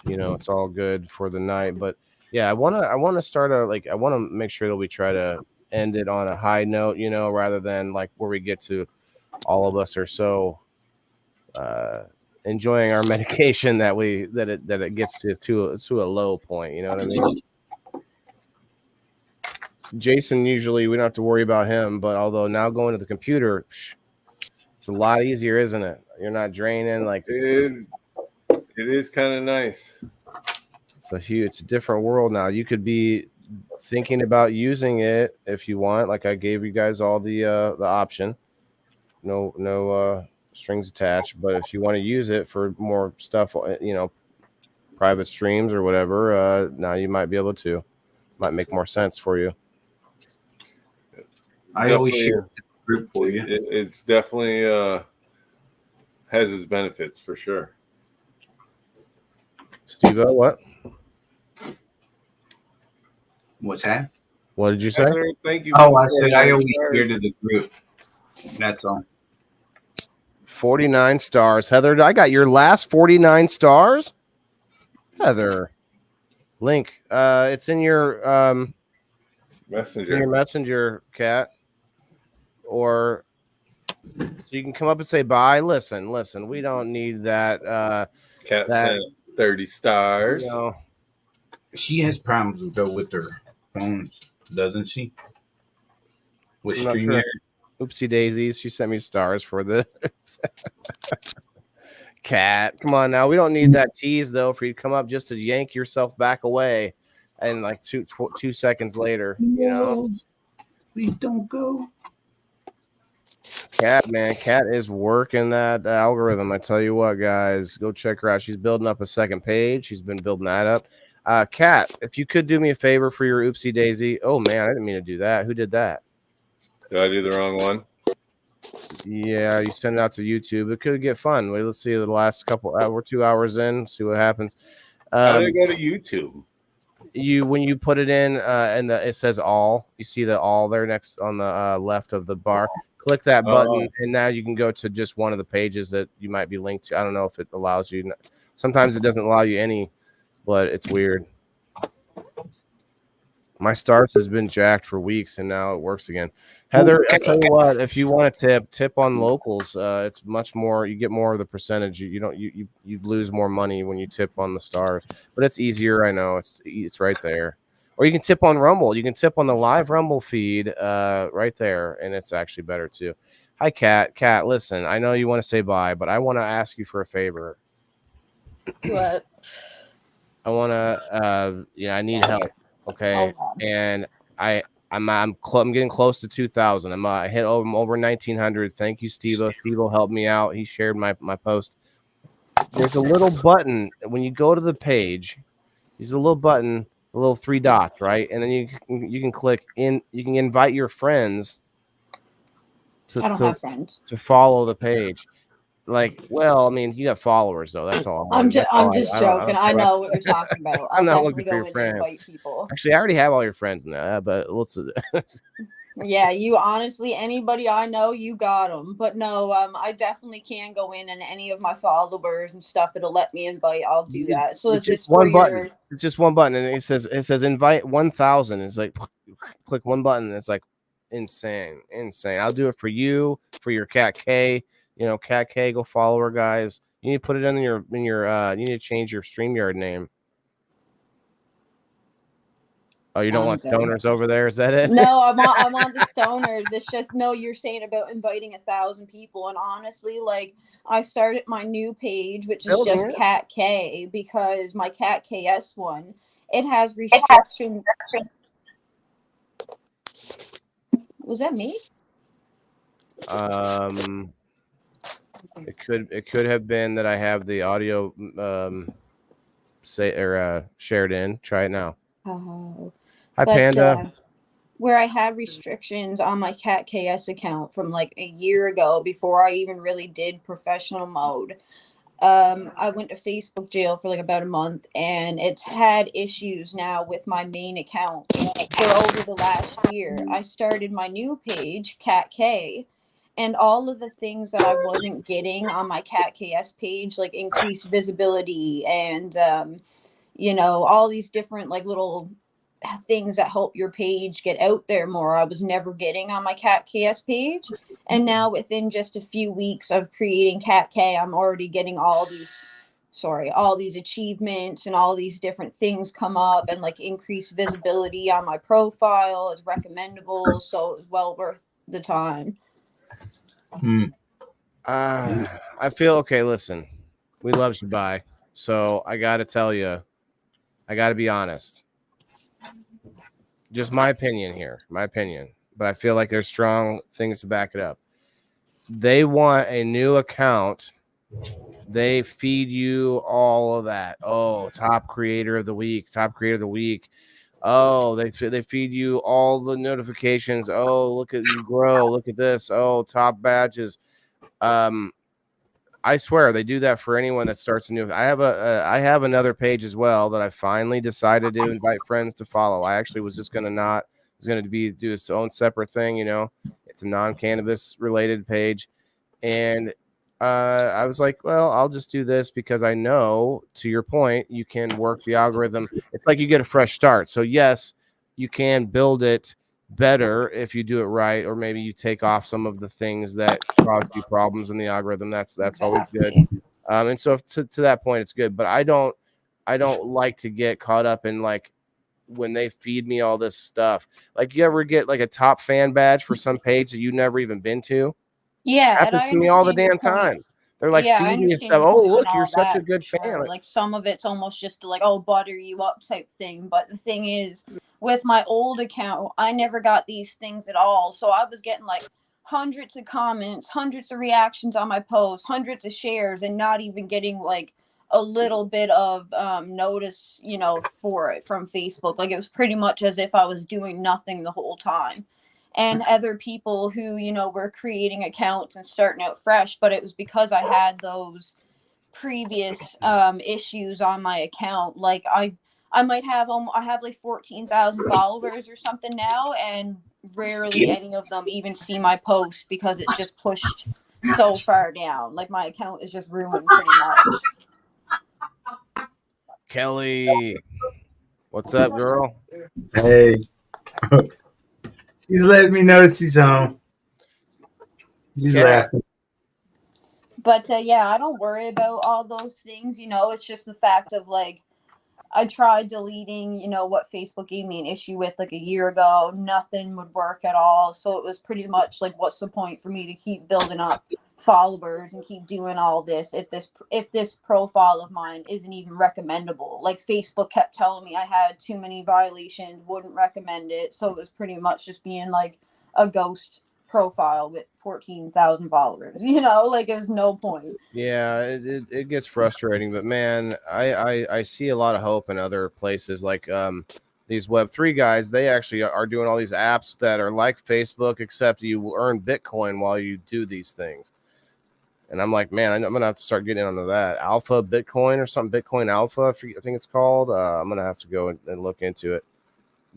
it's all good for the night. But yeah, I wanna start I wanna make sure that we try to end it on a high note, rather than like where we get to all of us are so enjoying our medication that it gets to a low point. You know what I mean? Jason, usually we don't have to worry about him, but although now going to the computer, it's a lot easier, isn't it? You're not draining like it is kind of nice. It's a different world now. You could be thinking about using it if you want. Like I gave you guys all the option. No strings attached. But if you want to use it for more stuff, private streams or whatever, now you might be able to. Might make more sense for you. I always share the group for you. It's definitely has its benefits for sure. Steve, what? What's that? What did you say? Thank you. I said I always share to the group. That's all. 49 stars. Heather, I got your last 49 stars. Heather. Link. It's in your messenger. In your messenger, Cat. Or so you can come up and say bye. Listen, we don't need that. Cat sent 30 stars. She has problems though with her phones, doesn't she? With StreamYard. Oopsie daisies. She sent me stars for the Cat. Come on now. We don't need that tease though for you to come up just to yank yourself back away, and like 2 seconds later, Please don't go. Cat, man, Cat is working that algorithm. I tell you what, guys, go check her out. She's building up a second page. She's been building that up. Cat, if you could do me a favor for your oopsie daisy. Oh man, I didn't mean to do that. Who did that? Did I do the wrong one? Yeah, you send it out to YouTube. It could get fun. Wait, let's see the last couple. We're 2 hours in. See what happens. How did I go to YouTube? When you put it in, and it says all. You see the all there next on the left of the bar. Click that button, and now you can go to just one of the pages that you might be linked to. I don't know if it allows you. Sometimes it doesn't allow you any, but it's weird. My stars has been jacked for weeks, and now it works again. Heather, I tell you what, if you want to tip on locals, it's much more. You get more of the percentage. You lose more money when you tip on the stars, but it's easier. I know it's right there. Or you can tip on Rumble. You can tip on the live Rumble feed right there, and it's actually better too. Hi, Kat. Kat, listen, I know you want to say bye, but I want to ask you for a favor. What? I want to, I need help. Okay, and I'm getting close to 2,000. I hit over 1,900. Thank you, Steve. Steve helped me out. He shared my post. There's a little button when you go to the page. There's a little button. The little 3 dots, right? And then you can click in. You can invite your friends I don't have friends to follow the page. Like, well, I mean, you got followers though. That's all. I'm just joking. I know what you're talking about. I'm not looking for your friends. People. Actually, I already have all your friends now. But let's. Yeah, you honestly, anybody I know, you got them. But no, I definitely can go in and any of my followers and stuff. It'll let me invite. I'll do that. So it's just one button. It's just one button, and it says invite 1,000. It's like click one button. And it's like insane. I'll do it for you, for your Cat K. Cat K. Go follow her, guys. You need to put it in your. You need to change your StreamYard name. Oh, you don't want stoners over there? Is that it? No, I'm on the stoners. It's just you're saying about inviting 1,000 people, and honestly, like I started my new page, which is just Cat K, because my Cat KS one, it has restrictions. Was that me? It could have been that I have the audio shared in. Try it now. Oh. Hi, Panda. Where I had restrictions on my Cat KS account from like a year ago before I even really did professional mode, I went to Facebook jail for like about a month, and it's had issues now with my main account for over the last year. I started my new page, Cat K, and all of the things that I wasn't getting on my Cat KS page, like increased visibility and all these different like little things that help your page get out there more, I was never getting on my Cat KS page. And now within just a few weeks of creating Cat K, I'm already getting all these achievements and all these different things come up and like increased visibility on my profile as recommendable. So it was well worth the time. I feel okay. Listen, we love Shabai, so I got to tell you, I got to be honest. Just my opinion here, but I feel like there's strong things to back it up. They want a new account. They feed you all of that. Oh, top creator of the week. Oh, they feed you all the notifications. Oh, look at you grow. Look at this. Oh, top badges. I swear they do that for anyone that starts a new. I have another page as well that I finally decided to invite friends to follow. I actually was just do its own separate thing. It's a non-cannabis related page, and I was like, well, I'll just do this because I know, to your point, you can work the algorithm. It's like you get a fresh start. So yes, you can build it better if you do it right, or maybe you take off some of the things that cause you problems in the algorithm. That's always good. And so to that point, it's good. But I don't like to get caught up in like when they feed me all this stuff. Like, you ever get like a top fan badge for some page that you never even been to? Yeah, and Happens I to me all the understand your damn point. time. They're like Yeah, I feeding me understand stuff. your Oh, point look, on you're all such a that good for fan. sure. Like some of it's almost just to like, oh, butter you up type thing. But the thing is, with my old account, I never got these things at all. So I was getting like hundreds of comments, hundreds of reactions on my posts, hundreds of shares, and not even getting like a little bit of notice, for it from Facebook. Like it was pretty much as if I was doing nothing the whole time. And other people who, were creating accounts and starting out fresh, but it was because I had those previous issues on my account. Like I might have I have like 14,000 followers or something now, and rarely any of them even see my post because it's just pushed so far down. Like my account is just ruined pretty much. Kelly, what's up, girl? Hey. She's letting me know she's home. She's laughing. But yeah, I don't worry about all those things. It's just the fact of like, I tried deleting, what Facebook gave me an issue with like a year ago. Nothing would work at all. So it was pretty much like, what's the point for me to keep building up followers and keep doing all this if this profile of mine isn't even recommendable? Like Facebook kept telling me I had too many violations, wouldn't recommend it. So it was pretty much just being like a ghost profile with 14,000 followers. Like it was no point. Yeah, it gets frustrating, but man, I see a lot of hope in other places like these Web3 guys. They actually are doing all these apps that are like Facebook, except you earn Bitcoin while you do these things. And I'm like, man, I'm gonna have to start getting onto that Alpha Bitcoin or something. Bitcoin Alpha, I think it's called. I'm gonna have to go and look into it.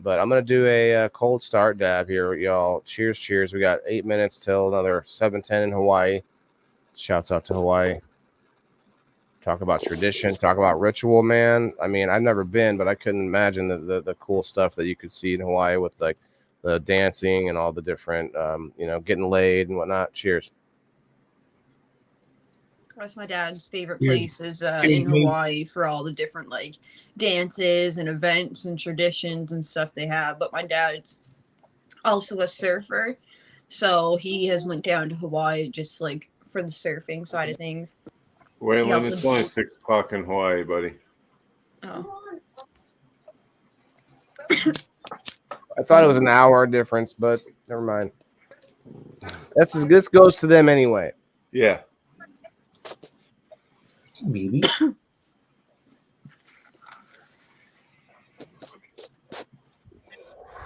But I'm gonna do a cold start dab here, y'all. Cheers. We got 8 minutes till another 7:10 in Hawaii. Shouts out to Hawaii. Talk about tradition, talk about ritual, man. I mean, I've never been, but I couldn't imagine the cool stuff that you could see in Hawaii with like the dancing and all the different, getting laid and whatnot. Cheers. That's my dad's favorite place is in Hawaii for all the different like dances and events and traditions and stuff they have. But my dad's also a surfer, so he has went down to Hawaii just like for the surfing side of things. Waylon, it's only 6 o'clock in Hawaii, buddy. Oh. I thought it was an hour difference, but never mind. This goes to them anyway. Yeah. Maybe.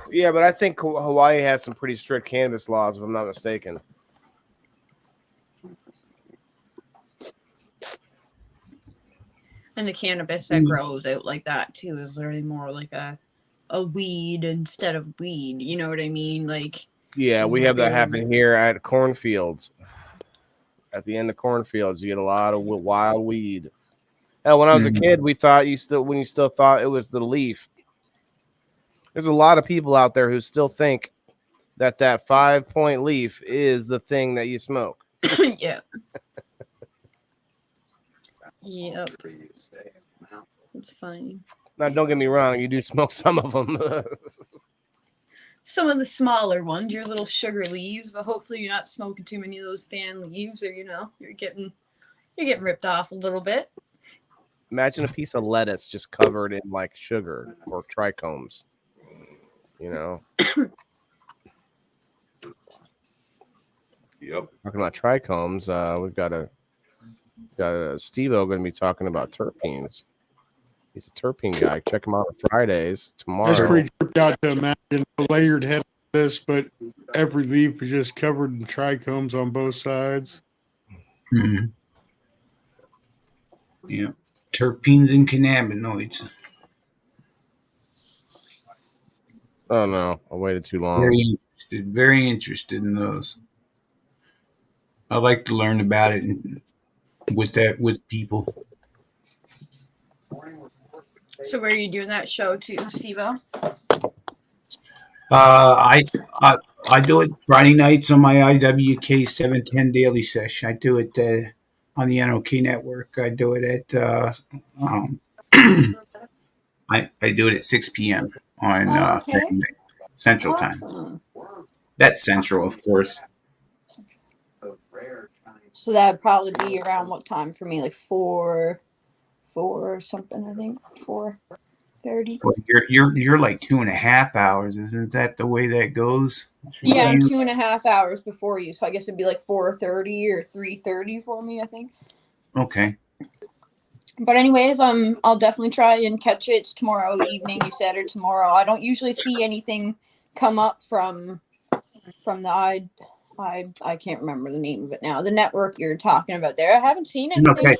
Yeah, but I think Hawaii has some pretty strict cannabis laws, if I'm not mistaken. And the cannabis that grows out like that too is literally more like a weed instead of weed. You know what I mean? Like, Yeah, we it's have that very- happen here at cornfields. At the end of cornfields, you get a lot of wild weed. Hell, when I was a kid, we thought you still thought it was the leaf. There's a lot of people out there who still think that 5-point leaf is the thing that you smoke. Yeah. Yep. It's funny. Now, don't get me wrong, you do smoke some of them. Some of the smaller ones, your little sugar leaves, but hopefully you're not smoking too many of those fan leaves, or you're getting ripped off a little bit. Imagine a piece of lettuce just covered in like sugar or trichomes. You know. Yep. Talking about trichomes, we've got Steve-O going to be talking about terpenes. He's a terpene guy. Check him out on Fridays tomorrow. That's pretty tripped out to imagine a layered head of this, but every leaf is just covered in trichomes on both sides. Mm-hmm. Yeah, terpenes and cannabinoids. Oh no, I waited too long. Very interested in those. I like to learn about it with people. So where are you doing that show to, Steve-O? I do it Friday nights on my IWK 710 Daily Sesh. I do it on the NOK network. I do it at I do it at 6 p.m. on Friday night, Central Time. That's Central, of course. So that would probably be around what time for me? Like 4 or something, I think. 4:30. Well, you're like 2.5 hours, isn't that the way that goes? Yeah, I'm 2.5 hours before you, so I guess it'd be like 4:30 or 3:30 for me, I think. Okay. But anyways, I'll definitely try and catch it. It's tomorrow evening, you said, or tomorrow. I don't usually see anything come up from the I can't remember the name of it now. The network you're talking about there. I haven't seen anything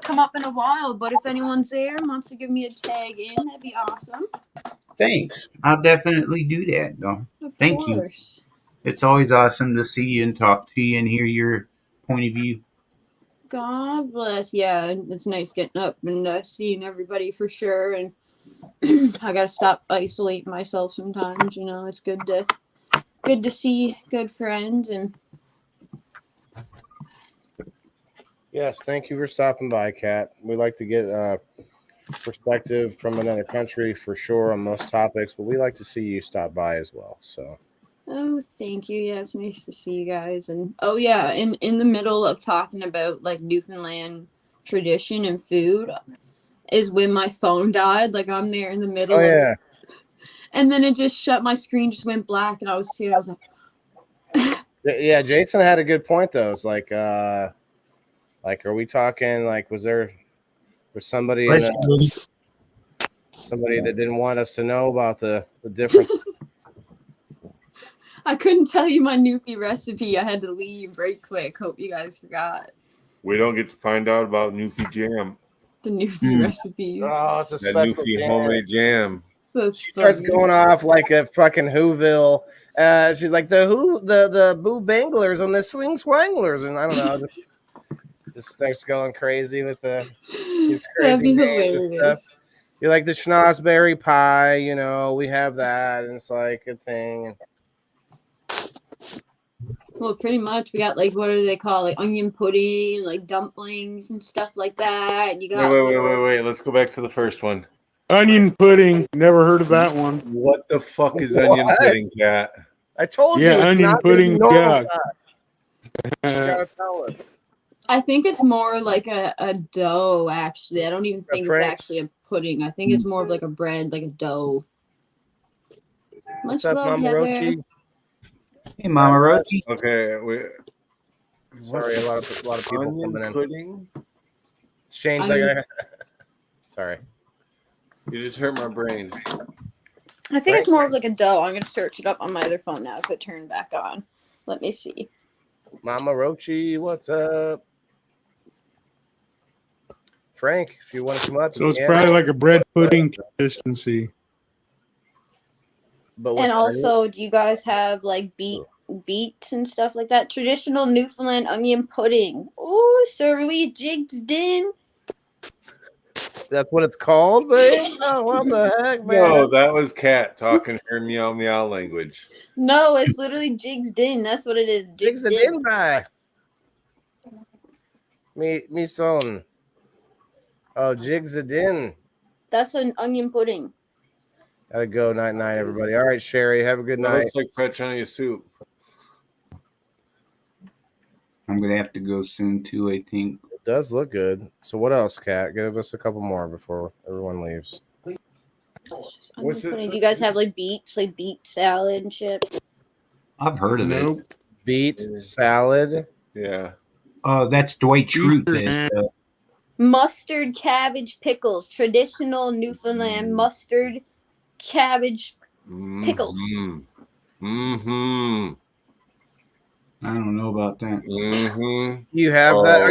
come up in a while, but if anyone's there and wants to give me a tag in, that'd be awesome. Thanks. I'll definitely do that, though. Thank you. It's always awesome to see you and talk to you and hear your point of view. God bless. Yeah, it's nice getting up and seeing everybody for sure. And I gotta stop isolating myself sometimes. You know, it's good to see good friends. And Yes, thank you for stopping by, Kat. We like to get perspective from another country for sure on most topics, but we like to see you stop by as well. So. oh, thank you. Yeah, it's nice to see you guys. And oh yeah, in the middle of talking about like Newfoundland tradition and food is when my phone died. Like I'm there in the middle Oh of, yeah. and then it just shut. My screen just went black, and I was like, Yeah, Jason had a good point though. It's like, are we talking like was somebody somebody that didn't want us to know about the differences? I couldn't tell you my Newfie recipe. I had to leave right quick. Hope you guys forgot We don't get to find out about Newfie jam. the Newfie recipes. Oh, it's a That special Newfie jam. homemade jam. She starts going off like a fucking Whoville. She's like the Boo Banglers and the Swing Swanglers, and I don't know, just starts going crazy with these That'd crazy be names and stuff. hilarious. You're like the schnozberry pie, you know, we have that, and it's like a thing. Well, pretty much we got like what do they call like onion pudding, like dumplings and stuff like that. You got Wait. Let's go back to the first one. Onion pudding. Never heard of that one. What the fuck is onion pudding, Kat? I told you Yeah, it's onion not gonna be pudding. normal Yeah. to us. You gotta tell us. I think it's more like a dough. Actually, I don't even think it's French? actually a pudding. I think it's more of like a bread, like a dough. What's Much up, love, Mama Heather. Rochi? Hey, Mama Rochi. Okay, Sorry, a lot of people onion coming in. pudding? Shane's Onion- like, sorry. You just hurt my brain. I think it's more of like a dough. I'm gonna search it up on my other phone now because it turned back on. Let me see. Mama Rochi, what's up? Frank, if you want to come up. So it's probably like a bread pudding consistency. But And also, do you guys have like beets and stuff like that? Traditional Newfoundland onion pudding. Oh, sir, we jigged in. That's what it's called, babe? Oh, what the heck, man? No, that was Cat talking her meow meow language. No, it's literally jigs din. That's what it is. Jigs din by. Me son. Oh, jigs din. That's an onion pudding. Gotta go. Night, everybody. All right, Sherry. Have a good That night. looks like Fetchania soup. I'm gonna have to go soon too, I think. It does look good. So what else, Kat? Give us a couple more before everyone leaves. What's it? Do you guys have like beets, like beet salad and shit? I've heard of it. Beet salad. Yeah. Oh, that's Dwight Schrute. Mustard cabbage pickles. Traditional Newfoundland mustard cabbage pickles. Mm-hmm. I don't know about that. Mm-hmm. You have that?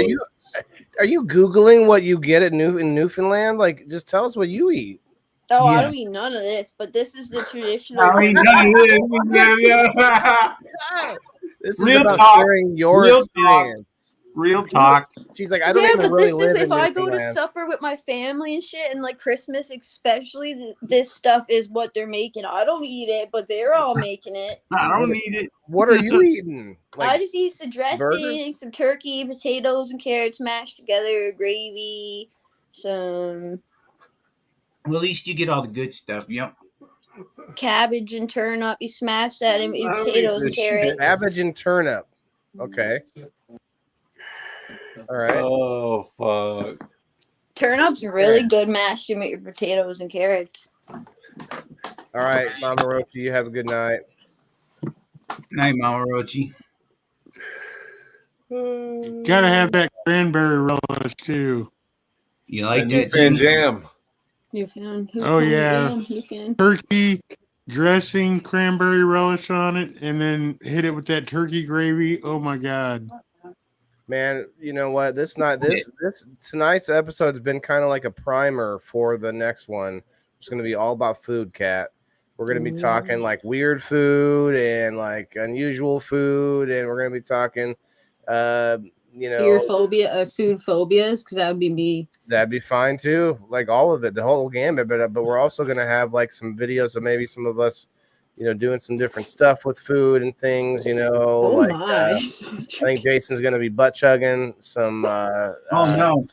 Are you Googling what you get at in Newfoundland? Like, just tell us what you eat. Oh, Yeah. I don't eat none of this, but this is the traditional. I mean, none of this. Yeah. This is Real about talk. sharing your Real experience. Real talk. She's like, I don't Yeah, even but really this live is in if I go to Newfoundland. supper with my family and shit, and like Christmas especially, this stuff is what they're making. I don't eat it, but they're all making it. I don't eat it. What are you eating? I just eat some dressing, burgers? some turkey, potatoes, and carrots mashed together, gravy, some Well, at least you get all the good stuff. Yep. cabbage and turnip. You smash that and eat I don't eat potatoes and this shit. carrots. Cabbage and turnip. Okay. All right. Oh fuck. Turnip's really good mashed in with your potatoes and carrots. All right, Mama Rochi, you have a good night. Night, Mama Rochi. Gotta have that cranberry relish too. You like New that, fan Jimmy? jam. Newfoundland. Oh yeah, Newfoundland. turkey dressing, cranberry relish on it, and then hit it with that turkey gravy. Oh my god. Man, you know what? This tonight's episode has been kind of like a primer for the next one. It's going to be all about food, Cat. We're going to be talking like weird food and like unusual food, and we're going to be talking, Fear phobia, food phobias, because that would be me. That'd be fine too. Like all of it, the whole gambit. But we're also going to have like some videos of maybe some of us, doing some different stuff with food and things, I think Jason's going to be butt chugging some eggnog.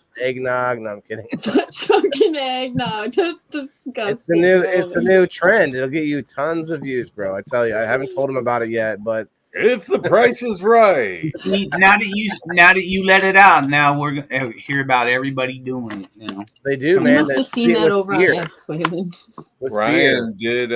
No, I'm kidding. Butt chugging eggnog. That's disgusting. It's a new trend. It'll get you tons of views, bro. I tell you, I haven't told him about it yet, but if the price is right. Now that you let it out, now we're gonna hear about everybody doing it. They do, You man. must have seen that over on X Women. Ryan did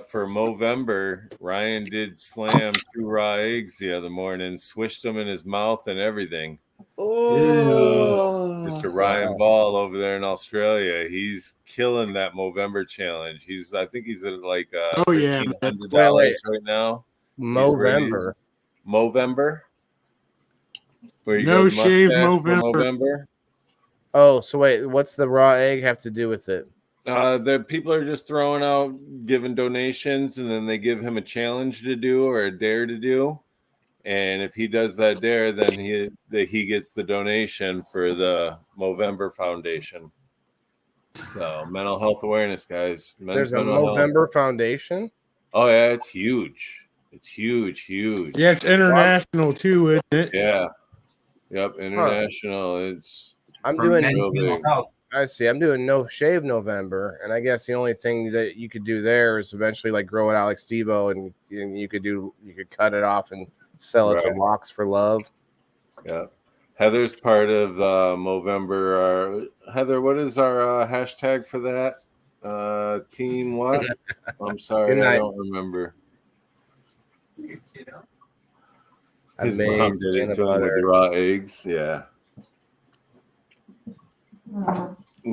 for Movember. Ryan did slam 2 raw eggs the other morning, swished them in his mouth and everything. Oh, Mr. Ryan Ball over there in Australia, he's killing that Movember challenge. I think he's at like $1,500 right now. Movember. Where you No go shave mustache for Movember. Oh, so wait, what's the raw egg have to do with it? The people are just throwing out, giving donations, and then they give him a challenge to do or a dare to do. And if he does that dare, then he gets the donation for the Movember Foundation. So mental health awareness, guys. There's a Movember Foundation. Oh yeah, it's huge. It's huge. Yeah, it's international too, isn't it? Yeah. Yep, international. I'm doing I see. I'm doing no shave November, and I guess the only thing that you could do there is eventually like grow it out like Steve-O, and you could cut it off and sell it to Locks for Love. Yeah. Heather's part of Movember. Heather, what is our hashtag for that? Team what? I'm sorry, I don't remember. His mom did it to him with the raw eggs. Yeah.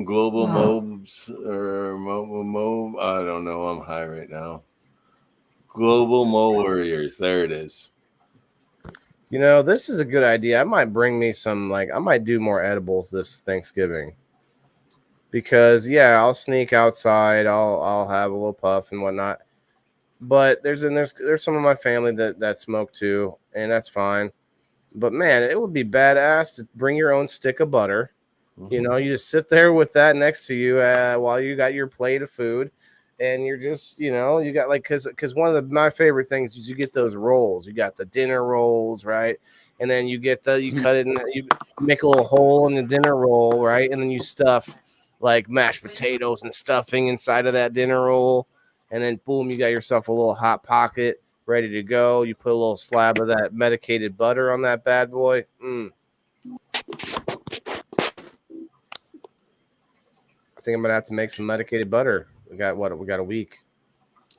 Global Mobs or Mo. I don't know. I'm high right now. Global Mo Warriors. There it is. This is a good idea. I might bring me some, I might do more edibles this Thanksgiving. because I'll sneak outside. I'll have a little puff and whatnot. But there's some of my family that smoke too, and that's fine. But man, it would be badass to bring your own stick of butter. You know, you just sit there with that next to you while you got your plate of food, and you're just, you got like, because one of my favorite things is you get those rolls. You got the dinner rolls, right? And then you get you cut it and you make a little hole in the dinner roll, right? And then you stuff like mashed potatoes and stuffing inside of that dinner roll, and then boom, you got yourself a little hot pocket ready to go. You put a little slab of that medicated butter on that bad boy. I think I'm gonna have to make some medicated butter. We got a week.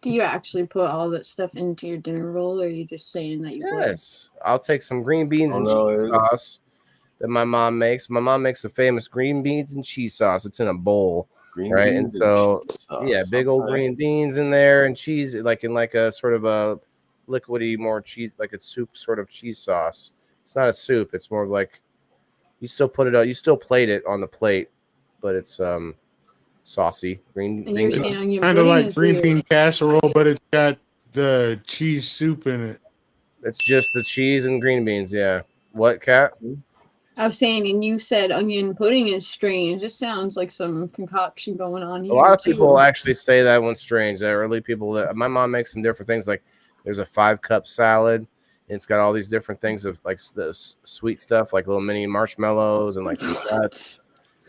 Do you actually put all that stuff into your dinner roll, or are you just saying that you put it? Yes, I'll take some green beans and cheese sauce that my mom makes. My mom makes a famous green beans and cheese sauce. It's in a bowl, right? And so big old green beans in there and cheese, like in like a sort of a liquidy, more cheese, like a soup sort of cheese sauce. It's not a soup. It's more like you still put it out. You still plate it on the plate, but it's saucy green. Kind of like green bean casserole, but it's got the cheese soup in it. It's just the cheese and green beans. Yeah. What, Kat? I was saying, and you said onion pudding is strange. This sounds like some concoction going on here. A lot of people actually say that one's strange. There are really people that my mom makes some different things. Like there's a 5-cup salad. And it's got all these different things of like the sweet stuff, like little mini marshmallows and like some nuts.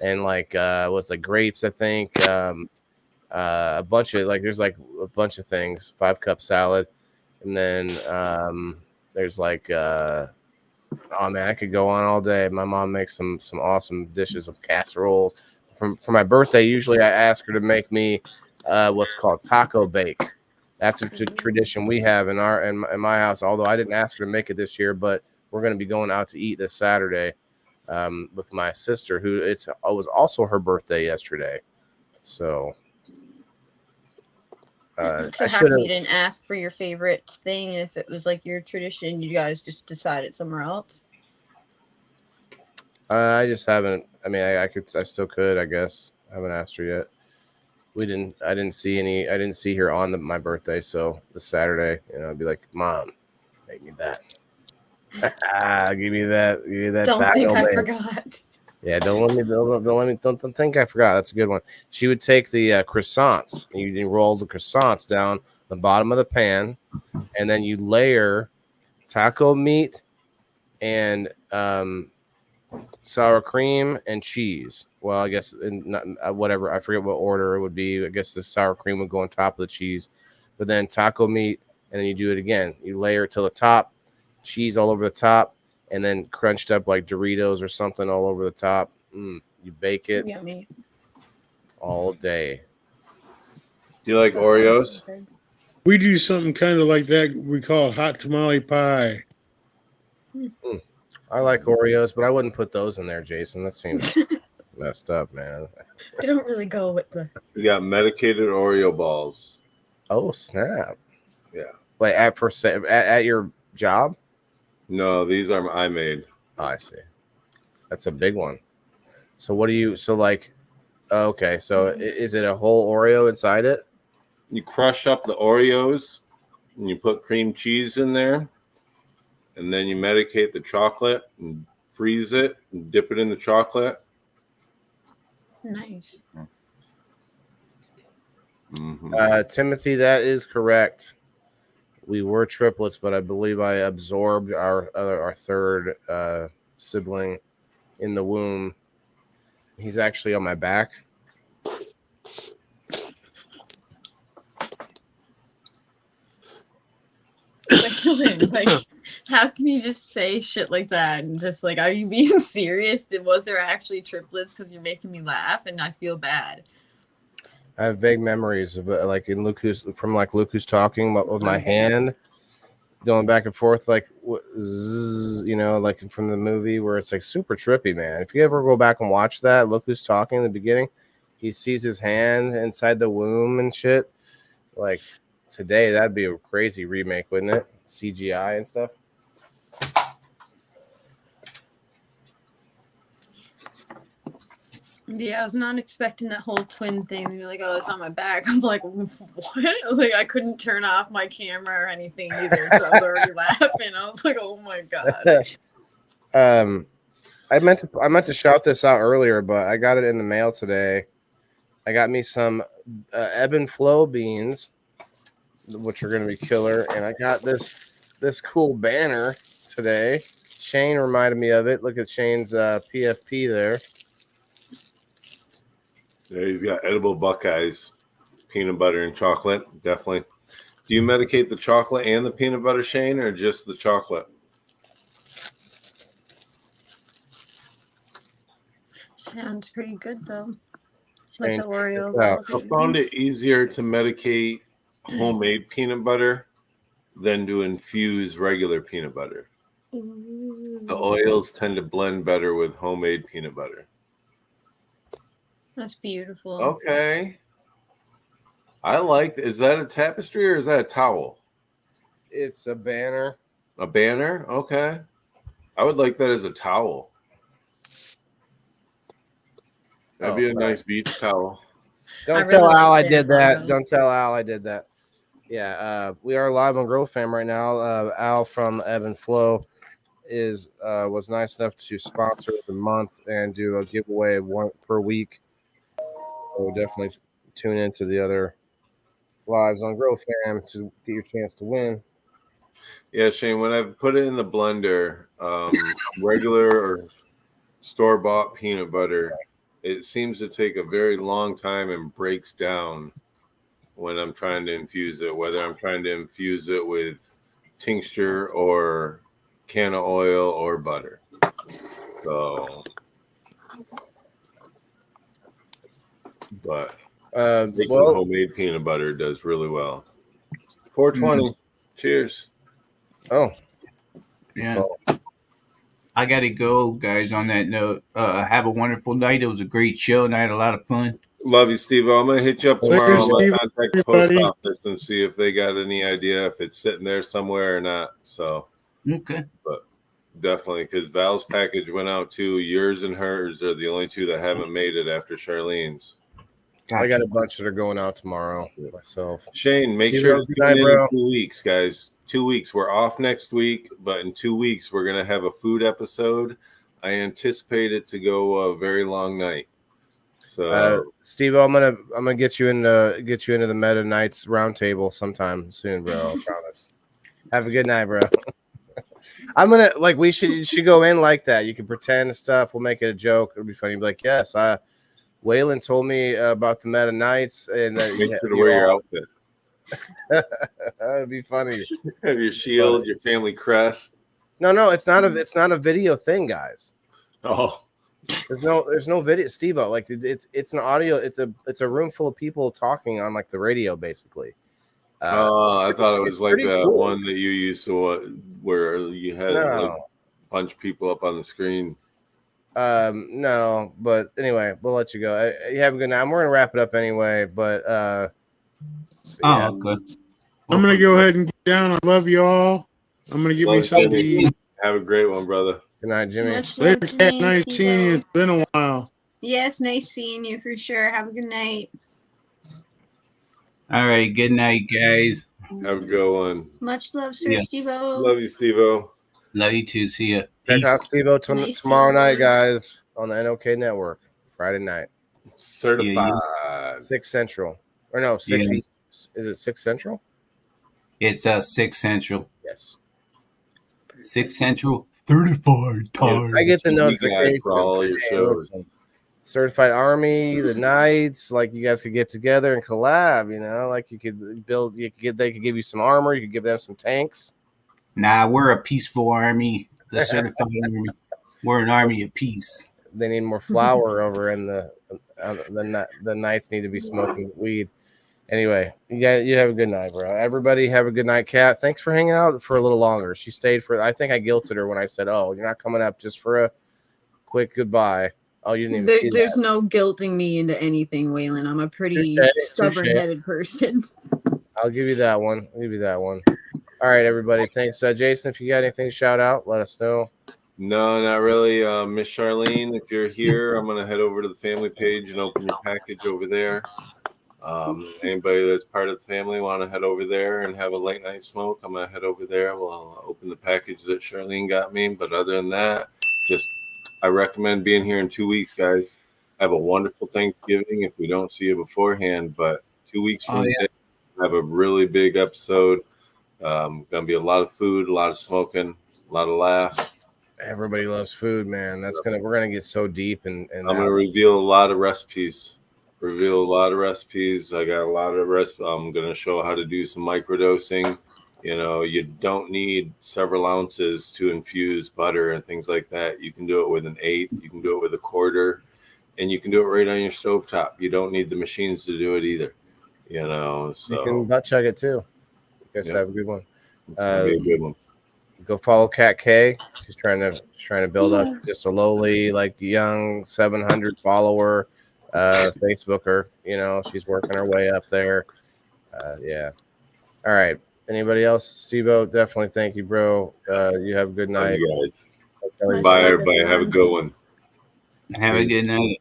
And like what's like grapes, I think, a bunch of like there's like a bunch of things. 5-cup salad, and then there's like oh man, I could go on all day. My mom makes some awesome dishes of casseroles. For my birthday, usually I ask her to make me what's called taco bake. That's a tradition we have in my house. Although I didn't ask her to make it this year, but we're going to be going out to eat this Saturday. With my sister, who it was also her birthday yesterday. So, so how come you didn't ask for your favorite thing? If it was like your tradition, you guys just decided somewhere else? I just haven't. I mean, I still could, I guess. I haven't asked her yet. I didn't see her on my birthday. So this Saturday, I'd be like, Mom, make me that. Give me that. Don't taco, think I man. forgot. Yeah, don't think I forgot. That's a good one. She would take the croissants. You roll the croissants down the bottom of the pan, and then you layer taco meat and sour cream and cheese. Well, I guess whatever. I forget what order it would be. I guess the sour cream would go on top of the cheese, but then taco meat, and then you do it again. You layer it to the top. Cheese all over the top, and then crunched up like Doritos or something all over the top. You bake it Yummy. all day. Do you like Oreos? We do something kind of like that. We call it hot tamale pie. I like Oreos, but I wouldn't put those in there, Jason. That seems messed up, man. They don't really go with the. You got medicated Oreo balls. Oh snap! Yeah. Like at your job? No, these are I made. Oh, I see. That's a big one. So what do you? So like, okay. So is it a whole Oreo inside it? You crush up the Oreos, and you put cream cheese in there, and then you medicate the chocolate and freeze it and dip it in the chocolate. Nice. Mm-hmm. Timothy, that is correct. We were triplets, but I believe I absorbed our third sibling in the womb. He's actually on my back. Like, how can you just say shit like that? And just like, are you being serious? Was there actually triplets? Because you're making me laugh, and I feel bad. I have vague memories of like in Luke Who's talking with my hand going back and forth, like like from the movie where it's like super trippy, man. If you ever go back and watch that, Look Who's Talking in the beginning, he sees his hand inside the womb and shit. Like today, that'd be a crazy remake, wouldn't it? CGI and stuff. Yeah, I was not expecting that whole twin thing. You're like, oh, it's on my back. I'm like, what? Like, I couldn't turn off my camera or anything either. So I was already laughing. I was like, oh my God. I meant to shout this out earlier, but I got it in the mail today. I got me some ebb and flow beans, which are going to be killer, and I got this cool banner today. Shane reminded me of it. Look at Shane's PFP there. There, he's got edible Buckeyes, peanut butter and chocolate. Definitely. Do you medicate the chocolate and the peanut butter, Shane, or just the chocolate? Sounds pretty good though. Shane, Like the Oreo out. balls. I found it easier to medicate homemade peanut butter than to infuse regular peanut butter. The oils tend to blend better with homemade peanut butter. That's beautiful. Okay. I like. Is that a tapestry or is that a towel? It's a banner. A banner? Okay. I would like that as a towel. That'd be a nice beach towel. Don't tell Al I did that. Don't tell Al I did that. Yeah, we are live on Grow Fam right now. Al from Ebb and Flow was nice enough to sponsor the month and do a giveaway one per week. So definitely tune into the other lives on Grow Fam to get your chance to win. Yeah, Shane, when I put it in the blender, regular or store-bought peanut butter, it seems to take a very long time and breaks down when I'm trying to infuse it, whether I'm trying to infuse it with tincture or can of oil or butter. So, but making homemade peanut butter does really well. 420. Cheers. Oh. Yeah. I got to go, guys, on that note. Have a wonderful night. It was a great show, and I had a lot of fun. Love you, Steve. I'm going to hit you up tomorrow. I'm going to contact the post office and see if they got any idea if it's sitting there somewhere or not. So, okay. But definitely, because Val's package went out too. Yours and hers are the only two that haven't made it after Charlene's. I got a bunch that are going out tomorrow myself. Shane, make sure to tune in 2 weeks, guys. 2 weeks. We're off next week, but in 2 weeks we're gonna have a food episode. I anticipate it to go a very long night. So, Steve, I'm gonna get you into the Meta Knights roundtable sometime soon, bro. I promise. Have a good night, bro. I'm gonna we should go in like that. You can pretend stuff. We'll make it a joke. It'll be funny. Be like, yes, Waylon told me about the Meta Knights, and make sure to wear your outfit. That'd be funny. Have your shield, your family crest. No, it's not a video thing, guys. Oh, there's no video, Steve-O. Like it's an audio. It's a room full of people talking on the radio, basically. I thought it was like that cool. one that you used to where you had a bunch of people up on the screen. No, but anyway, we'll let you go. You have a good night. We're gonna wrap it up anyway, but yeah. Good. I'm gonna go ahead and get down. I love you all. I'm gonna give me something to eat. Have a great one, brother. Good night, Jimmy. Later, Cat. Nice seeing you. It's been a while. Yes, nice seeing you for sure. Have a good night. All right. Good night, guys. Have a good one. Much love, Sir Steve-O. Love you, Steve-O. Love you too. See ya. Check out Steve-O tomorrow night, guys, on the NOK Network. Friday night. Certified. 6 Central. Or no, 6 East. Is it 6 Central? It's 6 Central. Yes. 6 Central. 35 times. I get the notification for all your shows. Certified Army, the Knights, you guys could get together and collab. You could build. They could give you some armor. You could give them some tanks. Nah, we're a peaceful army. The certified army. We're an army of peace. They need more flour over in the Knights need to be smoking weed. Anyway, you have a good night, bro. Everybody have a good night, Kat. Thanks for hanging out for a little longer. She stayed for. I think I guilted her when I said, "Oh, you're not coming up just for a quick goodbye." Oh, you didn't even see There's that. no guilting me into anything, Waylon. I'm a pretty stubborn-headed person. I'll give you that one. All right, everybody. Thanks, Jason. If you got anything to shout out, let us know. No, not really. Miss Charlene, if you're here, I'm gonna head over to the family page and open your package over there. Anybody that's part of the family want to head over there and have a late night smoke, I'm gonna head over there. We'll open the package that Charlene got me. But other than that, just I recommend being here in 2 weeks, guys. Have a wonderful Thanksgiving if we don't see you beforehand. But 2 weeks from today, have a really big episode. Gonna be a lot of food, a lot of smoking, a lot of laughs. Everybody loves food, man. We're gonna get so deep and I'm gonna reveal a lot of recipes. I got a lot of recipes. I'm gonna show how to do some microdosing. You know, you don't need several ounces to infuse butter and things like that. You can do it with an eighth, you can do it with a quarter, and you can do it right on your stovetop. You don't need the machines to do it either. You know, so you can butt chug it too. You guys Yep. have a good one. It's gonna be a good one. Go follow Kat K. She's trying to build up just a lowly, like young 700 follower Facebooker. You know, she's working her way up there. Yeah. All right. Anybody else? Sibo, definitely thank you, bro. You have a good Love night. you guys. Bye, everybody. Have a good one. Have a good night.